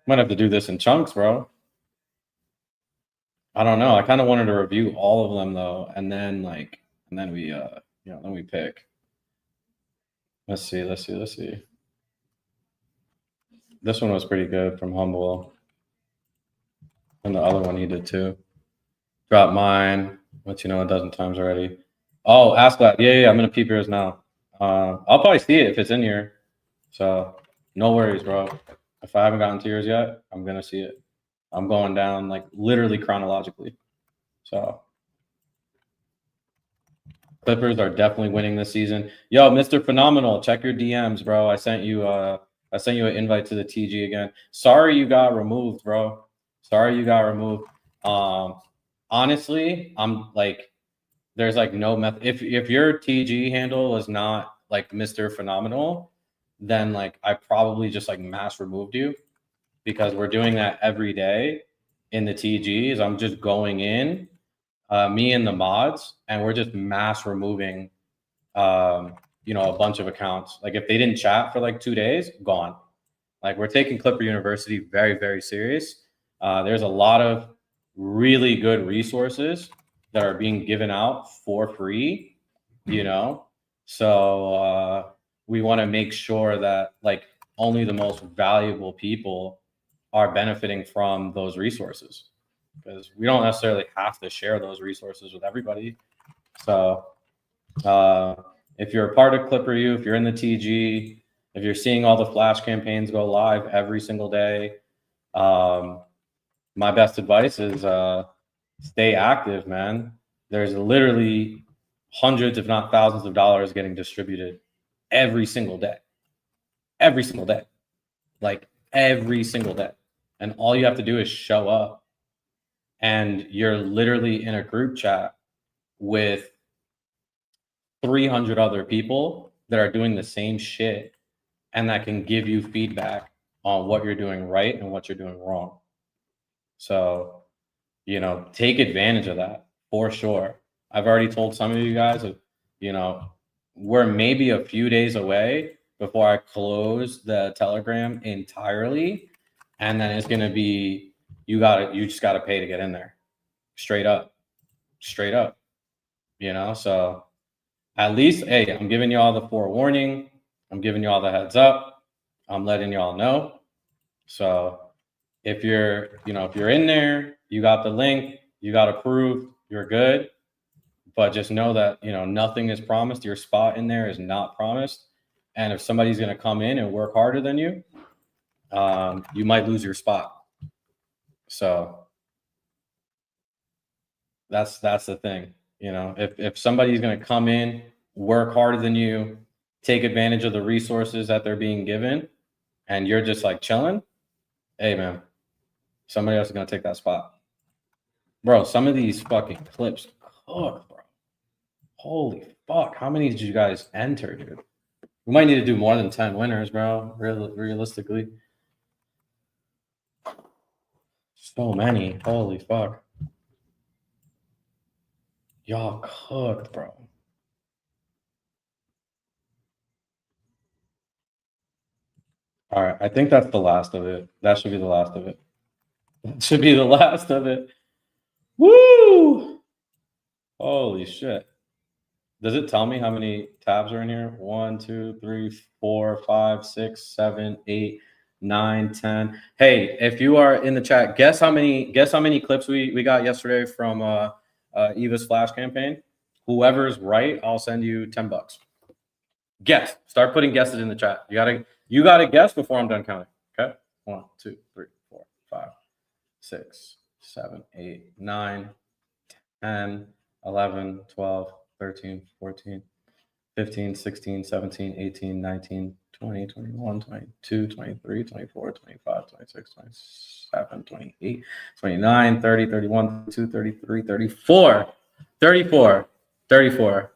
Might have to do this in chunks, bro. I don't know. I kind of wanted to review all of them though, and then we pick. Let's see. This one was pretty good from Humble. And the other one he did too. Drop mine. Let you know a dozen times already. Oh, Ask That. Yeah, I'm gonna peep yours now. I'll probably see it if it's in here. So no worries, bro. If I haven't gotten to yours yet, I'm gonna see it. I'm going down like literally chronologically. So Clippers are definitely winning this season. Yo, Mr. Phenomenal, check your DMs, bro. I sent you an invite to the TG again. Sorry you got removed, bro. Sorry you got removed. Honestly, I'm like, there's like no method. If your TG handle is not like Mr. Phenomenal, then like I probably just like mass removed you, because we're doing that every day in the TGs. I'm just going in, me and the mods, and we're just mass removing, a bunch of accounts. Like if they didn't chat for like 2 days, gone. Like we're taking Clipper University very, very serious. There's a lot of really good resources that are being given out for free, So we want to make sure that like only the most valuable people are benefiting from those resources, because we don't necessarily have to share those resources with everybody. So if you're a part of Clipper U, if you're in the TG, if you're seeing all the flash campaigns go live every single day, my best advice is stay active, man. There's literally hundreds, if not thousands of dollars getting distributed every single day. Every single day. Like every single day. And all you have to do is show up. And you're literally in a group chat with 300 other people that are doing the same shit, and that can give you feedback on what you're doing right and what you're doing wrong. So, take advantage of that for sure. I've already told some of you guys, we're maybe a few days away before I close the Telegram entirely. And then it's going to be, you just got to pay to get in there. straight up, you know? So at least, hey, I'm giving you all the forewarning. I'm giving you all the heads up. I'm letting y'all know. So if you're in there, you got the link, you got approved, you're good. But just know that, nothing is promised. Your spot in there is not promised. And if somebody's going to come in and work harder than you, you might lose your spot. So that's the thing. If somebody's going to come in, work harder than you, take advantage of the resources that they're being given, and you're just like chilling, hey man, somebody else is going to take that spot. Bro, some of these fucking clips cook, bro. Holy fuck. How many did you guys enter, dude? We might need to do more than 10 winners, bro. Realistically. So many. Holy fuck. Y'all cooked, bro. All right. I think that's the last of it. That should be the last of it. That should be the last of it. Woo! Holy shit. Does it tell me how many tabs are in here? 1, 2, 3, 4, 5, 6, 7, 8, 9, 10. Hey, if you are in the chat, guess how many clips we got yesterday from Eva's Flash campaign. Whoever's right, I'll send you $10. Guess. Start putting guesses in the chat. You gotta guess before I'm done counting. Okay. 1, 2, 3, 4, 5, 6, 7, 8, 9, 10, 11, 12, 13, 14, 15, 16, 17, 18, 19, 20, 21, 22, 23, 24, 25, 26, 27, 28, 29, 30, 31, 32, 33, 34. 34.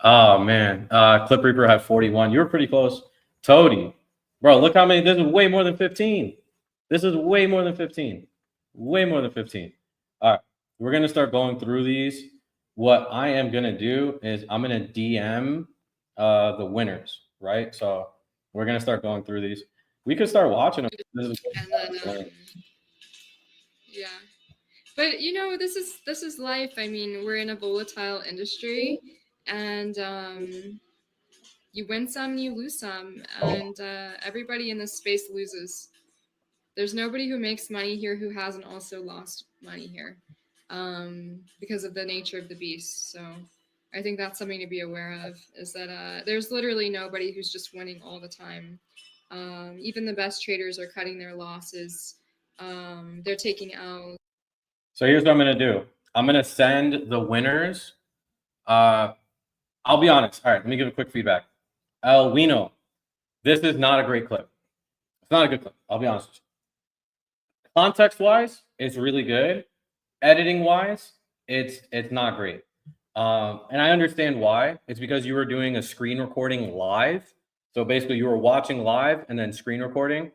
Oh, man. Clip Reaper had 41. You were pretty close. Toady. Bro, look how many. This is way more than 15. This is way more than 15. Way more than 15. All right. We're going to start going through these. What I am going to do is I'm going to DM the winners, right? So we're going to start going through these. We could start watching them. And then, yeah. But this is life. I mean, we're in a volatile industry, and you win some, you lose some, and everybody in this space loses. There's nobody who makes money here who hasn't also lost money here, because of the nature of the beast. So I think that's something to be aware of, is that there's literally nobody who's just winning all the time. Even the best traders are cutting their losses. They're taking out. So here's what I'm going to do. I'm going to send the winners. I'll be honest. All right, let me give a quick feedback. Elwino, this is not a great clip. It's not a good clip. I'll be honest with you. Context-wise, it's really good. Editing-wise, it's not great. And I understand why. It's because you were doing a screen recording live. So basically, you were watching live and then screen recording.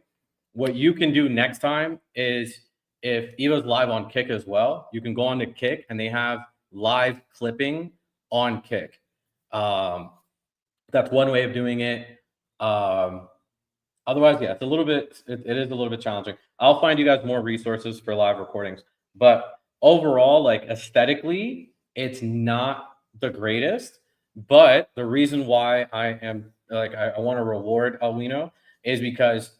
What you can do next time is, if Eva's live on Kick as well, you can go on to Kick and they have live clipping on Kick. That's one way of doing it. Otherwise, yeah, it is a little bit challenging. I'll find you guys more resources for live recordings. But overall, like aesthetically, it's not the greatest. But the reason why I am I want to reward Elwino is because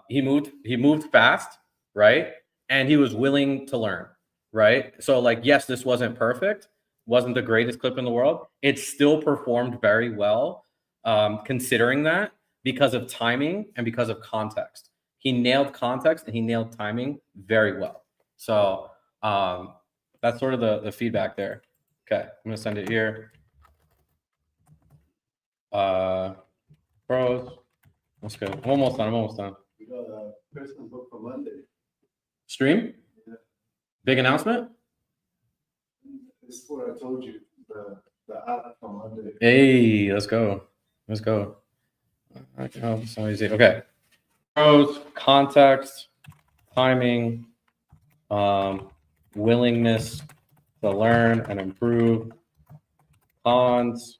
he moved fast, right? And he was willing to learn, right? So yes, this wasn't perfect, wasn't the greatest clip in the world. It still performed very well, considering that, because of timing and because of context. He nailed context and he nailed timing very well. So that's sort of the feedback there. Okay, I'm gonna send it here. Pros. Let's go. I'm almost done. We got a person booked for Monday. Stream? Yeah. Big announcement? This is what I told you. The app for Monday. Hey, let's go. So easy. Okay. Pros, context, timing, willingness to learn and improve. Cons,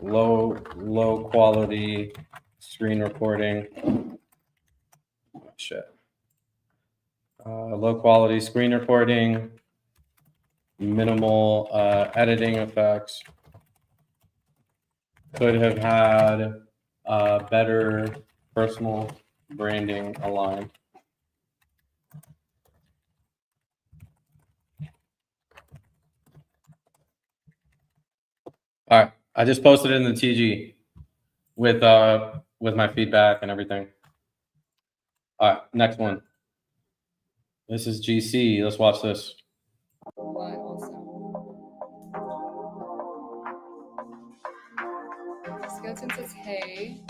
low quality screen recording. Oh, shit. Low quality screen recording, minimal editing effects. Could have had better personal branding aligned. All right, I just posted it in the TG with my feedback and everything. All right, next one. This is GC. Let's watch this. But also, Skeleton says hey.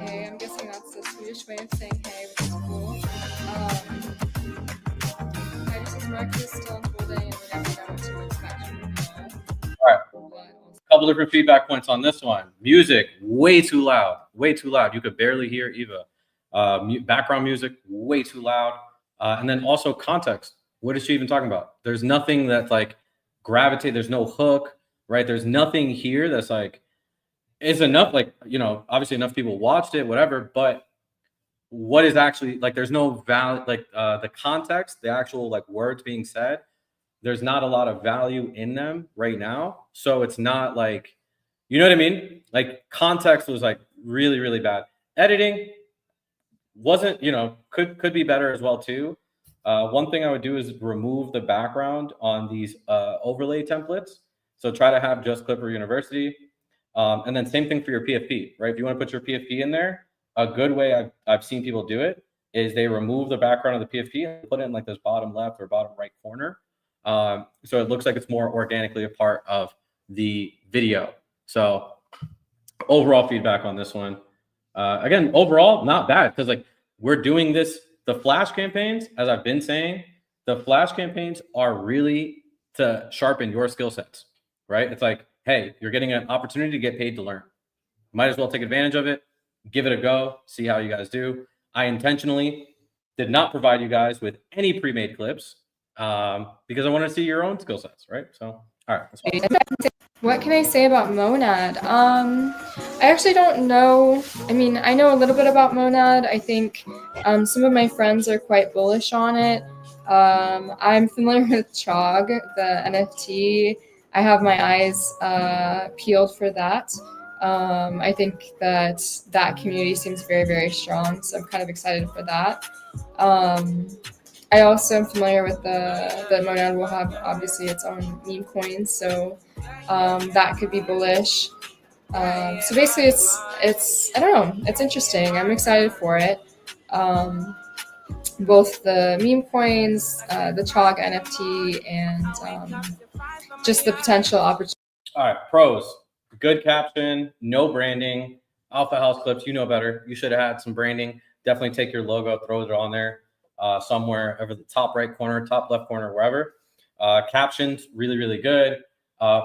Hey, I'm guessing that's the Swedish way of saying hey, which is cool. I just market is still unfolding and we never know what to expect from the All right. Couple different feedback points on this one. Music, way too loud. Way too loud. You could barely hear Eva. Background music, way too loud. And then also context. What is she even talking about? There's nothing that's like gravitate. There's no hook, right? There's nothing here that's like, is enough, like, you know, obviously enough people watched it, whatever, but what is actually, like, there's no value, like the context, the actual like words being said, there's not a lot of value in them right now. So it's not like, you know what I mean? Like context was like really, really bad. Editing wasn't, you know, could be better as well too. One thing I would do is remove the background on these overlay templates. So try to have just Clipper University. And then same thing for your PFP, right? If you want to put your PFP in there, a good way I've seen people do it is they remove the background of the PFP and put it in like this bottom left or bottom right corner. So it looks like it's more organically a part of the video. So overall feedback on this one. Again, overall, not bad because like we're doing this, the flash campaigns, as I've been saying, the flash campaigns are really to sharpen your skill sets, right? It's like, hey, you're getting an opportunity to get paid to learn. Might as well take advantage of it, give it a go, see how you guys do. I intentionally did not provide you guys with any pre-made clips because I want to see your own skill sets, right? So, all right. What can I say about Monad? I actually don't know. I mean, I know a little bit about Monad. I think some of my friends are quite bullish on it. I'm familiar with Chog, the NFT. I have my eyes peeled for that. I think that community seems very, very strong. So I'm kind of excited for that. I also am familiar with the Monad will have obviously its own meme coins. So that could be bullish. So basically it's I don't know, it's interesting. I'm excited for it. Both the meme coins, the Chog NFT, and just the potential opportunity. All right, pros. Good caption, no branding. Alpha House Clips, you know better. You should have had some branding. Definitely take your logo, throw it on there somewhere over the top right corner, top left corner, wherever. Captions, really, really good.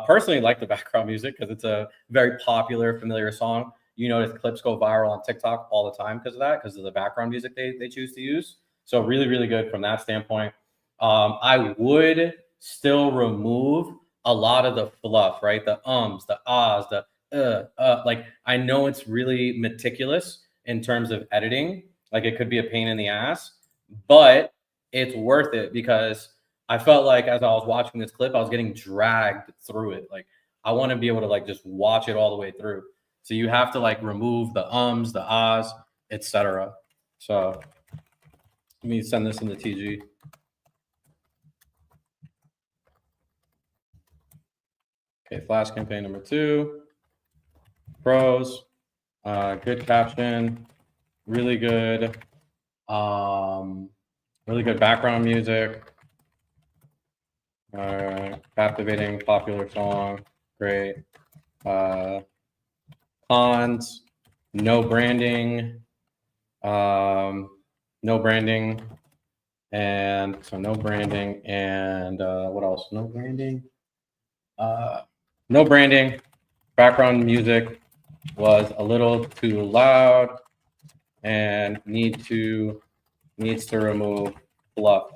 Personally, like the background music because it's a very popular, familiar song. You notice clips go viral on TikTok all the time because of that, because of the background music they choose to use. So really, really good from that standpoint. I would still remove a lot of the fluff, right? The ums, the ahs, the like I know it's really meticulous in terms of editing. Like it could be a pain in the ass, but it's worth it because I felt like as I was watching this clip, I was getting dragged through it. Like I want to be able to like just watch it all the way through. So you have to like remove the ums, the ahs, etc. So let me send this in the TG. Okay, flash campaign number 2. Pros, good caption, really good background music, captivating, popular song, great. Cons, no branding, and what else? No branding, background music was a little too loud and needs to remove fluff.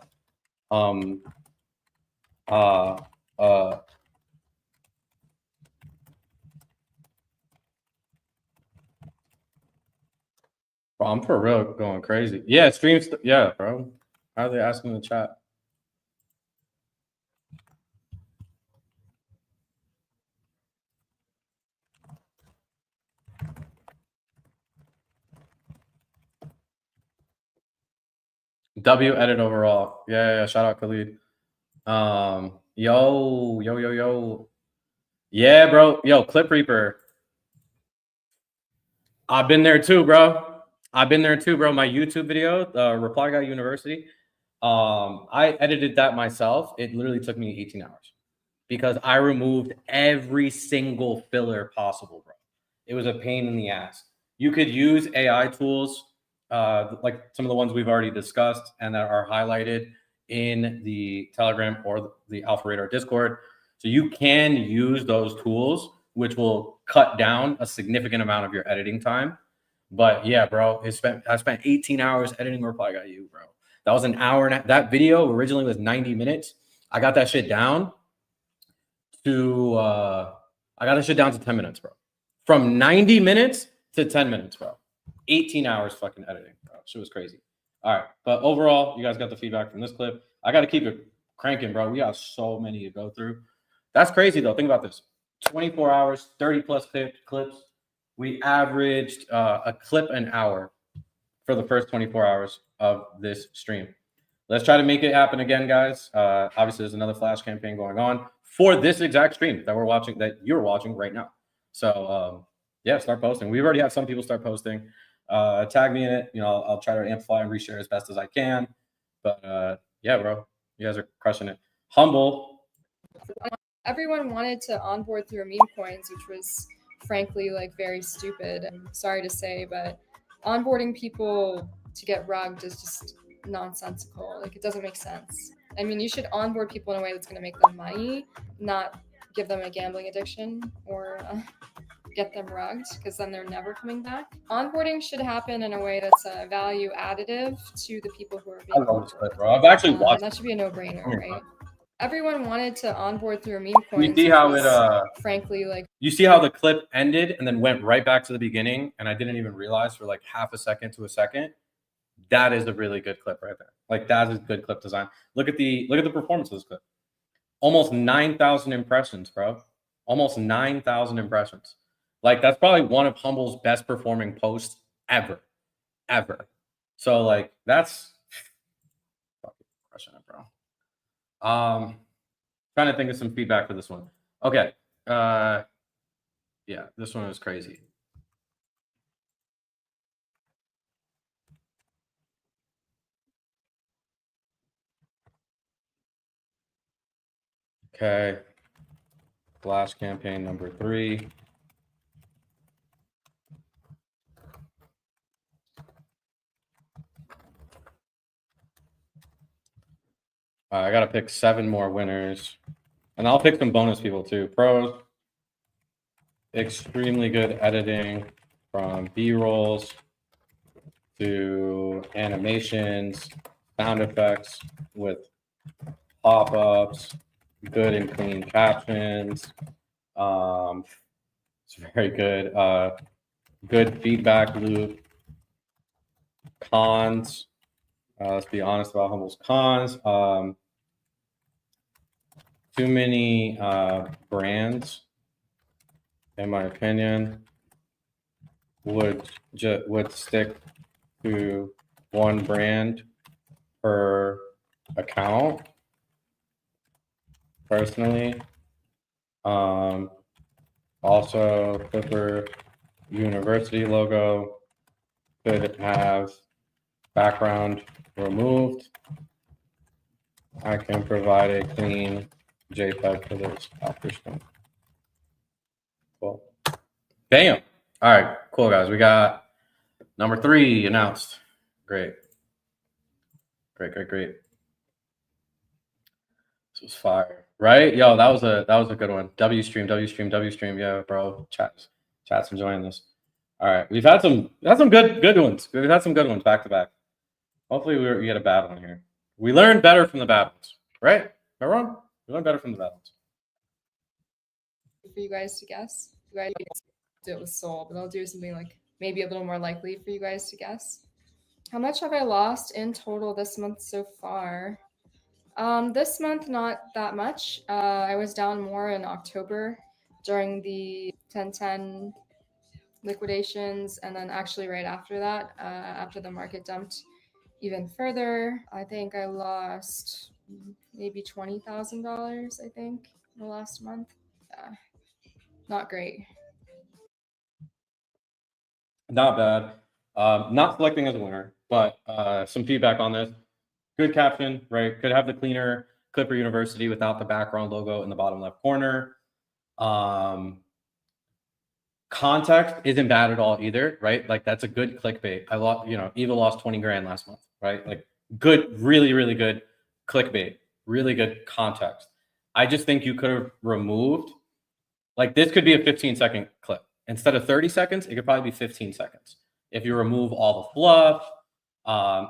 Bro, I'm for real going crazy. Yeah, streams. Yeah, bro. How are they asking in the chat? W edit overall. Yeah. Shout out Khalid. Yo. Yeah, bro. Yo, Clip Reaper. I've been there too, bro. My YouTube video, Reply Guy University. I edited that myself. It literally took me 18 hours because I removed every single filler possible, bro. It was a pain in the ass. You could use AI tools, like some of the ones we've already discussed and that are highlighted in the Telegram or the Alpha Radar Discord. So you can use those tools, which will cut down a significant amount of your editing time. But yeah, bro, I spent 18 hours editing Reply Guy U, bro. That was an hour and that video originally was 90 minutes. I got that shit down to 10 minutes, bro. From 90 minutes to 10 minutes, bro. 18 hours fucking editing, bro. Shit was crazy. All right, but overall, you guys got the feedback from this clip. I got to keep it cranking, bro. We got so many to go through. That's crazy, though. Think about this. 24 hours, 30 plus clips. We averaged a clip an hour for the first 24 hours of this stream. Let's try to make it happen again, guys. Obviously, there's another flash campaign going on for this exact stream that we're watching, that you're watching right now. So yeah, start posting. We already have some people start posting. Tag me in it. You know, I'll try to amplify and reshare as best as I can. But yeah, bro, you guys are crushing it. Humble. Everyone wanted to onboard through meme coins, which was frankly like very stupid. I'm sorry to say, but onboarding people to get rugged is just nonsensical. Like, it doesn't make sense. I mean, you should onboard people in a way that's going to make them money, not give them a gambling addiction or get them rugged, because then they're never coming back. Onboarding should happen in a way that's value additive to the people who are being onboarded. Bro. I've actually watched. That should be a no-brainer, right? Everyone wanted to onboard through meme coins. You see how it frankly, like, you see how the clip ended and then went right back to the beginning, and I didn't even realize for like half a second to a second. That is a really good clip right there. Like, that is good clip design. Look at the performance of this clip. Almost 9,000 impressions, bro. Almost 9,000 impressions. Like, that's probably one of Humble's best performing posts ever. So like, that's fucking crushing it, bro. Trying to think of some feedback for this one. Okay. Yeah, this one was crazy. Okay. Flash campaign number 3. I got to pick 7 more winners. And I'll pick some bonus people too. Pros. Extremely good editing, from B-rolls to animations, sound effects with pop-ups, good and clean captions. It's very good. Good feedback loop. Cons. Let's be honest about Humble's cons. Too many brands, in my opinion. Would stick to one brand per account. Personally, also Clipper University logo could have background removed. I can provide a clean JPEG for this after screen. Cool. Bam. All right, cool guys. We got number 3 announced. Great. This was fire, right? Yo, that was a good one. W stream. Yeah, bro. Chat's enjoying this. All right, we've had some good ones. We've had some good ones back to back. Hopefully we get a bad one here. We learned better from the bad ones, right? Everyone, we learned better from the bad ones. for you guys to guess. You guys do it with Soul, but I'll do something like maybe a little more likely for you guys to guess. How much have I lost in total this month so far? This month, not that much. I was down more in October during the 10/10 liquidations, and then actually right after that, after the market dumped even further, I think I lost maybe $20,000. I think the last month. Not great. Not bad. Not selecting as a winner, but some feedback on this. Good caption, right? Could have the cleaner Clipper University without the background logo in the bottom left corner. Context isn't bad at all either, right? Like that's a good clickbait. I lost, Eva lost 20 grand last month, right? Like good, really, really good clickbait, really good context. I just think you could have removed, like this could be a 15-second clip. Instead of 30 seconds, it could probably be 15 seconds. If you remove all the fluff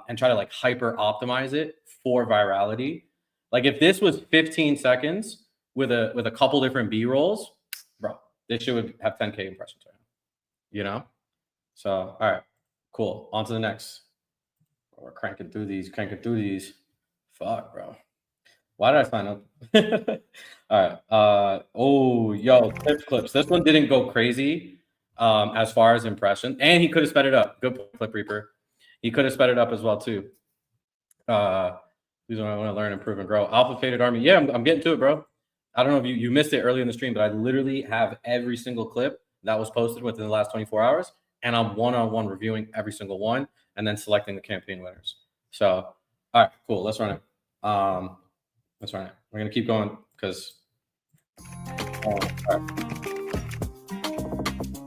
and try to like hyper optimize it for virality. Like if this was 15 seconds with a couple different B-rolls, bro, this shit would have 10K impressions right now, So, all right, cool. On to the next. We're cranking through these. Fuck, bro. Why did I sign up? All right. Yo, clips. This one didn't go crazy as far as impression. And he could have sped it up. Good Clip Reaper. He could have sped it up as well, too. These are I want to learn, improve, and grow. Alpha Faded Army. Yeah, I'm getting to it, bro. I don't know if you missed it early in the stream, but I literally have every single clip that was posted within the last 24 hours. And I'm one-on-one reviewing every single one and then selecting the campaign winners. So, all right, cool. Let's run it. Let's run it. We're going to keep going because...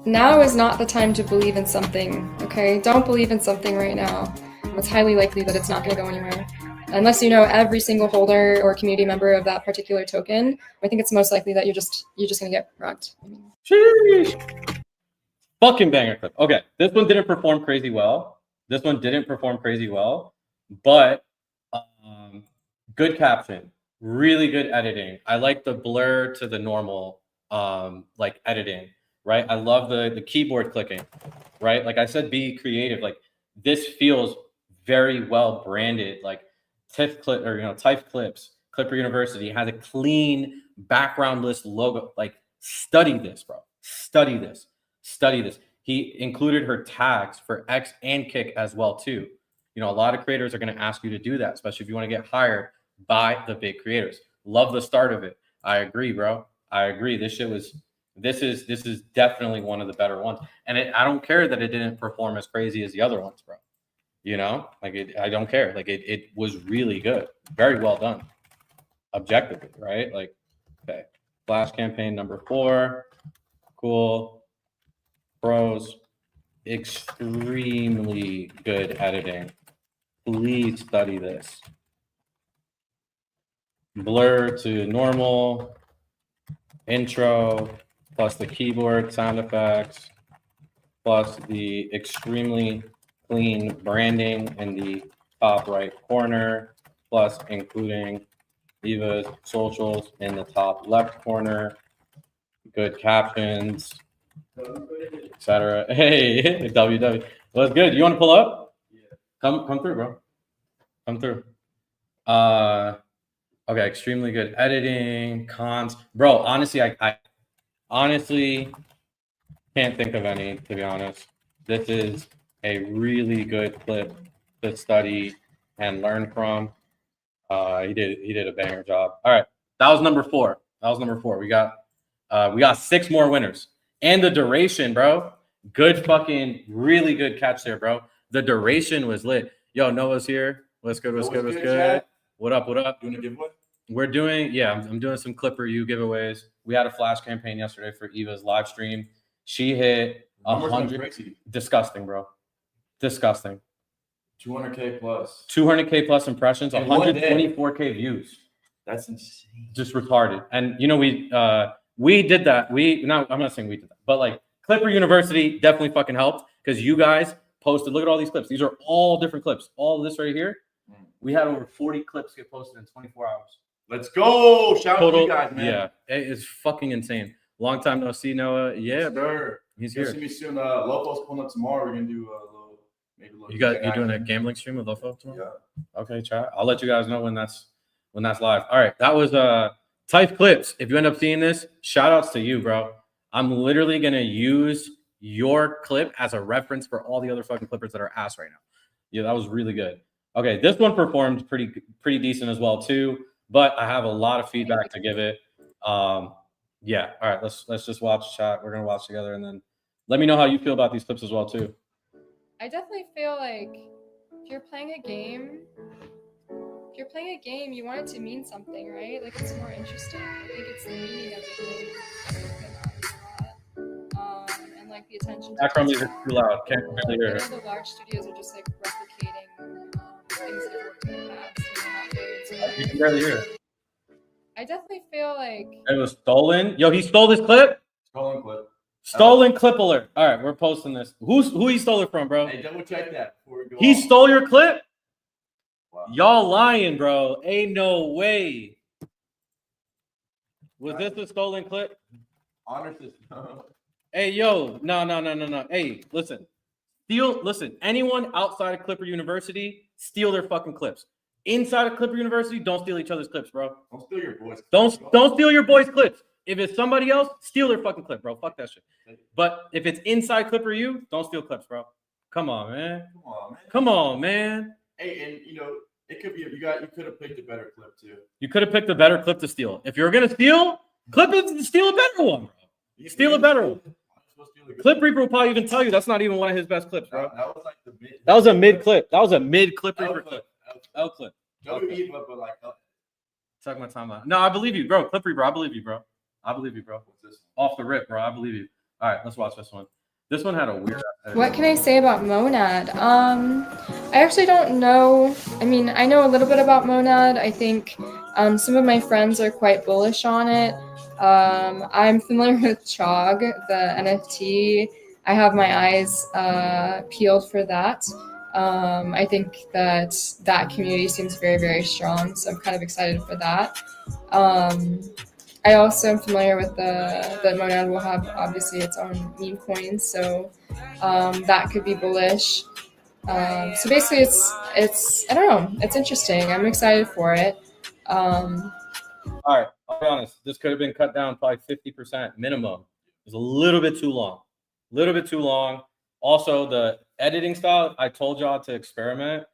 Now is not the time to believe in something, okay? Don't believe in something right now. It's highly likely that it's not going to go anywhere. Unless you know every single holder or community member of that particular token, I think it's most likely that you're just going to get rocked. Sheesh. Fucking banger clip. Okay, this one didn't perform crazy well. But good caption, really good editing. I like the blur to the normal like editing, right? I love the keyboard clicking, right? Like I said, be creative. Like this feels very well branded. Like TIFF clip or TIFF Clips, Clipper University has a clean background list logo. Like study this, bro. Study this. He included her tags for X and Kick as well too. A lot of creators are going to ask you to do that, especially if you want to get hired by the big creators. Love the start of it. I agree, bro. I agree. This is definitely one of the better ones. And I don't care that it didn't perform as crazy as the other ones, bro. I don't care. Like it was really good. Very well done. Objectively, right? Like, okay. Flash campaign number 4. Cool. Pros. Extremely good editing. Please study this. Blur to normal. Intro. Plus the keyboard sound effects. Plus the extremely clean branding in the top right corner, plus including Eva's socials in the top left corner, good captions, etc. Hey, WW. Well, that's good. You want to pull up? Yeah. Come through, bro. Come through. Okay, extremely good editing, cons. Bro, honestly, I honestly can't think of any, to be honest. This is a really good clip to study and learn from. He did a banger job. All right, that was number 4. We got 6 more winners. And the duration, bro. Good fucking, really good catch there, bro. The duration was lit. Yo, Noah's here. What's good? What up? Doing a giveaway? We're doing, I'm doing some Clipper U giveaways. We had a flash campaign yesterday for Eva's live stream. She hit 100. Disgusting, bro. Disgusting. 200K plus. 200K plus impressions, In one day. 124K views. That's insane. Just retarded. And we did that. I'm not saying we did that, but like Clipper University definitely fucking helped because you guys posted. Look at all these clips. These are all different clips. All of this right here. We had over 40 clips get posted in 24 hours. Let's go. Shout out to you guys, man. Yeah, it's fucking insane. Long time no see, Noah. Yeah, Yes, bro. sir. He's You'll here. see me soon. Lopo's pulling up tomorrow. We're gonna do a little You doing a gambling stream with Lofo tomorrow? Yeah. Okay, chat. I'll let you guys know when that's live. All right, that was Type Clips. If you end up seeing this, shout outs to you, bro. I'm literally gonna use your clip as a reference for all the other fucking clippers that are ass right now. Yeah, that was really good. Okay, this one performed pretty decent as well too, but I have a lot of feedback to give it. Yeah, all right, let's just watch chat. We're gonna watch together, and then let me know how you feel about these clips as well too. I definitely feel like if you're playing a game, you want it to mean something, right? Like it's more interesting. I think it's the meaning of the game that matters a lot. And like the attention. Background music too loud. Can't really hear I it. know the large studios are just like replicating things that have worked in the past. Not really inspiring. You can barely hear it. I definitely feel like It was stolen. Yo, he stole this clip. Stolen clip. Stolen clip alert. All right, we're posting this. Who he stole it from, bro? Hey, double check that before we go. He off. stole your clip? Wow. Y'all lying, bro. Ain't no way. Was this a stolen clip? Honor system. Hey, yo. No. Hey, listen. Listen, anyone outside of Clipper University, steal their fucking clips. Inside of Clipper University, don't steal each other's clips, bro. Don't steal your voice. Don't steal your boys' clips. If it's somebody else, steal their fucking clip, bro. Fuck that shit. But if it's inside Clipper U, don't steal clips, bro. Come on, man. Come on, man. Hey, and you know, it could be you could have picked a better clip too. You could have picked a better clip to steal. If you're gonna steal, steal a better one, bro. You steal a better one. Clip Reaper will probably even tell you that's not even one of his best clips, bro. That was like the mid. That was a mid clip. That was a mid Clip Reaper clip. L clip. WB, but like. Talk my time out. No, I believe you, bro. Clip Reaper, I believe you, bro. What's this? Off the rip, bro. I believe you. All right, let's watch this one. This one had a weird. what can I say about Monad? I actually don't know. I mean, I know a little bit about Monad. I think some of my friends are quite bullish on it. I'm familiar with Chog, the NFT. I have my eyes peeled for that. I think that community seems very, very strong, so I'm kind of excited for that. I also am familiar with that Monad will have obviously its own meme coins, so that could be bullish. So basically, it's I don't know, it's interesting. I'm excited for it. All right, I'll be honest. This could have been cut down probably 50% minimum. It was a little bit too long. Also, the editing style, I told y'all to experiment.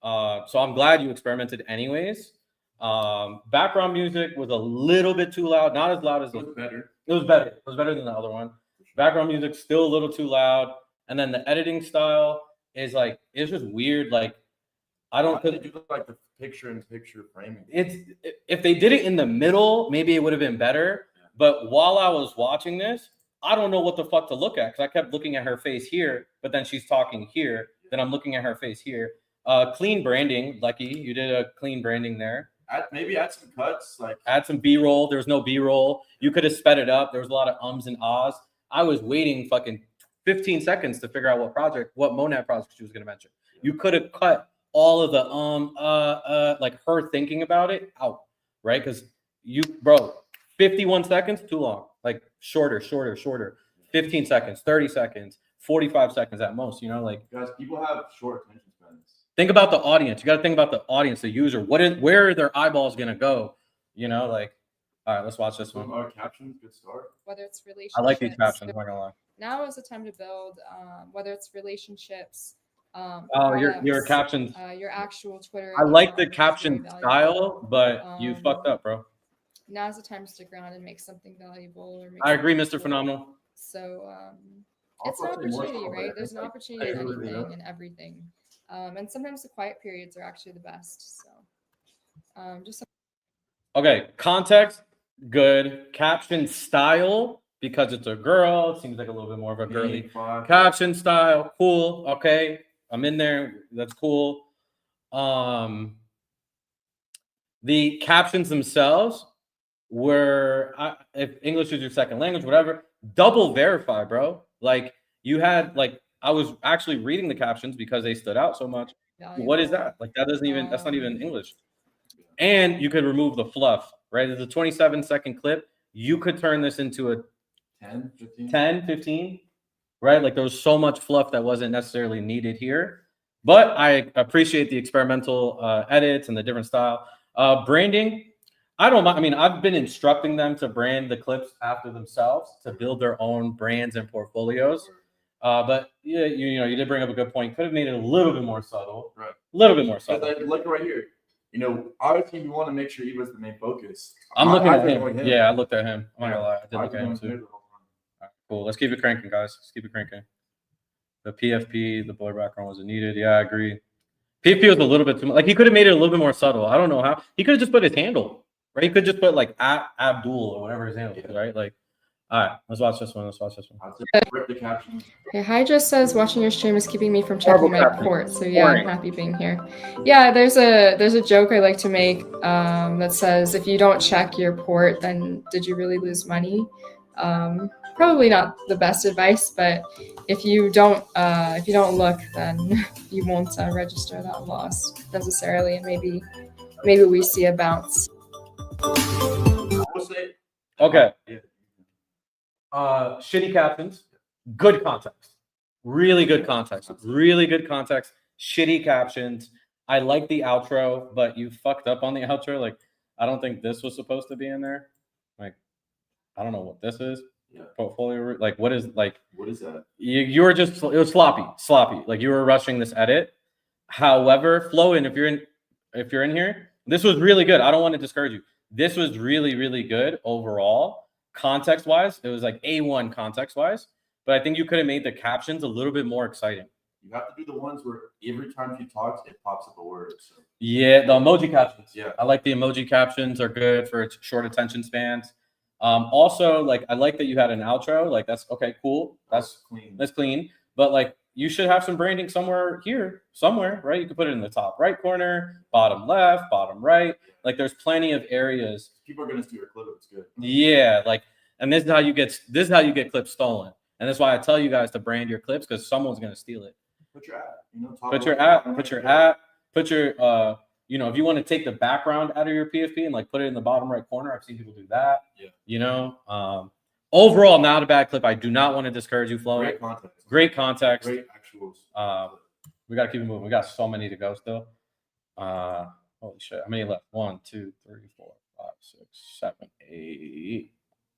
So I'm glad you experimented anyways. Background music was a little bit too loud. Not as loud as It was better. It was better. It was better than the other one. Background music still a little too loud. And then the editing style is like, it's just weird. Like, I don't Why did they do like the picture-in-picture framing? if they did it in the middle, maybe it would have been better. Yeah. But while I was watching this, I don't know what the fuck to look at because I kept looking at her face here, but then she's talking here. Then I'm looking at her face here. Clean branding, Lucky. You did a clean branding there. Maybe add some cuts, like Add some B-roll. There was no B-roll. You could have sped it up. There was a lot of ums and ahs. I was waiting fucking 15 seconds to figure out what Monad project she was going to mention. You could have cut all of the like her thinking about it out, right? Because 51 seconds, too long. Like shorter. 15 seconds, 30 seconds, 45 seconds at most, like guys, people have short attention spans. think about the audience. You got to think about the audience, the user. Where are their eyeballs going to go? Like, all right, let's watch this one. Our captions, good start. Whether it's relationships. I like these captions, I'm not going to lie. Now is the time to build, whether it's relationships. Your products, captions. your actual Twitter. I like the account is caption very style, valuable. but you fucked up, bro. Now's the time to stick around and make something valuable. Or make I agree, something Mr. cool. Phenomenal. So it's an opportunity, right? There's an opportunity in anything and everything. And sometimes the quiet periods are actually the best. So just Okay, context, good. Caption style, because it's a girl, it seems like a little bit more of a girly. Caption style, cool. Okay, I'm in there. That's cool. The captions themselves were, if English is your second language, whatever, double verify, bro. Like you had, like I was actually reading the captions because they stood out so much. valuable. What is that? Like that doesn't even. That's not even English. And you could remove the fluff, right? It's a 27-second clip. You could turn this into a 10, 15. 10, 15, right? Like there was so much fluff that wasn't necessarily needed here. But I appreciate the experimental edits and the different style. Branding, I don't mind. I mean, I've been instructing them to brand the clips after themselves to build their own brands and portfolios. But yeah, you did bring up a good point. Could have made it a little bit more subtle. Right. A little bit more So subtle. look right here. Obviously we want to make sure Eva's the main focus. I'm looking My at eyes are him. going Yeah, I looked at him. I'm not Yeah. gonna lie. I did Eyes look are at him going too. through the whole time. All right, cool. Let's keep it cranking, guys. Let's keep it cranking. The PFP, the blur background wasn't needed. Yeah, I agree. PFP was a little bit too much. Like he could have made it a little bit more subtle. I don't know how. He could have just put his handle, right? He could just put like Abdul or whatever his handle is, right? Like, all right, let's watch this one. I'd say rip the captions. Okay, Hydra says watching your stream is keeping me from checking my port. So yeah, I'm happy being here. Yeah, there's a joke I like to make that says if you don't check your port, then did you really lose money? Probably not the best advice, but if you don't look, then you won't register that loss necessarily, and maybe we see a bounce. I will say, Okay. yeah. Shitty captions, good context, really good context, shitty captions. I like the outro, but you fucked up on the outro. Like, I don't think this was supposed to be in there. Like, I don't know what this is. Yeah. Portfolio, like, what is that? you were just, it was sloppy. Like you were rushing this edit. However, Flow-In, if you're in here, this was really good. I don't want to discourage you. This was really, really good overall. Context wise, it was like A1 context wise, but I think you could have made the captions a little bit more exciting. You have to do the ones where every time she talks, it pops up a word. So. Yeah, the emoji captions. Yeah. I like the emoji captions are good for short attention spans. Also, like I like that you had an outro. Like that's okay, cool. That's clean. That's clean. But like you should have some branding somewhere, right? You could put it in the top right corner, bottom left, bottom right. Like there's plenty of areas. People are gonna steal your clip. It's good. Yeah, like, and this is how you get clips stolen. And that's why I tell you guys to brand your clips because someone's gonna steal it. Put your at. Put your if you want to take the background out of your PFP and like put it in the bottom right corner, I've seen people do that. Yeah. Overall, not a bad clip. I do not want to discourage you, Flowing. Great context. Great context. Great actuals. We got to keep it moving. We got so many to go still. Holy shit. How many left? 1, 2, 3, 4, 5, 6, 7, 8,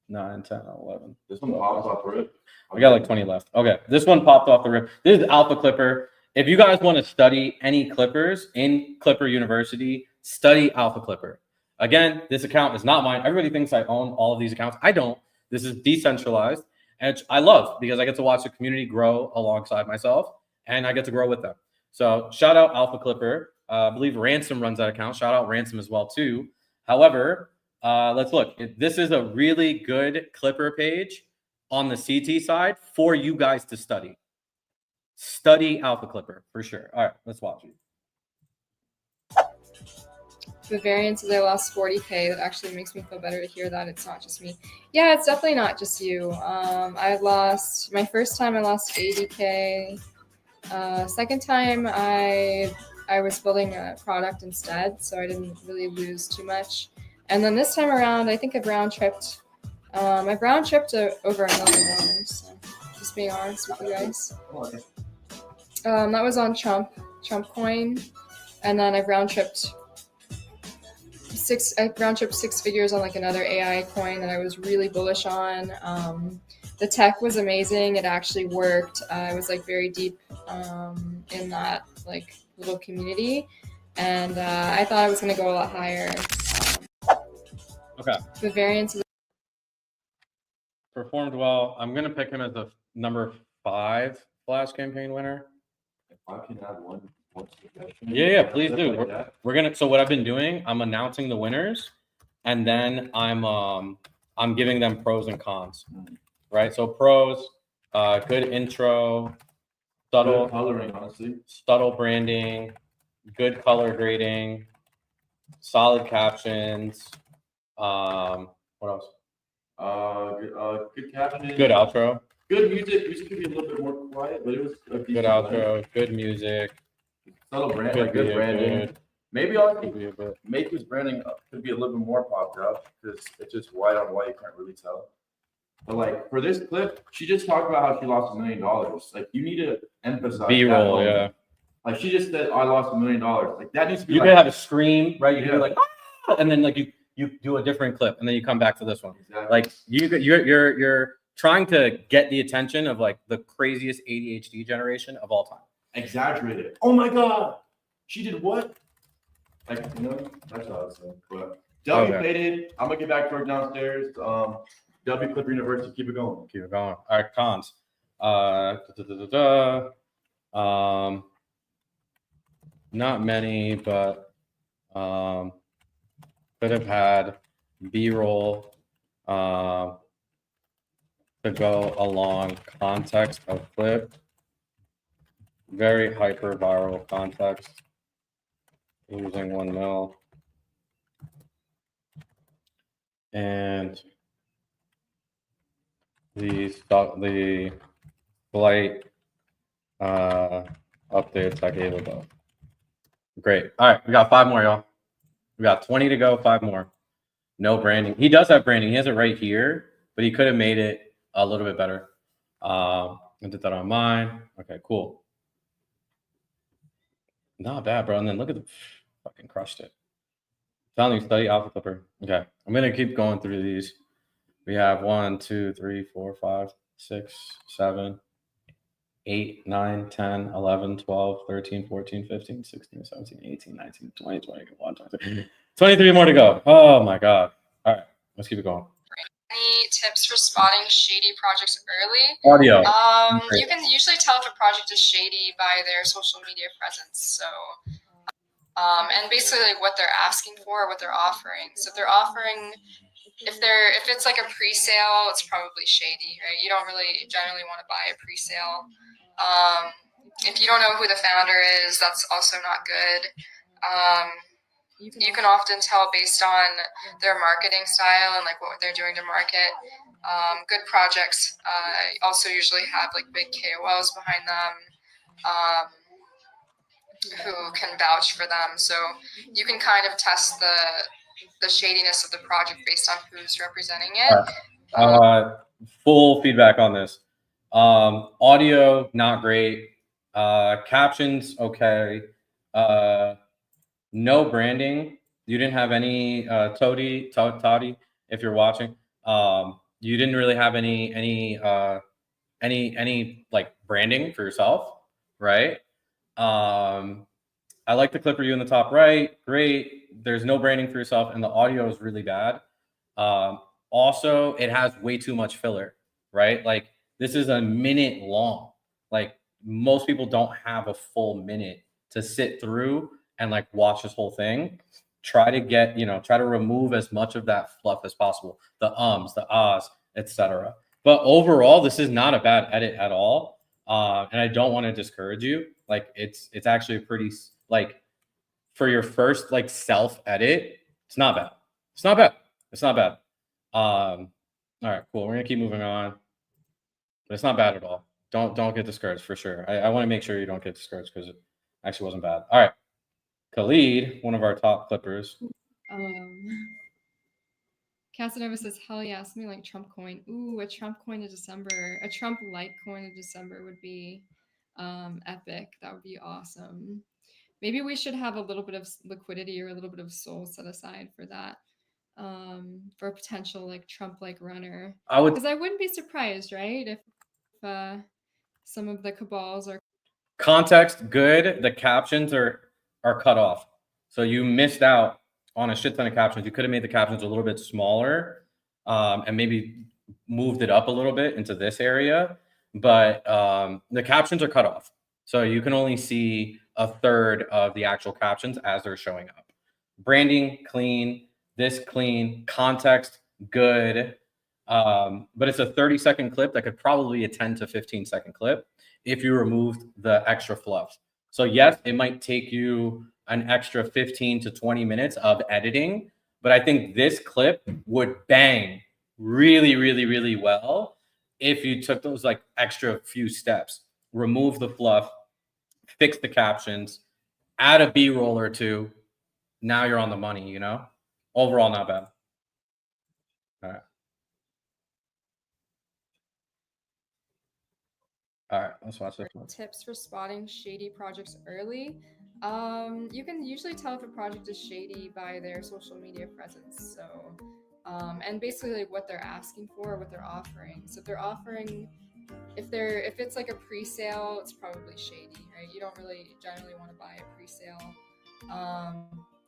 9, 10, 11. This one pops off the rip. We got like 20 left. Okay. This one popped off the rip. This is Alpha Clipper. If you guys want to study any Clippers in Clipper University, study Alpha Clipper. Again, this account is not mine. Everybody thinks I own all of these accounts. I don't. This is decentralized, and I love because I get to watch the community grow alongside myself, and I get to grow with them. So shout out Alpha Clipper. I believe Ransom runs that account. Shout out Ransom as well too. However, let's look. This is a really good Clipper page on the CT side for you guys to study. Study Alpha Clipper for sure. All right, let's watch it. The variance is I lost 40K. That actually makes me feel better to hear that it's not just me. Yeah, it's definitely not just you. I lost my first time. I lost 80K. Second time, I was building a product instead, so I didn't really lose too much. And then this time around, I think I've round tripped. I've round tripped to over $1 million. So just being honest with you guys. That was on Chump Coin, and then I've round tripped 6 figures on like another AI coin that I was really bullish on. The tech was amazing. It actually worked. I was like very deep in that like little community, and I thought I was going to go a lot higher. Okay. The variance Performed well. I'm going to pick him as the number 5 Flash campaign winner. If I can have one Yeah, please do. We're gonna. So what I've been doing, I'm announcing the winners, and then I'm giving them pros and cons. Right. So pros, good intro, subtle Good coloring, honestly. subtle branding, good color grading, solid captions. What else? Good caption. Good outro. Good music. Music could be a little bit more quiet, but it was a decent Good outro. Good music. Subtle brand, Could like good be a branding. bit. Maybe I'll Could be a bit. make his branding could be a little bit more popped up because it's just white on white. You can't really tell. But like for this clip, she just talked about how she lost $1 million. Like you need to emphasize B-roll, that yeah. Like she just said, I lost $1 million. Like that needs to be. You like, could have a scream, right? You could Yeah. be like, ah! And then like you do a different clip, and then you come back to this one. Exactly. Like you're trying to get the attention of like the craziest ADHD generation of all time. exaggerated. Oh my god, she did what? Like that's what I was saying. But W Okay. faded. I'm gonna get back to work downstairs. W Clipper University. Keep it going. Keep it going. All right, cons. Not many, but could have had B-roll to go along context of clip. Very hyper viral context. Using 1 mil. And the flight updates I gave above. Great. All right, we got 5 more, y'all. We got 20 to go, 5 more. No branding. He does have branding. He has it right here, but he could have made it a little bit better. I did that on mine. Okay, cool. Not bad, bro. And then look at the fucking crushed it. Telling you, study Alpha Clipper. Okay, I'm gonna keep going through these. We have 1, 2, 3, 4, 5, 6, 7, 8, 9, 10, 11, 12, 13, 14, 15, 16, 17, 18, 19, 20, 21, 22, 23 more to go. Oh my god. All right, let's keep it going. Any tips for spotting shady projects early? Audio. You can usually tell if a project is shady by their social media presence. So, and basically like what they're asking for, what they're offering. So if they're offering, if it's like a pre-sale, it's probably shady, right? You don't really generally want to buy a pre-sale. If you don't know who the founder is, that's also not good. You can often tell based on their marketing style and like what they're doing to market. Good projects also usually have like big KOLs behind them who can vouch for them. So you can kind of test the shadiness of the project based on who's representing it. Full feedback on this. Audio, not great. Captions, okay. No branding. You didn't have any Toddy, if you're watching. You didn't really have any like branding for yourself, right? I like the clip review in the top right. Great. There's no branding for yourself, and the audio is really bad. Also, it has way too much filler, right? Like this is a minute long. Like most people don't have a full minute to sit through and like watch this whole thing. Try to remove as much of that fluff as possible. The ums, the ahs, etc. But overall, this is not a bad edit at all. And I don't want to discourage you. Like it's actually pretty, like for your first like self edit, it's not bad. It's not bad. It's not bad. All right, cool. We're gonna keep moving on. But it's not bad at all. Don't get discouraged for sure. I want to make sure you don't get discouraged because it actually wasn't bad. All right. Khalid, one of our top clippers. Casanova says, hell yeah, something like Trump coin. Ooh, a Trump coin in December. A Trump Litecoin in December would be epic. That would be awesome. Maybe we should have a little bit of liquidity or a little bit of soul set aside for that. For a potential like Trump-like runner. Because I wouldn't be surprised, right? If some of the cabals are context good. The captions are cut off. So you missed out on a shit ton of captions. You could have made the captions a little bit smaller and maybe moved it up a little bit into this area. But the captions are cut off. So you can only see a third of the actual captions as they're showing up. Branding, clean. This clean. Context, good. But it's a 30-second clip that could probably be a 10 to 15-second clip if you removed the extra fluff. So yes, it might take you an extra 15 to 20 minutes of editing, but I think this clip would bang really, really, really well if you took those like extra few steps, remove the fluff, fix the captions, add a B-roll or two. Now you're on the money, you know? Overall, not bad. All right. All right, let's watch this one. Tips for spotting shady projects early. You can usually tell if a project is shady by their social media presence. So, and basically like what they're asking for, what they're offering. So if they're offering, if it's like a pre-sale, it's probably shady, right? You don't really generally want to buy a pre-sale.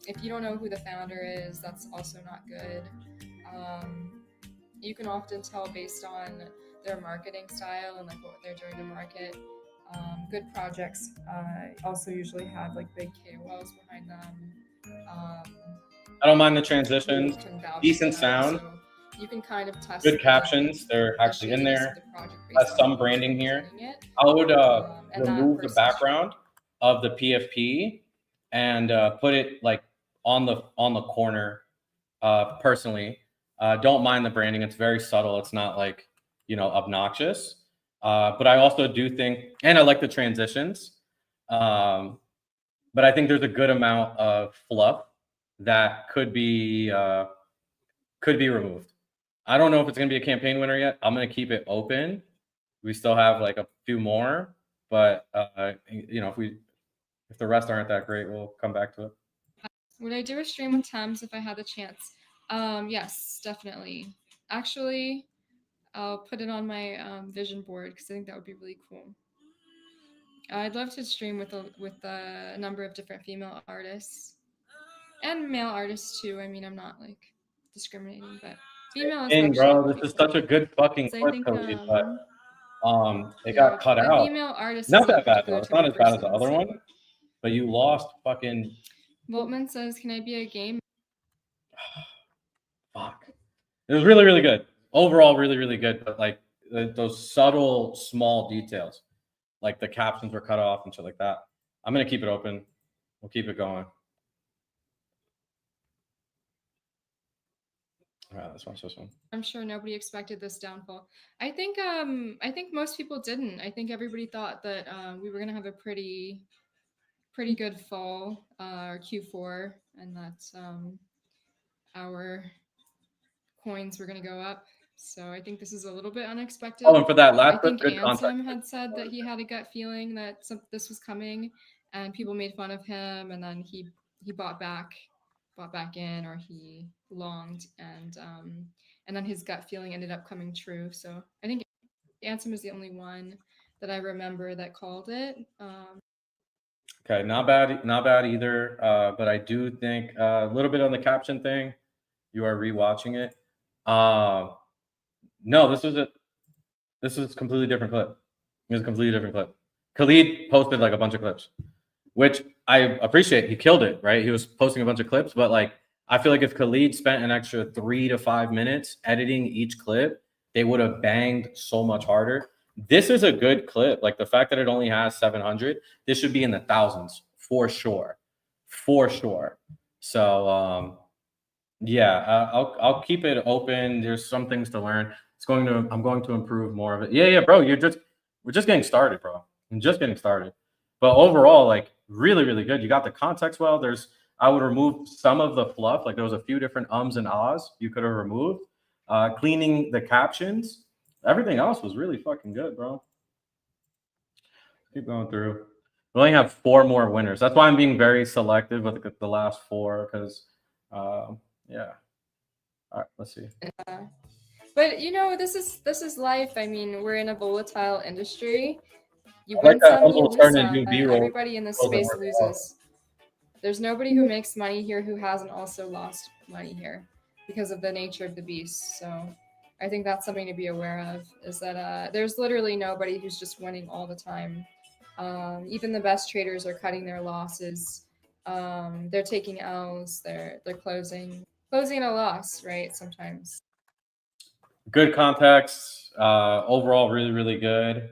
If you don't know who the founder is, that's also not good. You can often tell based on their marketing style and like what they're doing to market. Good projects also usually have like big KOLs behind them. I don't mind the transitions. Can vouch Decent for them, sound. so you can kind of test. Good captions. They're actually in there. Has some branding here. I would remove the background of the PFP and put it like on the corner. Personally, don't mind the branding. It's very subtle. It's not like, you know, obnoxious. But I also do think, and I like the transitions. But I think there's a good amount of fluff that could be removed. I don't know if it's going to be a campaign winner yet. I'm going to keep it open. We still have like a few more, but you know, if the rest aren't that great, we'll come back to it. Would I do a stream with Thames if I had the chance? Yes, definitely. Actually, I'll put it on my vision board because I think that would be really cool. I'd love to stream with a number of different female artists and male artists too. I mean, I'm not like discriminating, but female. And bro, this is such a good fucking I clip, think, Cody, but it yeah, got cut a out. female artist Not is a that bad though. particular It's not type as of bad as the person, other so- one, but you lost fucking. Voltman says, "Can I be a game?" Fuck. It was really, really good. Overall, really, really good. But like those subtle, small details, like the captions were cut off and shit like that. I'm gonna keep it open. We'll keep it going. All right, let's watch this one. I'm sure nobody expected this downfall. I think most people didn't. I think everybody thought that we were gonna have a pretty good fall or Q4, and that our coins were gonna go up. So I think this is a little bit unexpected. Oh, and for that last I think good Ansem context. had said that he had a gut feeling that this was coming, and people made fun of him, and then he bought back in, or he longed, and then his gut feeling ended up coming true. So I think Ansem is the only one that I remember that called it. Okay, not bad either. But I do think a little bit on the caption thing. You are rewatching it. No, this was a completely different clip. It was a completely different clip. Khalid posted like a bunch of clips, which I appreciate. He killed it, right? He was posting a bunch of clips, but like I feel like if Khalid spent an extra 3 to 5 minutes editing each clip, they would have banged so much harder. This is a good clip. Like the fact that it only has 700, this should be in the thousands for sure, for sure. So yeah, I'll keep it open. There's some things to learn. I'm going to improve more of it. Yeah, bro. We're just getting started, bro. I'm just getting started. But overall, like really, really good. You got the context well. I would remove some of the fluff. Like there was a few different ums and ahs you could have removed. Cleaning the captions. Everything else was really fucking good, bro. Keep going through. We only have 4 more winners. That's why I'm being very selective with the last 4 because, yeah. All right, let's see. But you know, this is life. I mean, we're in a volatile industry. You I like win that some, you Humble lose turned some. into B-roll. Everybody in this Wasn't space working out. loses. There's nobody who makes money here who hasn't also lost money here because of the nature of the beast. So I think that's something to be aware of, is that there's literally nobody who's just winning all the time. Even the best traders are cutting their losses. They're taking L's. They're closing at a loss, right? Sometimes. Good context. Overall, really, really good.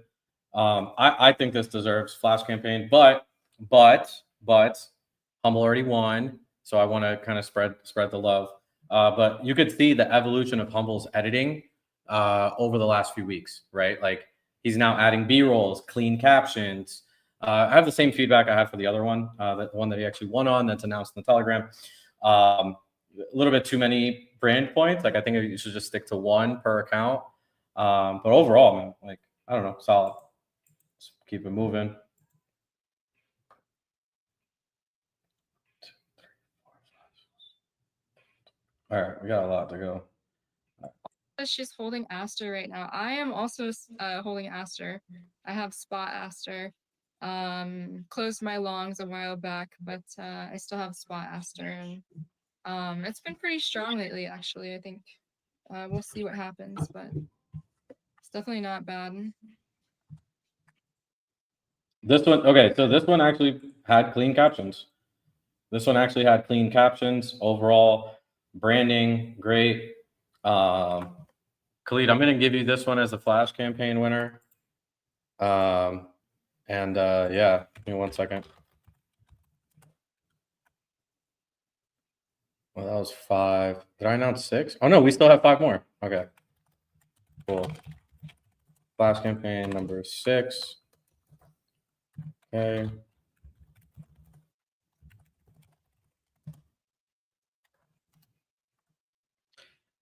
I think this deserves flash campaign, but Humble already won, so I want to kind of spread the love. But you could see the evolution of Humble's editing over the last few weeks, right? Like he's now adding B-rolls, clean captions. I have the same feedback I had for the other one, the one that he actually won on that's announced in the Telegram. A little bit too many brand points. Like I think you should just stick to 1 per account. But overall, man, like I don't know, solid. Keep it moving. All right, we got a lot to go. She's holding Aster right now. I am also holding Aster. I have spot Aster. Closed my longs a while back, but I still have spot Aster, and it's been pretty strong lately. Actually, I think we'll see what happens, but it's definitely not bad. This one, okay, so this one actually had clean captions. This one actually had clean captions. Overall branding, great. Khalid, I'm going to give you this one as a flash campaign winner. Yeah, give me 1 second. Well, that was 5. Did I announce 6? Oh no, we still have 5 more. Okay, cool. Flash campaign number 6. Okay.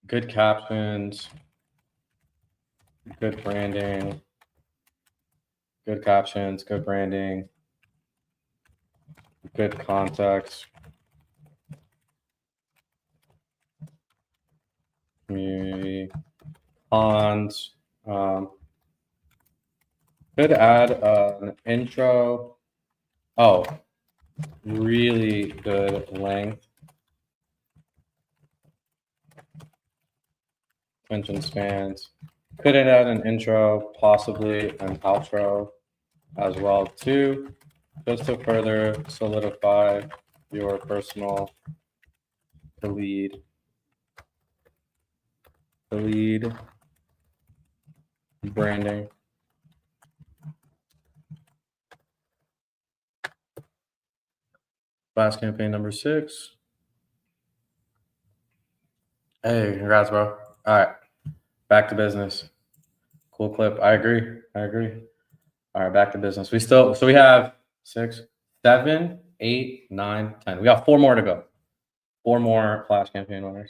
Good captions, good branding, good captions, good branding, good context, community, cons. Could add an intro. Oh, really good length. Attention spans. Could add an intro, possibly an outro as well too, just to further solidify your personal lead branding. Flash campaign number 6. Hey, congrats, bro. All right, back to business. Cool clip. I agree. All right, back to business. So we have 6, 7, 8, 9, 10. We got 4 more to go. 4 more flash campaign winners.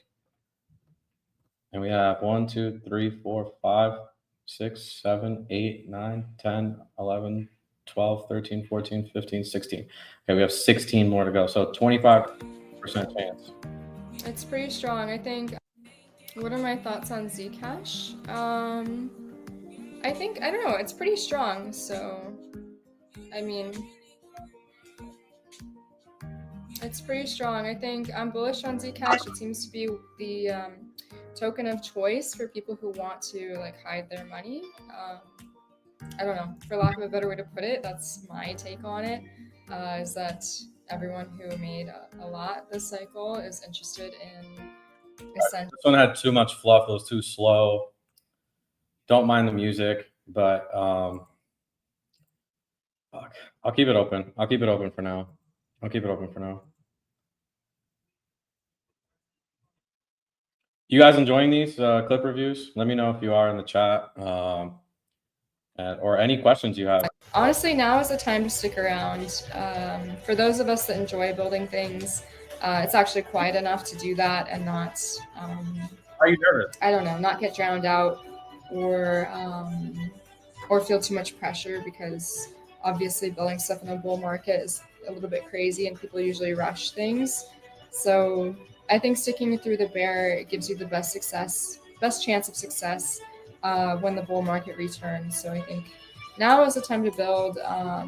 And we have 1, 2, 3, 4, 5, 6, 7, 8, 9, 10, 11, 12, 13, 14, 15, 16. Okay, we have 16 more to go. So 25% chance. It's pretty strong, I think. What are my thoughts on Zcash? I don't know, it's pretty strong, so I mean, it's pretty strong. I think I'm bullish on Zcash. It seems to be the token of choice for people who want to like hide their money. I don't know, for lack of a better way to put it, that's my take on it, is that everyone who made a lot this cycle is interested in This one had too much fluff. It was too slow. Don't mind the music, but fuck. I'll keep it open. For now. You guys enjoying these clip reviews? Let me know if you are in the chat, or any questions you have. Honestly, now is the time to stick around. For those of us that enjoy building things, it's actually quiet enough to do that and not. Are you nervous? I don't know, not get drowned out or feel too much pressure, because obviously building stuff in a bull market is a little bit crazy and people usually rush things. So I think sticking through the bear gives you the best chance of success when the bull market returns. So I think now is the time to build,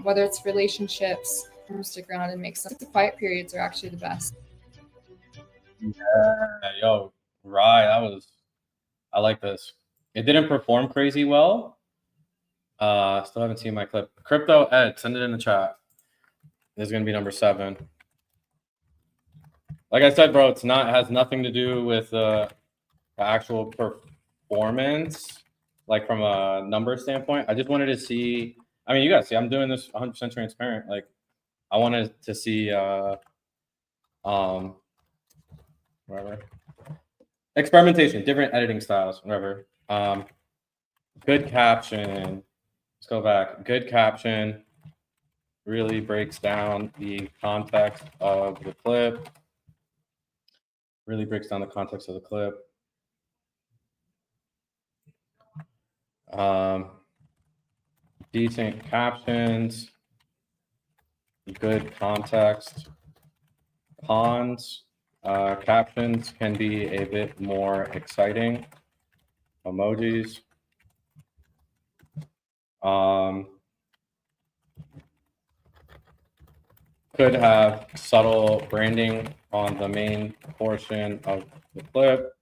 whether it's relationships, or stick around and make sense. The quiet periods are actually the best. Yeah, yo, right. I like this. It didn't perform crazy well. Still haven't seen my clip. Crypto Ed, send it in the chat. This is gonna be number 7. Like I said, bro, it has nothing to do with the actual performance, like from a number standpoint. I just wanted to see. I mean, you guys see, I'm doing this 100% transparent. Like, I wanted to see, whatever, experimentation, different editing styles, whatever. Good caption. Let's go back. Good caption really breaks down the context of the clip. decent captions, good context. Cons, captions can be a bit more exciting. Emojis. Could have subtle branding on the main portion of the clip.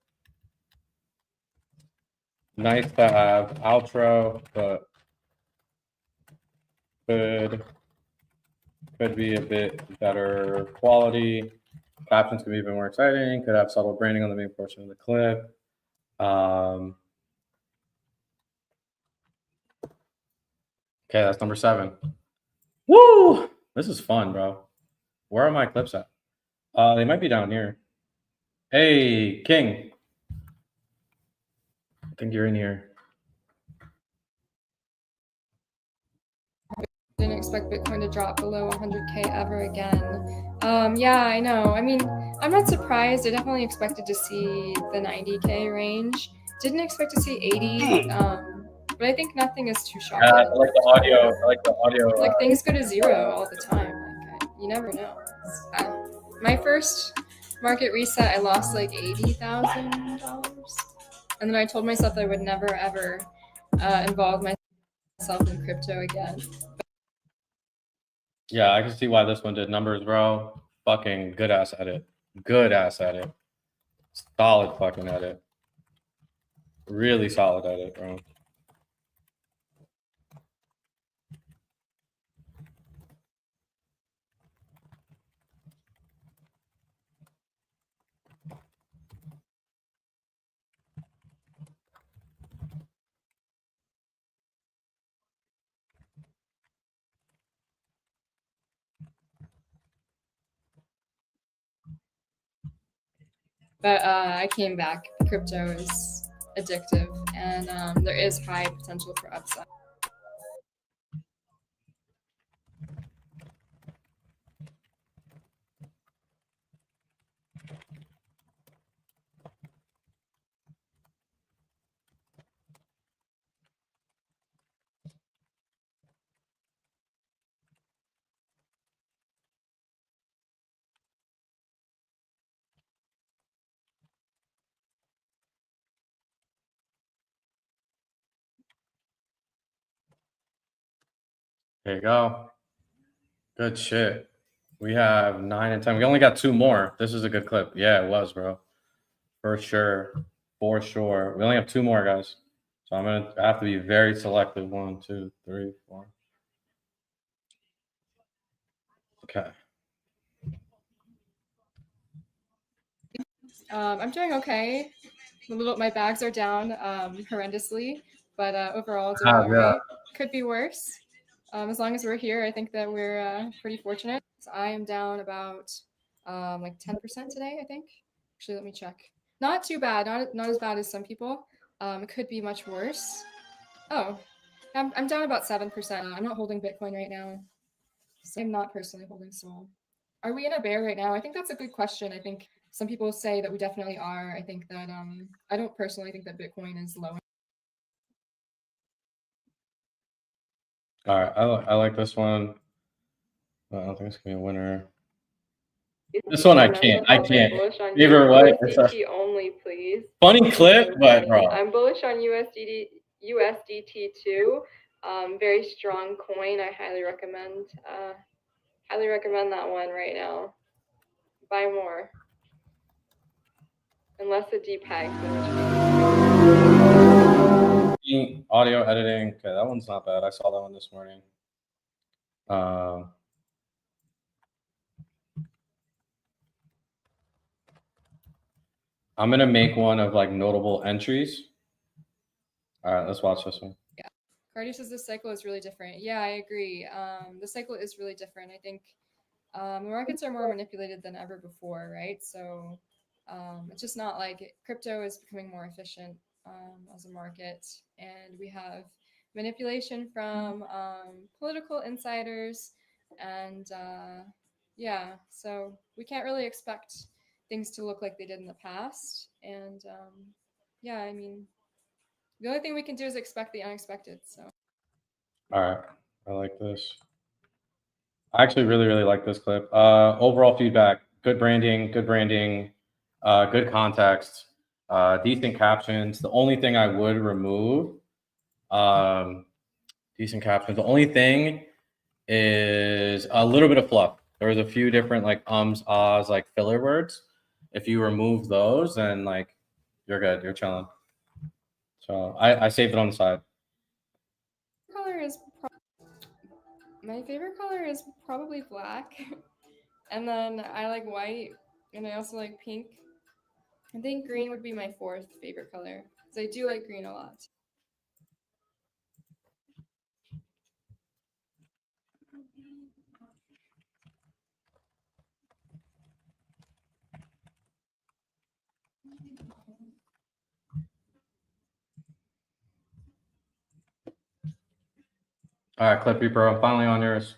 Nice to have outro, but could be a bit better quality. Captions could be even more exciting. Could have subtle branding on the main portion of the clip. Okay, that's number 7. Woo! This is fun, bro. Where are my clips at? They might be down here. Hey, King. I think you're in here. Didn't expect Bitcoin to drop below 100K ever again. Yeah, I know. I mean, I'm not surprised. I definitely expected to see the 90K range. Didn't expect to see 80. But I think nothing is too shocking. I like the audio. I like the audio. Like things go to zero all the time. Like you never know. My first market reset, I lost like $80,000, and then I told myself I would never ever involve myself in crypto again. Yeah, I can see why this one did numbers, bro. Fucking good ass at it. Good ass at it. Solid fucking at it. Really solid at it, bro. But I came back. Crypto is addictive, and there is high potential for upside. There you go. Good shit. We have 9 and 10. We only got 2 more. This is a good clip. Yeah, it was, bro. For sure. For sure. We only have 2 more, guys. So I'm going to have to be very selective. 1, 2, 3, 4. Okay. I'm doing okay. My bags are down horrendously, but overall doing all right. Could be worse. As long as we're here, I think that we're pretty fortunate. So I am down about like 10% today, I think. Actually, let me check. Not too bad. Not as bad as some people. It could be much worse. Oh, I'm down about 7%. I'm not holding Bitcoin right now. So I'm not personally holding Sol. Are we in a bear right now? I think that's a good question. I think some people say that we definitely are. I think that I don't personally think that Bitcoin is low. All right. I like this one. I don't think it's going to be a winner. This one I can't. Either way, it's a only, please. funny clip, but bro. I'm bullish on USDT too. Very strong coin. I highly recommend that one right now. Buy more. Unless it depegs. Audio editing. Okay, that one's not bad. I saw that one this morning. I'm gonna make one of like notable entries. All right, let's watch this one. Yeah, Cardi says this cycle is really different. Yeah, I agree. The cycle is really different. I think the markets are more manipulated than ever before, right? So it's just not like crypto is becoming more efficient as a market, and we have manipulation from political insiders, and yeah, so we can't really expect things to look like they did in the past. And yeah, I mean, the only thing we can do is expect the unexpected. So All right, I like this. I actually really like this clip. Overall feedback: good branding, good context, decent captions. The only thing I would remove, decent captions. The only thing is a little bit of fluff. There was a few different like ums, ahs, like filler words. If you remove those, then like you're good. You're chilling. So I saved it on the side. Color is my favorite color is probably black, and then I like white, and I also like pink. I think green would be my fourth favorite color because I do like green a lot. All right, Clip Reaper, I'm finally on yours.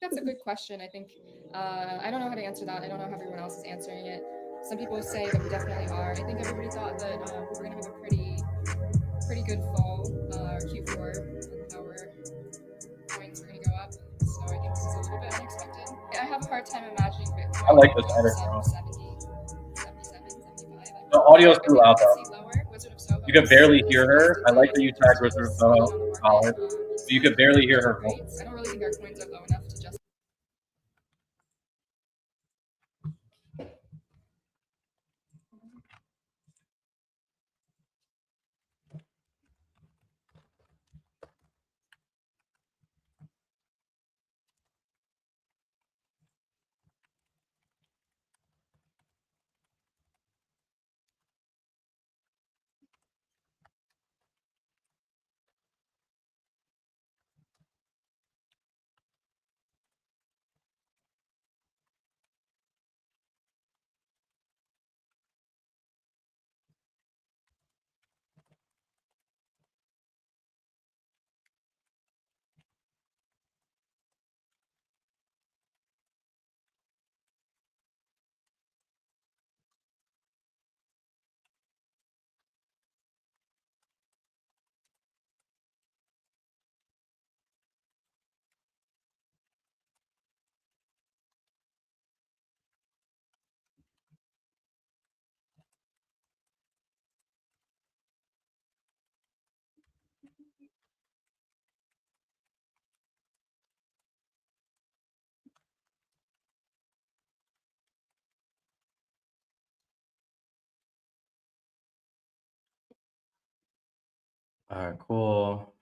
That's a good question. I think I don't know how to answer that. I don't know how everyone else is answering it. Some people say that we definitely are. I think everybody thought that we were gonna have a pretty good fall or Q4, and our coins were gonna go up. So I think this is a little bit unexpected. I have a hard time imagining Bitcoin I like this going edit, sub bro. 70, 77, 75. The audio's too loud, I though. see lower. Wizard of Soho You could is barely hear her. supposed to I like be that you tagged Wizard of Soho on the market. Collar, but you could barely hear her voice. Rates. I don't really think our coins are low enough to just. All right, cool.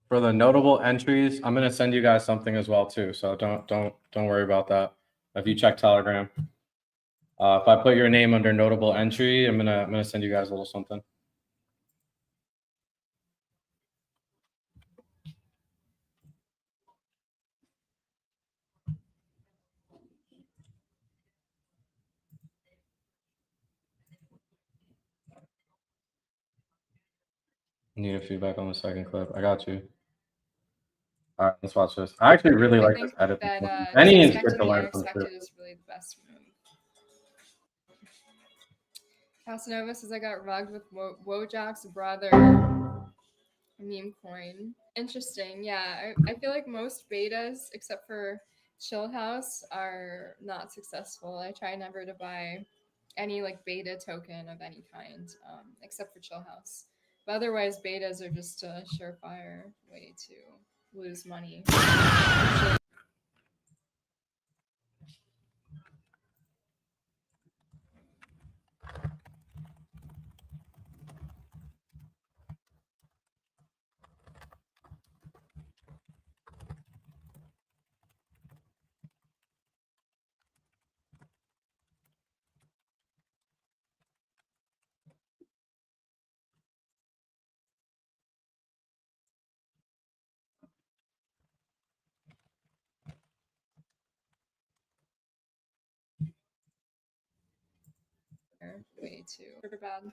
For the notable entries, I'm gonna send you guys something as well too. So don't worry about that. If you check Telegram, if I put your name under notable entry, I'm gonna send you guys a little something. Need a feedback on the second clip. I got you. All right, let's watch this. I actually really I like think this edit. that Any just is good to expecting the learn from too. unexpected is really the best move. Casanova says I got rugged with Wojak's brother meme coin. Interesting. Yeah, I feel like most betas, except for Chill House, are not successful. I try never to buy any like beta token of any kind, except for Chill House. But otherwise, betas are just a surefire way to lose money. Way too super bad.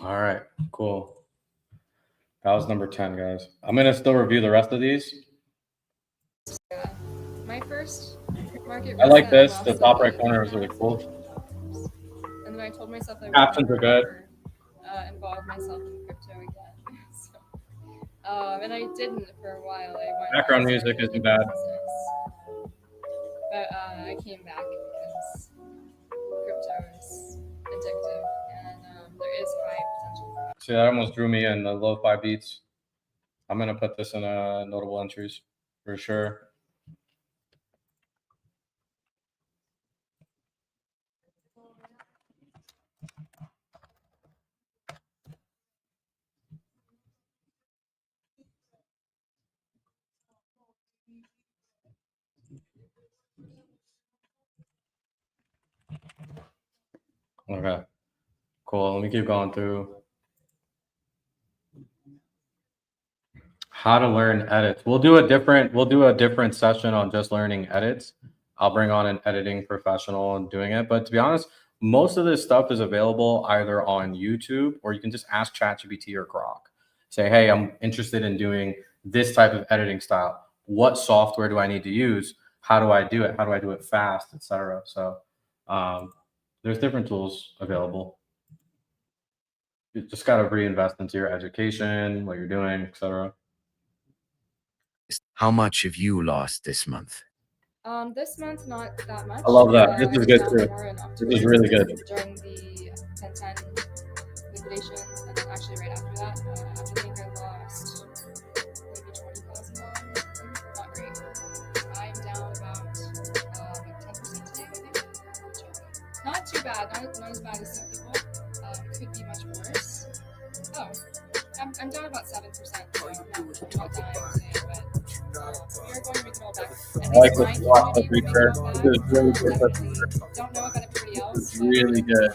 All right, cool. That was number 10, guys. I'm gonna still review the rest of these. Yeah. My first market I like reset, I this. The lost top like right corner is really cool. $8,000. And then I told myself I would Captions are never good. ever, involve myself in crypto again. So, and I didn't for a while. I went Background and music started a isn't bad. business. But I came back because crypto is addictive and there is high potential for See, that almost drew me in the lo-fi beats. I'm gonna put this in notable entries for sure. Okay, cool. Let me keep going through. How to learn edits. We'll do a different session on just learning edits. I'll bring on an editing professional and doing it. But to be honest, most of this stuff is available either on YouTube or you can just ask ChatGPT or Grok. Say, hey, I'm interested in doing this type of editing style. What software do I need to use? How do I do it? How do I do it fast, etc. So there's different tools available. You just got to reinvest into your education, what you're doing, etc. How much have you lost this month? This month, not that much. I love that. This I is was good down too. more in This is really good. during the 1010 liquidation, and then actually right after that, I think I lost maybe $20,000. Not great. I'm down about 10% today, I think. Not too bad. Not as bad as some people. Could be much worse. Oh, I'm down about 7%. So I'm not dying today, but we are going to make it all back. And I like this this is watch my the community feature. will make This it is all really back. good. Definitely don't know about everybody else. It's really good.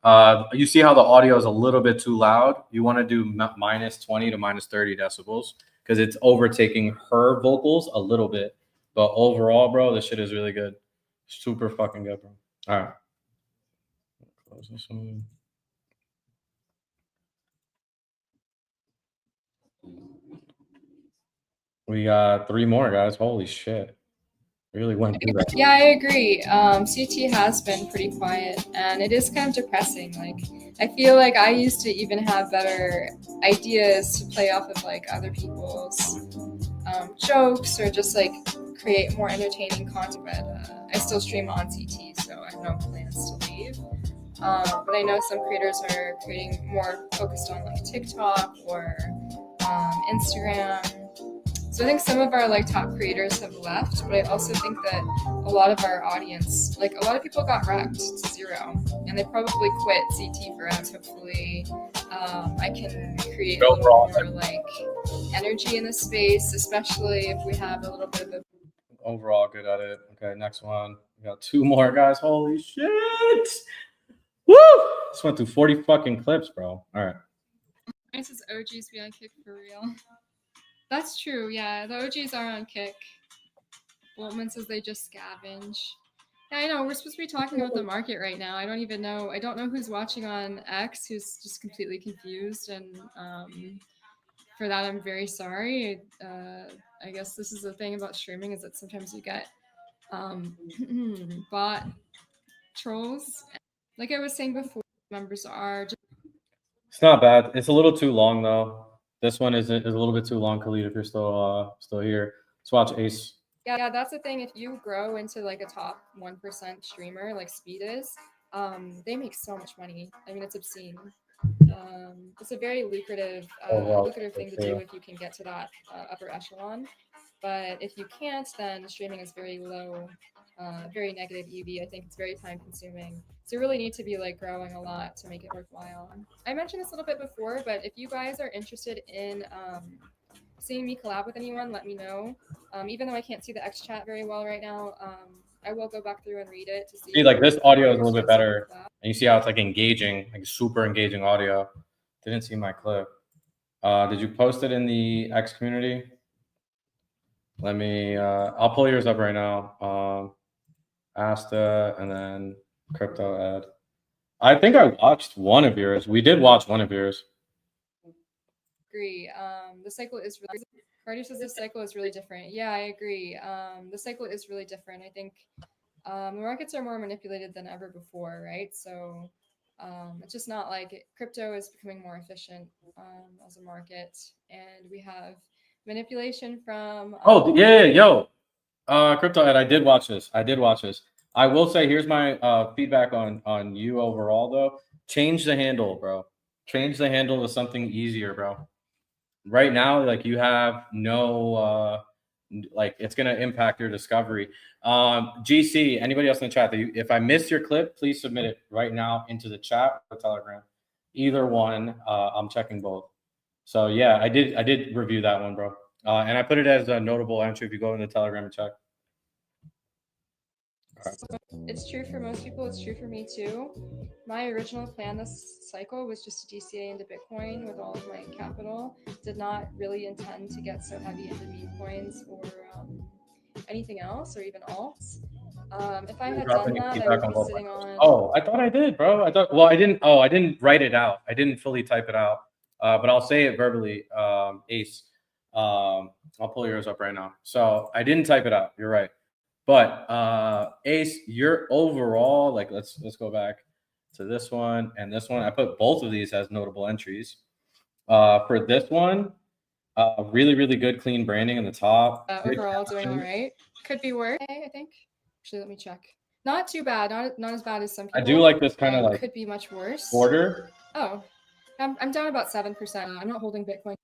But You see how the audio is a little bit too loud? You want to do minus 20 to minus 30 decibels because it's overtaking her vocals a little bit. But overall, bro, this shit is really good. Super fucking good, bro. All right. Close this one. We got 3 more, guys. Holy shit. Really went through that. yeah, I agree. CT has been pretty quiet, and it is kind of depressing. Like, I feel like I used to even have better ideas to play off of like other people's jokes or just like create more entertaining content. But I still stream on CT, so I have no plans to leave. But I know some creators are creating more focused on like TikTok or Instagram. So I think some of our like top creators have left, but I also think that a lot of our audience, like a lot of people got wrecked to zero, and they probably quit CT for us. Hopefully, I can create a little more like energy in the space, especially if we have a little bit of a Overall, good at it. Okay, next one. We got 2 more, guys. Holy shit. Woo! Just went through 40 fucking clips, bro. All right. This is OGs be on Kick for real. That's true, yeah. The OGs are on Kick. Boltman says they just scavenge. Yeah, I know. We're supposed to be talking about the market right now. I don't even know. I don't know who's watching on X who's just completely confused. And for that, I'm very sorry. I guess this is the thing about streaming is that sometimes you get bot trolls. Like I was saying before, members are just It's not bad. It's a little too long though. This one is a little bit too long, Khalid, if you're still here. Let's watch Ace. yeah, that's the thing. If you grow into like a top 1% streamer like Speed is, they make so much money. I mean, it's obscene. It's a very lucrative thing to do if you can get to that upper echelon. But if you can't, then streaming is very low, very negative EV. I think it's very time consuming. So you really need to be like growing a lot to make it worthwhile. I mentioned this a little bit before, but if you guys are interested in seeing me collab with anyone, let me know. Even though I can't see the X chat very well right now, I will go back through and read it to see. See, like this audio is a little bit better, and you see how it's like engaging, like super engaging audio. Didn't see my clip. Did you post it in the X community? Let me. I'll pull yours up right now. Asta and then crypto ad. I think I watched one of yours. We did watch one of yours. Agree. The cycle is really. Cardi says the cycle is really different. Yeah, I agree. The cycle is really different. I think the markets are more manipulated than ever before, right? So it's just not like crypto is becoming more efficient as a market, and we have manipulation from. Oh yeah, yo, Crypto Ed, I did watch this. I will say, here's my feedback on you overall though. Change the handle, bro. Change the handle to something easier, bro. Right now, like you have no like it's gonna impact your discovery. GC, anybody else in the chat that if I missed your clip, please submit it right now into the chat or Telegram. Either one, I'm checking both. So yeah, I did review that one, bro. And I put it as a notable entry if you go in the Telegram and check. It's true for most people. It's true for me too. My original plan this cycle was just to DCA into Bitcoin with all of my capital. Did not really intend to get so heavy into meme coins or anything else or even alts. If I had done that, I would be sitting on. Oh, I thought I did, bro. I thought. Well, I didn't. Oh, I didn't write it out. I didn't fully type it out. But I'll say it verbally. Ace. I'll pull yours up right now. So I didn't type it out. You're right. But Ace, your overall, like let's go back to this one and this one. I put both of these as notable entries. For this one, really good clean branding in the top. Overall doing all right. Could be worse, I think. Actually, let me check. Not too bad. Not as bad as some people. I do like this kind of like could be much worse. Order. Oh, I'm down about 7%. I'm not holding Bitcoin.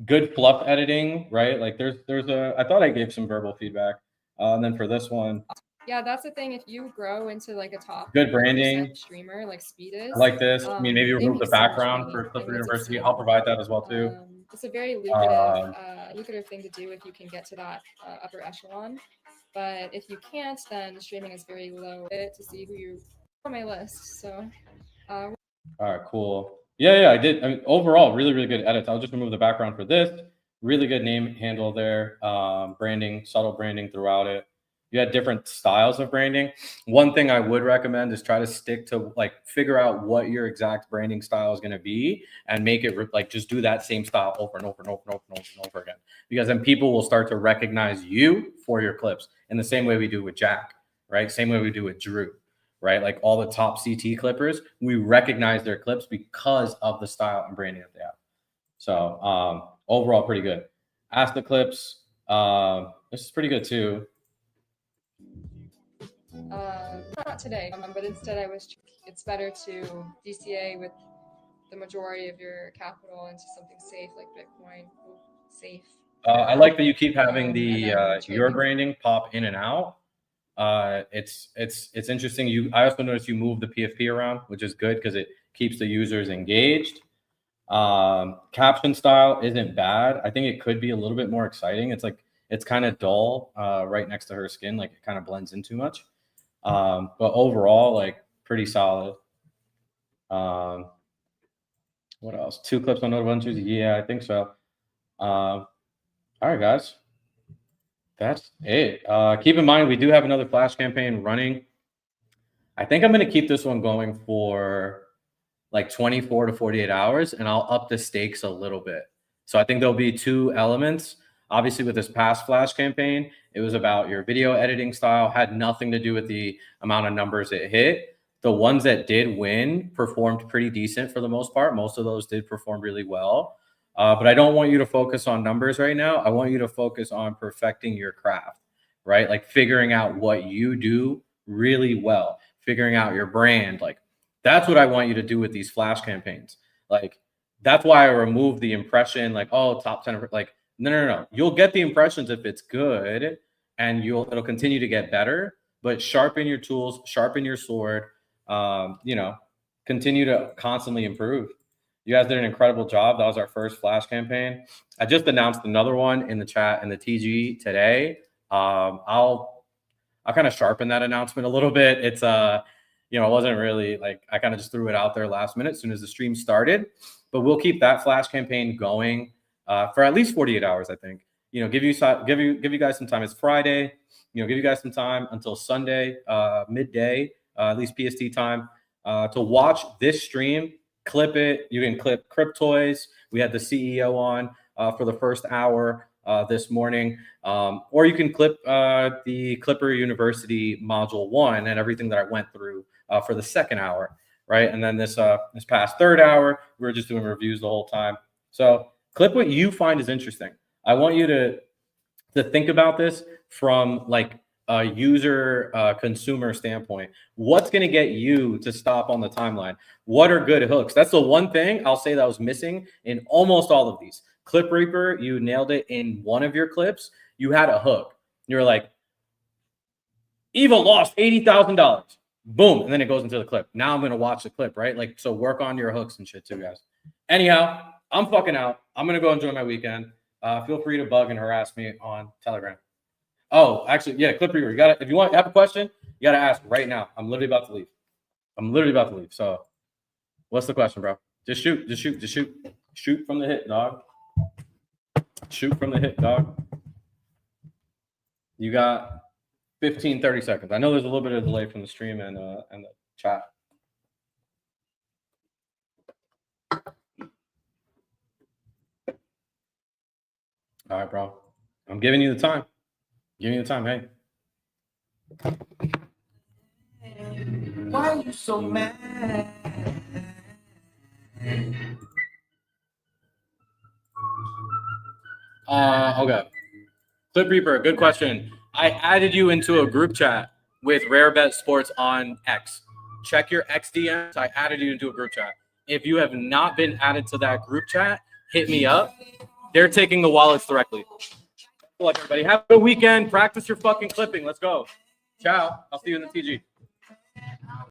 Good fluff editing, right? Like there's a. I thought I gave some verbal feedback. And then for this one, yeah, that's the thing. If you grow into like a top good branding streamer like Speed is, I like this. I mean, maybe remove the background for Clipper University. I'll provide that as well too. It's a very lucrative thing to do if you can get to that upper echelon. But if you can't, then streaming is very low. To see who you on my list. So. All right, cool. Yeah, I did. I mean, overall, really good edits. I'll just remove the background for this. Really good name handle there. Branding, subtle branding throughout it. You had different styles of branding. One thing I would recommend is try to stick to like figure out what your exact branding style is going to be and make it like just do that same style over and over again. Because then people will start to recognize you for your clips in the same way we do with Jack, right? Same way we do with Drew, right? Like all the top CT clippers, we recognize their clips because of the style and branding that they have. So overall, pretty good. Ask the clips. This is pretty good too. Not today, but instead it's better to DCA with the majority of your capital into something safe like Bitcoin. Safe. I like that you keep having the your branding pop in and out. It's interesting. I also noticed you move the PFP around, which is good because it keeps the users engaged. Caption style isn't bad. I think it could be a little bit more exciting. It's kind of dull right next to her skin, like it kind of blends in too much. But overall, like pretty solid. What else? 2 clips on notable entries? Yeah, I think so. All right, guys. That's it. Keep in mind, we do have another flash campaign running. I think I'm going to keep this one going for like 24 to 48 hours, and I'll up the stakes a little bit. So I think there'll be 2 elements. Obviously, with this past flash campaign, it was about your video editing style, had nothing to do with the amount of numbers it hit. The ones that did win performed pretty decent for the most part. Most of those did perform really well. But I don't want you to focus on numbers right now. I want you to focus on perfecting your craft, right? Like figuring out what you do really well, figuring out your brand. Like that's what I want you to do with these flash campaigns. Like that's why I removed the impression, like, oh, top 10, like, no. You'll get the impressions if it's good and it'll continue to get better, but sharpen your tools, sharpen your sword, continue to constantly improve. You guys did an incredible job. That was our first flash campaign. I just announced another one in the chat in the TG today. I'll kind of sharpen that announcement a little bit. It's it wasn't really like I kind of just threw it out there last minute as soon as the stream started, but we'll keep that flash campaign going for at least 48 hours, I think. Give you guys some time. It's Friday. Give you guys some time until Sunday, midday, at least PST time. to watch this stream, clip it. You can clip Cryptoys. We had the CEO on for the first hour this morning. Or you can clip the Clipper University Module 1 and everything that I went through for the second hour, right? And then this past third hour, we were just doing reviews the whole time. So clip what you find is interesting. I want you to think about this from like a user consumer standpoint. What's going to get you to stop on the timeline? What are good hooks? That's the one thing I'll say that was missing in almost all of these. Clip Reaper, you nailed it in one of your clips. You had a hook. You were like, Eva lost $80,000. Boom. And then it goes into the clip. Now I'm going to watch the clip, right? Like, so work on your hooks and shit too, guys. Anyhow, I'm fucking out. I'm going to go enjoy my weekend. Feel free to bug and harass me on Telegram. Oh, actually, yeah, Clip Reaper. You got to, if you have a question, you got to ask right now. I'm literally about to leave. So what's the question, bro? Just shoot. Shoot from the hip, dog. Shoot from the hip, dog. You got 15, 30 seconds. I know there's a little bit of delay from the stream and the chat. All right, bro. I'm giving you the time. Hey. Why are you so mad? Okay. Clip Reaper, good question. I added you into a group chat with Rare Bet Sports on X. Check your X DMs. I added you into a group chat. If you have not been added to that group chat, hit me up. They're taking the wallets directly. Good luck, everybody. Have a good weekend. Practice your fucking clipping. Let's go. Ciao. I'll see you in the TG.